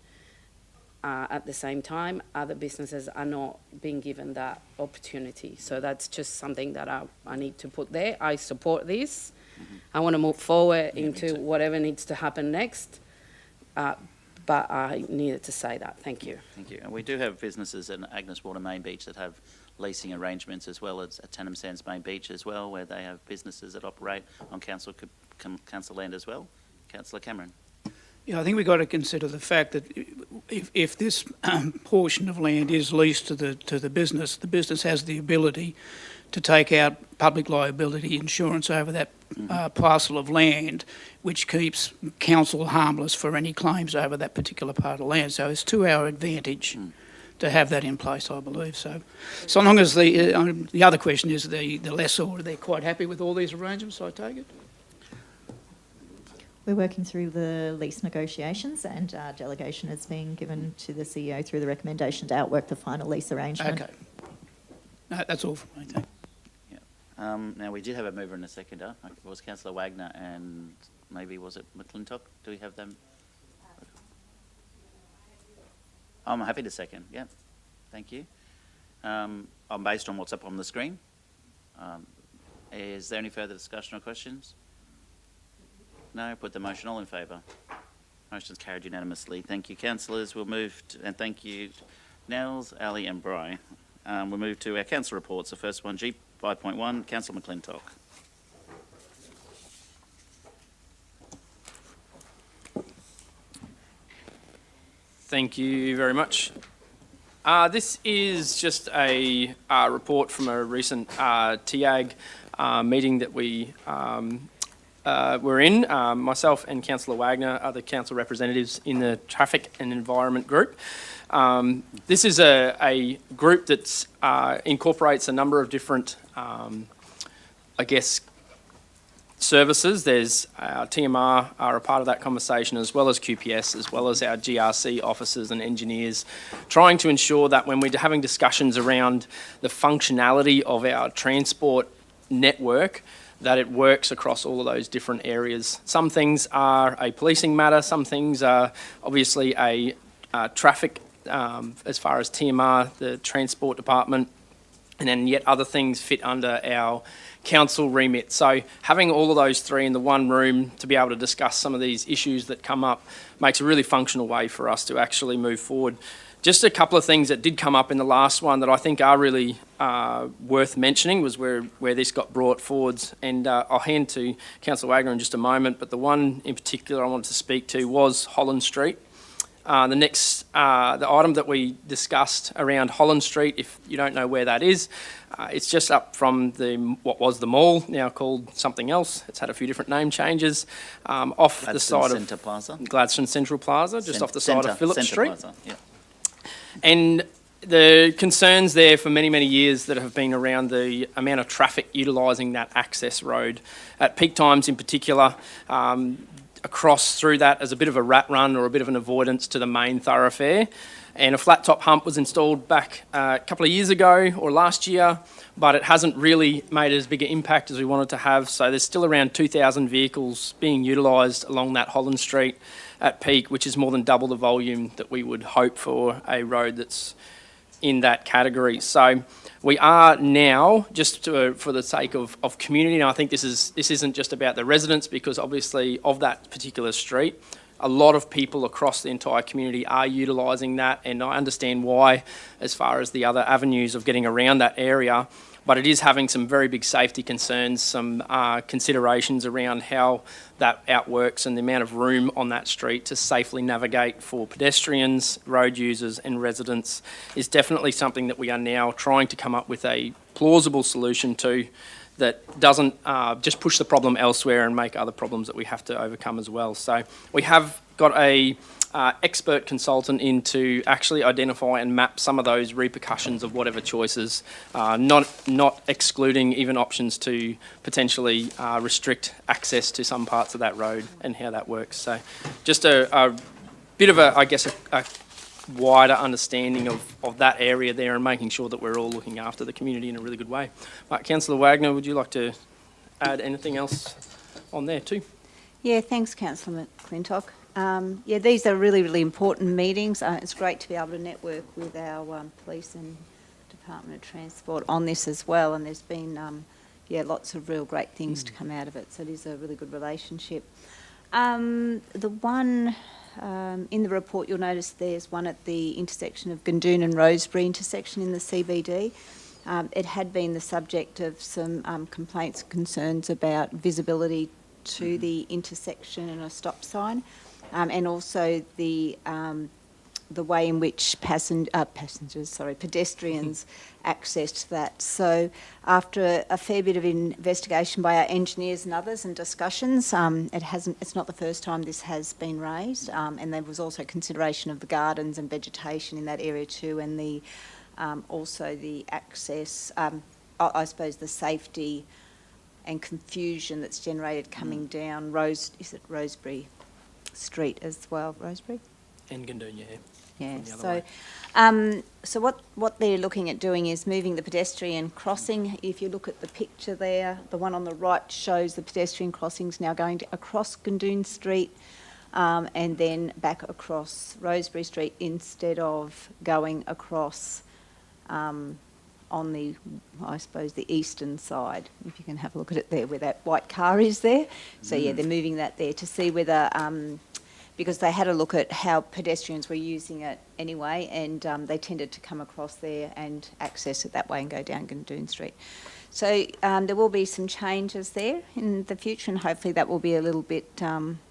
At the same time, other businesses are not being given that opportunity. So that's just something that I need to put there. I support this. I want to move forward into whatever needs to happen next. But I needed to say that. Thank you. Thank you. And we do have businesses in Agnes Water Main Beach that have leasing arrangements, as well as at Tennant Sands Main Beach as well, where they have businesses that operate on council land as well. Councillor Cameron. Yeah, I think we've got to consider the fact that if this portion of land is leased to the business has the ability to take out public liability insurance over that parcel of land, which keeps council harmless for any claims over that particular part of land. So it's to our advantage to have that in place, I believe. So long as the other question is the lessor, they're quite happy with all these arrangements, I take it? We're working through the lease negotiations, and delegation has been given to the CEO through the recommendation to outwork the final lease arrangement. Okay. No, that's all from me, thank you. Now, we did have a mover and a seconder. It was Councillor Wagner and maybe was it McClintock? Do we have them? I'm happy to second, yeah. Thank you. I'm based on what's up on the screen. Is there any further discussion or questions? No, put the motion. All in favour? Motion's carried unanimously. Thank you, councillors. We'll move and thank you, Nels, Ali and Bry. We'll move to our council reports. The first one, G 5.1, Councillor McClintock. Thank you very much. This is just a report from a recent TAG meeting that we were in. Myself and Councillor Wagner are the council representatives in the Traffic and Environment Group. This is a group that incorporates a number of different, services. There's TMR are a part of that conversation, as well as QPS, as well as our GRC officers and engineers, trying to ensure that when we're having discussions around the functionality of our transport network, that it works across all of those different areas. Some things are a policing matter, some things are obviously a traffic, as far as TMR, the Transport Department, and then yet other things fit under our council remit. So having all of those three in the one room to be able to discuss some of these issues that come up makes a really functional way for us to actually move forward. Just a couple of things that did come up in the last one that I think are really worth mentioning was where this got brought forwards, and I'll hand to Councillor Wagner in just a moment, but the one in particular I wanted to speak to was Holland Street. The item that we discussed around Holland Street, if you don't know where that is, it's just up from what was the mall, now called something else. It's had a few different name changes. Off the side Centre Plaza. Gladstone Central Plaza, just off the side of Phillip Centre Street. Plaza, yeah. And the concerns there for many, many years that have been around the amount of traffic utilising that access road. At peak times in particular, across through that as a bit of a rat run or a bit of an avoidance to the main thoroughfare. And a flat top hump was installed back a couple of years ago or last year, but it hasn't really made as big an impact as we wanted to have. So there's still around 2,000 vehicles being utilised along that Holland Street at peak, which is more than double the volume that we would hope for a road that's in that category. So we are now, just for the sake of community, and I think this isn't just about the residents, because obviously of that particular street, a lot of people across the entire community are utilising that, and I understand why as far as the other avenues of getting around that area, but it is having some very big safety concerns, some considerations around how that outworks and the amount of room on that street to safely navigate for pedestrians, road users and residents is definitely something that we are now trying to come up with a plausible solution to, that doesn't just push the problem elsewhere and make other problems that we have to overcome as well. So we have got a expert consultant in to actually identify and map some of those repercussions of whatever choices, not excluding even options to potentially restrict access to some parts of that road and how that works. So just a bit of a wider understanding of that area there and making sure that we're all looking after the community in a really good way. Councillor Wagner, would you like to add anything else on there too? Yeah, thanks, Councillor McClintock. These are really, really important meetings. It's great to be able to network with our police and Department of Transport on this as well, and there's been lots of real great things to come out of it, so it is a really good relationship. The one in the report, you'll notice there's one at the intersection of Gundoon and Rosebery intersection in the CBD. It had been the subject of some complaints and concerns about visibility to the intersection and a stop sign, and also the way in which pedestrians accessed that. So after a fair bit of investigation by our engineers and others and discussions, it's not the first time this has been raised, and there was also consideration of the gardens and vegetation in that area too, and the also the access, I suppose the safety and confusion that's generated coming down Rosebery Street as well, Rosebery? And Gundoon, yeah. Yeah, so what they're looking at doing is moving the pedestrian crossing. If you look at the picture there, the one on the right shows the pedestrian crossings now going across Gundoon Street and then back across Rosebery Street instead of going across on the, I suppose, the eastern side, if you can have a look at it there where that white car is there. So yeah, they're moving that there to see whether, because they had a look at how pedestrians were using it anyway, and they tended to come across there and access it that way and go down Gundoon Street. So there will be some changes there in the future, and hopefully that will be a little bit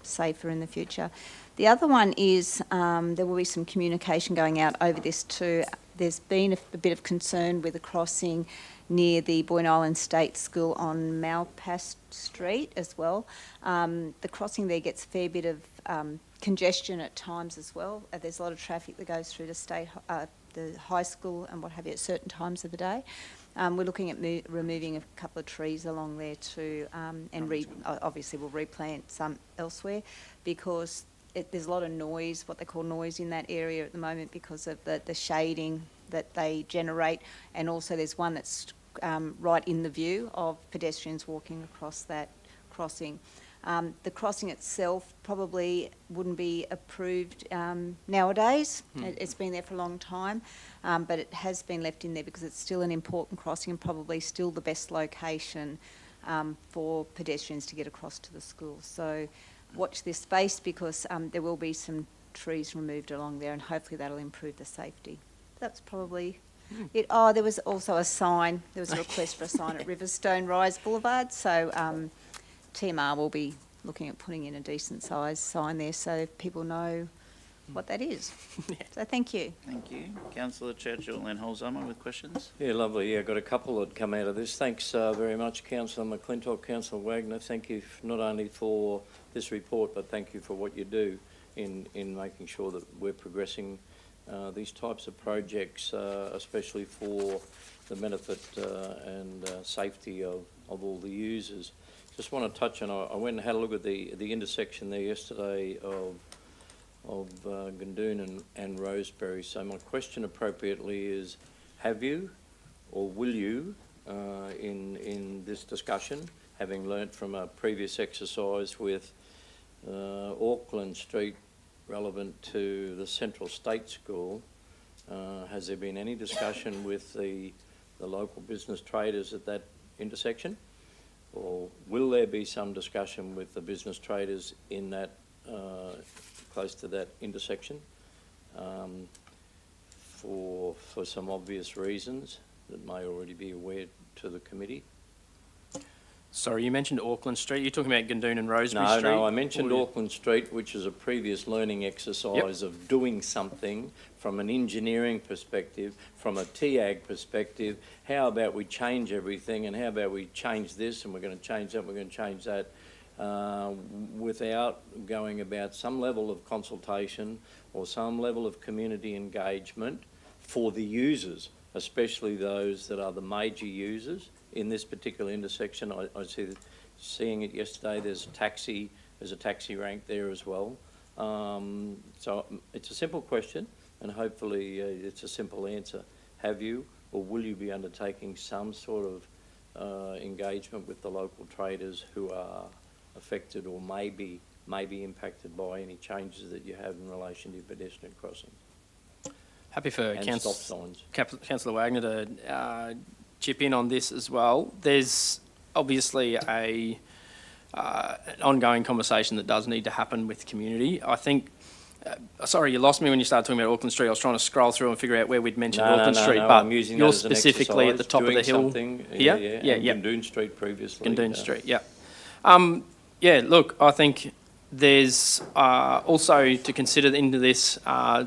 safer in the future. The other one is there will be some communication going out over this too. There's been a bit of concern with the crossing near the Boyne Island State School on Malpass Street as well. The crossing there gets a fair bit of congestion at times as well. There's a lot of traffic that goes through the high school and what have you at certain times of the day. We're looking at removing a couple of trees along there too, and obviously we'll replant some elsewhere, because there's a lot of noise, what they call noise in that area at the moment, because of the shading that they generate, and also there's one that's right in the view of pedestrians walking across that crossing. The crossing itself probably wouldn't be approved nowadays. It's been there for a long time, but it has been left in there because it's still an important crossing and probably still the best location for pedestrians to get across to the school. So watch this space because there will be some trees removed along there and hopefully that'll improve the safety. That's probably it. Oh, there was also a sign. There was a request for a sign at Riverstone Rise Boulevard. So TMR will be looking at putting in a decent sized sign there so people know what that is. So thank you. Thank you. Councillor Churchill and Holzheimer with questions? Yeah, lovely. Yeah, got a couple that come out of this. Thanks very much, Councillor McClintock, Councillor Wagner. Thank you not only for this report, but thank you for what you do in making sure that we're progressing these types of projects, especially for the benefit and safety of all the users. Just want to touch on, I went and had a look at the intersection there yesterday of Gundoon and Rosebery. So my question appropriately is, have you or will you, in this discussion, having learnt from a previous exercise with Auckland Street relevant to the Central State School, has there been any discussion with the local business traders at that intersection? Or will there be some discussion with the business traders in that, close to that intersection, for some obvious reasons that may already be aware to the committee? Sorry, you mentioned Auckland Street. You're talking about Gundoon and Rosebery Street? No, I mentioned Auckland Street, which is a previous learning exercise of doing something from an engineering perspective, from a TAG perspective. How about we change everything, and how about we change this, and we're going to change that, we're going to change that, without going about some level of consultation or some level of community engagement for the users, especially those that are the major users in this particular intersection. I seeing it yesterday, there's a taxi rank there as well. So it's a simple question, and hopefully it's a simple answer. Have you or will you be undertaking some sort of engagement with the local traders who are affected or may be impacted by any changes that you have in relation to pedestrian crossing? Happy for and stop signs. Councillor Wagner to chip in on this as well. There's obviously an ongoing conversation that does need to happen with the community. I think, sorry, you lost me when you started talking about Auckland Street. I was trying to scroll through and figure out where we'd mentioned Auckland Street, but I'm using you're that as an specifically at the top of the hill here? Yeah. Gundoon Street previously. Gundoon Street, yeah. Yeah, look, I think there's also to consider into this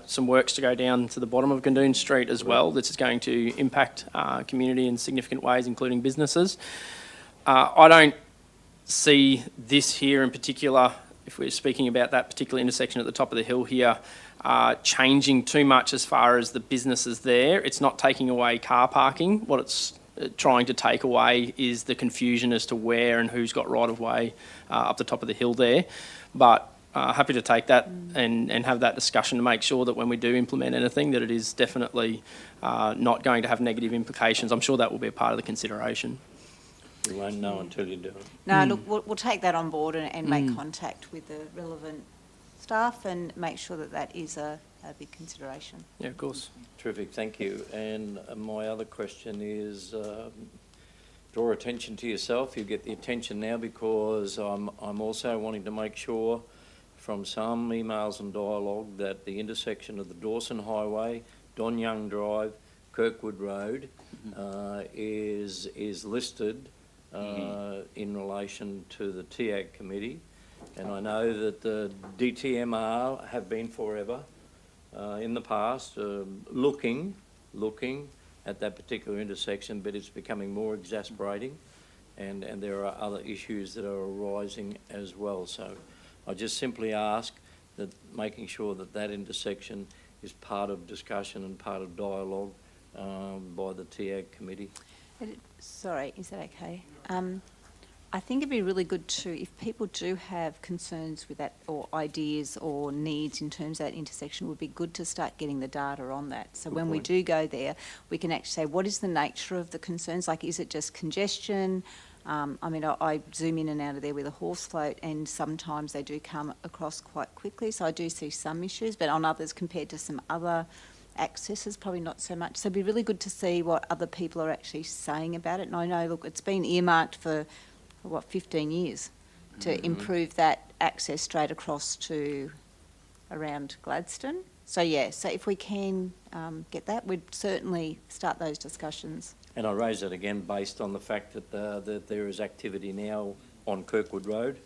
some works to go down to the bottom of Gundoon Street as well. This is going to impact community in significant ways, including businesses. I don't see this here in particular, if we're speaking about that particular intersection at the top of the hill here, changing too much as far as the businesses there. It's not taking away car parking. What it's trying to take away is the confusion as to where and who's got right of way up the top of the hill there. But happy to take that and have that discussion to make sure that when we do implement anything that it is definitely not going to have negative implications. I'm sure that will be a part of the consideration. You won't know until you do it. No, look, we'll take that on board and make contact with the relevant staff and make sure that that is a big consideration. Yeah, of course. Terrific, thank you. And my other question is, draw attention to yourself. You get the attention now because I'm also wanting to make sure from some emails and dialogue that the intersection of the Dawson Highway, Don Young Drive, Kirkwood Road is listed in relation to the TAG committee. And I know that the DTMR have been forever in the past looking at that particular intersection, but it's becoming more exasperating and there are other issues that are arising as well. So I just simply ask that making sure that that intersection is part of discussion and part of dialogue by the TAG committee. Sorry, is that okay? I think it'd be really good too, if people do have concerns with that or ideas or needs in terms of that intersection, it would be good to start getting the data on that. So when we do go there, we can actually say, what is the nature of the concerns? Like, is it just congestion? I mean, I zoom in and out of there with a horse float, and sometimes they do come across quite quickly. So I do see some issues, but on others, compared to some other accesses, probably not so much. So it'd be really good to see what other people are actually saying about it. And I know, look, it's been earmarked for 15 years to improve that access straight across to around Gladstone. So yeah, so if we can get that, we'd certainly start those discussions. And I raise it again based on the fact that there is activity now on Kirkwood Road,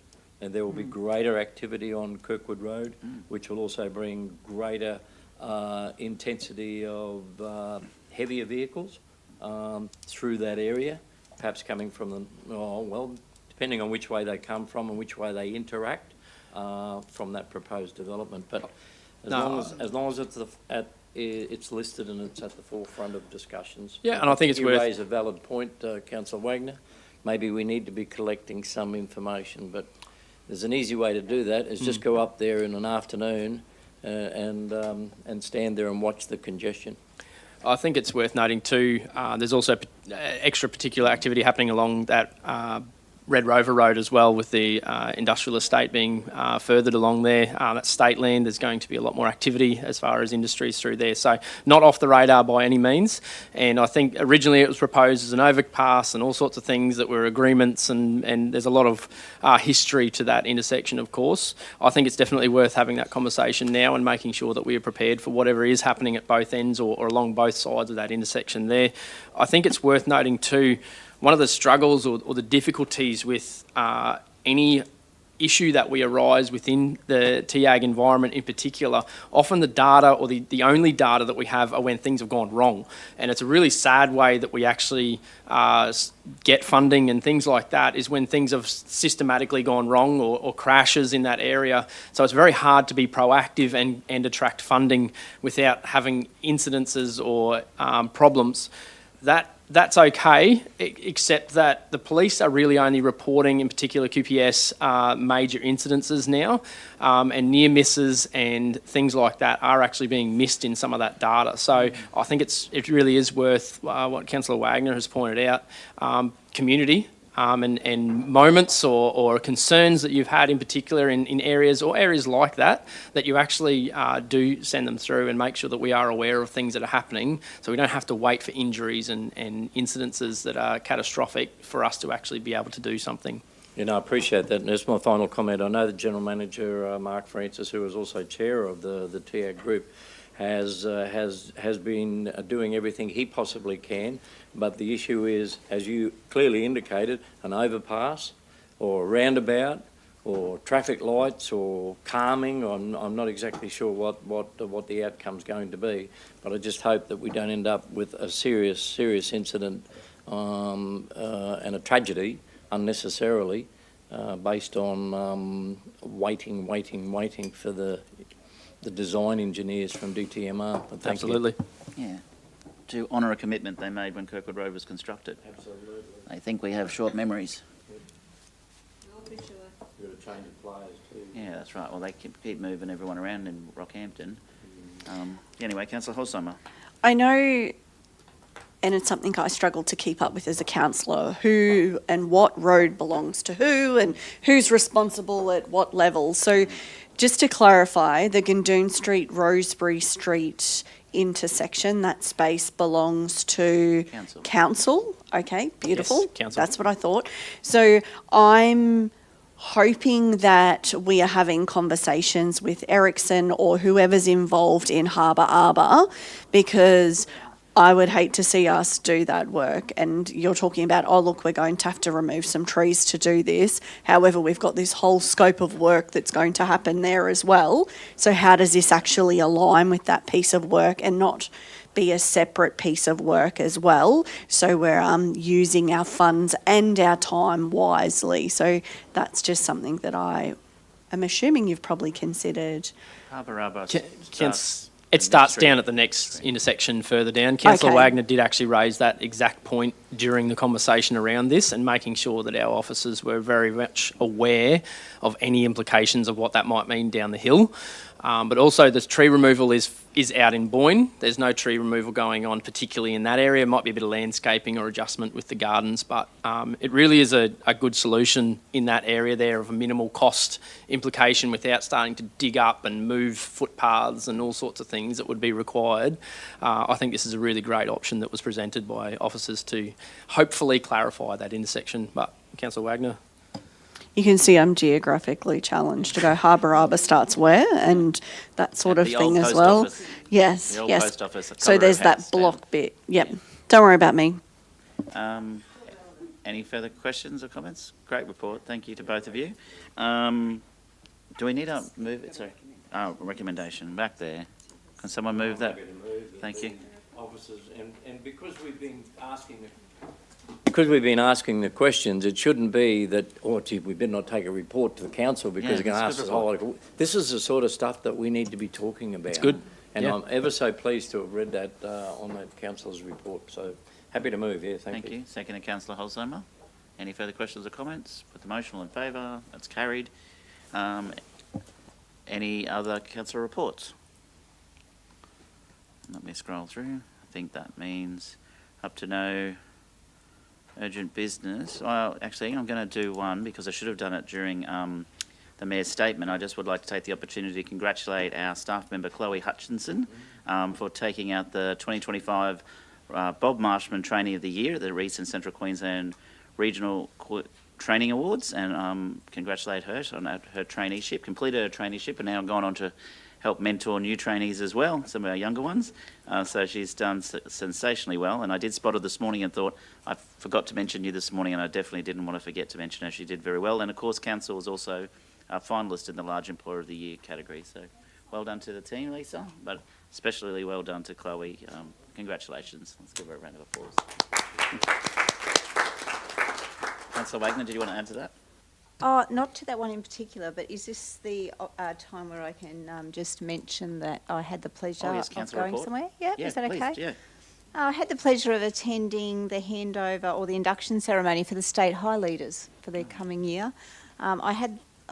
and there will be greater activity on Kirkwood Road, which will also bring greater intensity of heavier vehicles through that area, perhaps coming from depending on which way they come from and which way they interact from that proposed development. But as long as it's listed and it's at the forefront of discussions. Yeah, and I think it's you worth... raise a valid point, Councillor Wagner. Maybe we need to be collecting some information, but there's an easy way to do that, is just go up there in an afternoon and stand there and watch the congestion. I think it's worth noting too, there's also extra particular activity happening along that Red Rover Road as well, with the industrial estate being furthered along there. That's state land. There's going to be a lot more activity as far as industries through there. So not off the radar by any means. And I think originally it was proposed as an overpass and all sorts of things that were agreements, and there's a lot of history to that intersection, of course. I think it's definitely worth having that conversation now and making sure that we are prepared for whatever is happening at both ends or along both sides of that intersection there. I think it's worth noting too, one of the struggles or the difficulties with any issue that we arise within the TAG environment in particular, often the data or the only data that we have are when things have gone wrong. And it's a really sad way that we actually get funding and things like that, is when things have systematically gone wrong or crashes in that area. So it's very hard to be proactive and attract funding without having incidences or problems. That's okay, except that the police are really only reporting, in particular QPS, major incidences now, and near misses and things like that are actually being missed in some of that data. So I think it really is worth what Councillor Wagner has pointed out, community and moments or concerns that you've had in particular in areas like that you actually do send them through and make sure that we are aware of things that are happening, so we don't have to wait for injuries and incidences that are catastrophic for us to actually be able to do something. I appreciate that. And as my final comment, I know the General Manager, Mark Francis, who is also Chair of the TAG group, has been doing everything he possibly can, but the issue is, as you clearly indicated, an overpass or a roundabout or traffic lights or calming. I'm not exactly sure what the outcome's going to be, but I just hope that we don't end up with a serious incident and a tragedy unnecessarily based on waiting for the design engineers from DTMR. Thank Absolutely. You. Yeah. To honour a commitment they made when Kirkwood Road was constructed. Absolutely. I think we have short memories. You've got to change of players too. Yeah, that's right. Well, they keep moving everyone around in Rockhampton. Anyway, Councillor Holsheimer. I know, and it's something I struggle to keep up with as a councillor, who and what road belongs to who and who's responsible at what level. So just to clarify, the Gundoon Street, Rosebery Street intersection, that space belongs to council. Okay, beautiful. Yes, council. That's what I thought. So I'm hoping that we are having conversations with Ericsson or whoever's involved in Harbour Arbour, because I would hate to see us do that work. And you're talking about, oh, look, we're going to have to remove some trees to do this. However, we've got this whole scope of work that's going to happen there as well. So how does this actually align with that piece of work and not be a separate piece of work as well? So we're using our funds and our time wisely. So that's just something that I am assuming you've probably considered. Harbour Arbour It starts down at the next intersection further down. Councillor Wagner did actually raise that exact point during the conversation around this, and making sure that our officers were very much aware of any implications of what that might mean down the hill. But also the tree removal is out in Boyne. There's no tree removal going on, particularly in that area. Might be a bit of landscaping or adjustment with the gardens, but it really is a good solution in that area there of a minimal cost implication without starting to dig up and move footpaths and all sorts of things that would be required. I think this is a really great option that was presented by officers to hopefully clarify that intersection. But Councillor Wagner. You can see I'm geographically challenged to go Harbour starts where and that sort of thing as well. Office. Yes, The old yes. post office. So there's that block bit. Yep. Don't worry about me. Any further questions or comments? Great report. Thank you to both of you. Do we need to move it? Sorry. Oh, recommendation back there. Can someone move that? Thank you. Officers, and because we've been asking the questions, it shouldn't be that, oh, gee, we better not take a report to the council because they're going to ask us a whole lot of... This is the sort of stuff that we need to be talking about. It's good. And I'm ever so pleased to have read that on that councillor's report. So happy to move, yeah, thank you. Thank you. Second to Councillor Holzheimer. Any further questions or comments? Put the motion all in favour. That's carried. Any other councillor reports? Let me scroll through. I think that means up to no urgent business. Well, actually, I'm going to do one because I should have done it during the Mayor's statement. I just would like to take the opportunity to congratulate our staff member, Chloe Hutchinson, for taking out the 2025 Bob Marshman Trainee of the Year at the recent Central Queensland Regional Training Awards, and congratulate her on her traineeship, completed her traineeship, and now gone on to help mentor new trainees as well, some of our younger ones. So she's done sensationally well, and I did spot her this morning and thought, I forgot to mention you this morning, and I definitely didn't want to forget to mention her. She did very well, and of course Council was also a finalist in the Large Employer of the Year category. So well done to the team, Lisa, but especially well done to Chloe. Congratulations. Let's give her a round of applause. Councillor Wagner, did you want to add to that? Oh, not to that one in particular, but is this the time where I can just mention that I had the pleasure of going somewhere? Yeah, is that please, okay? Yeah. I had the pleasure of attending the handover or the induction ceremony for the state high leaders for their coming year. I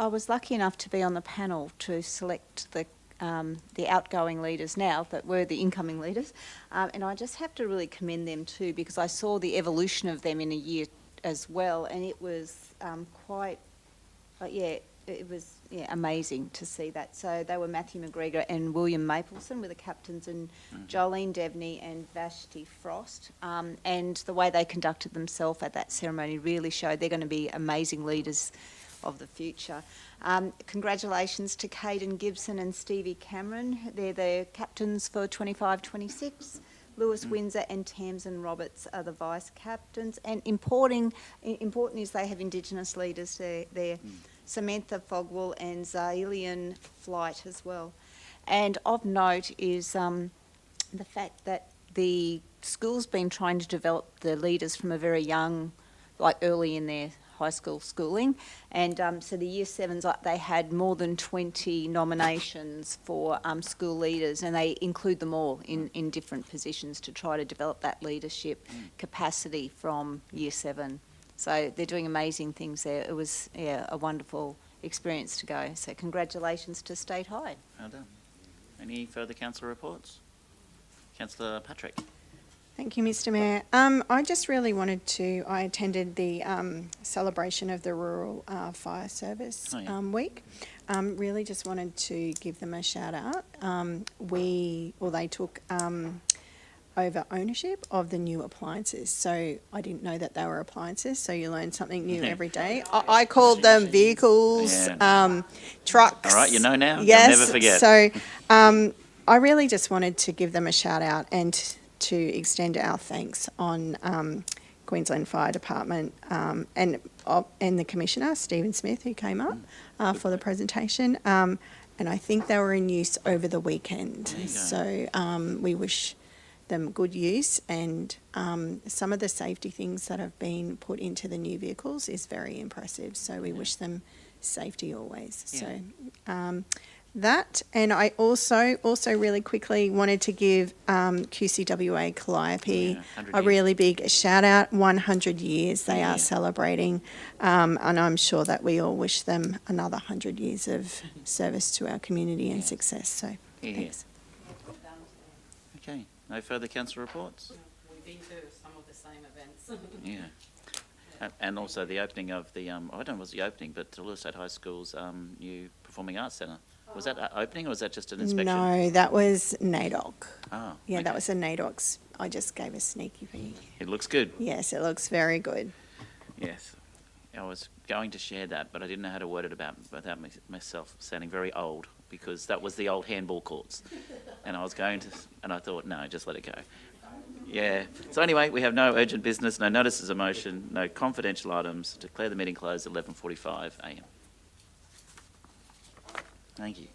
was lucky enough to be on the panel to select the outgoing leaders now that were the incoming leaders, and I just have to really commend them too, because I saw the evolution of them in a year as well, and it was it was amazing to see that. So they were Matthew McGregor and William Mapleson were the captains, and Jolene Devney and Vashti Frost. And the way they conducted themselves at that ceremony really showed they're going to be amazing leaders of the future. Congratulations to Caden Gibson and Stevie Cameron. They're the captains for 25-26. Lewis Windsor and Tamsin Roberts are the vice captains, and important is they have Indigenous leaders there. Samantha Fogwell and Zailian Flight as well. And of note is the fact that the school's been trying to develop the leaders from a very young, like early in their high school schooling, and so the year sevens, they had more than 20 nominations for school leaders, and they include them all in different positions to try to develop that leadership capacity from year 7. So they're doing amazing things there. It was a wonderful experience to go. So congratulations to State High. Well done. Any further councillor reports? Councillor Patrick. Thank you, Mr. Mayor. I just really wanted to, I attended the celebration of the Rural Fire Service week. Really just wanted to give them a shout out. They took over ownership of the new appliances. So I didn't know that they were appliances, so you learn something new every day. I called them vehicles, trucks. All right, you know now. Yes, You'll never forget. So I really just wanted to give them a shout out and to extend our thanks on Queensland Fire Department and the Commissioner, Stephen Smith, who came up for the presentation. And I think they were in use over the weekend. So we wish them good use, and some of the safety things that have been put into the new vehicles is very impressive. So we wish them safety always. So that, and I also really quickly wanted to give QCWA Calliope a really big shout out. 100 years they are celebrating, and I'm sure that we all wish them another 100 years of service to our community and success. So thanks. Okay, no further council reports? We've been to some of the same events. Yeah. And also the opening of the, I don't know if it was the opening, but Toulouse State High School's new Performing Arts Centre. Was that opening or was that just an inspection? No, that was NAIDOC. Oh, Yeah, okay. that was a NAIDOC's. I just gave a sneaky peek. It looks good. Yes, it looks very good. Yes. I was going to share that, but I didn't know how to word it without myself sounding very old, because that was the old handball courts. And I was going to, and I thought, no, just let it go. Yeah. So anyway, we have no urgent business, no notices of motion, no confidential items. Declare the meeting closed at 11:45 a.m. Thank you.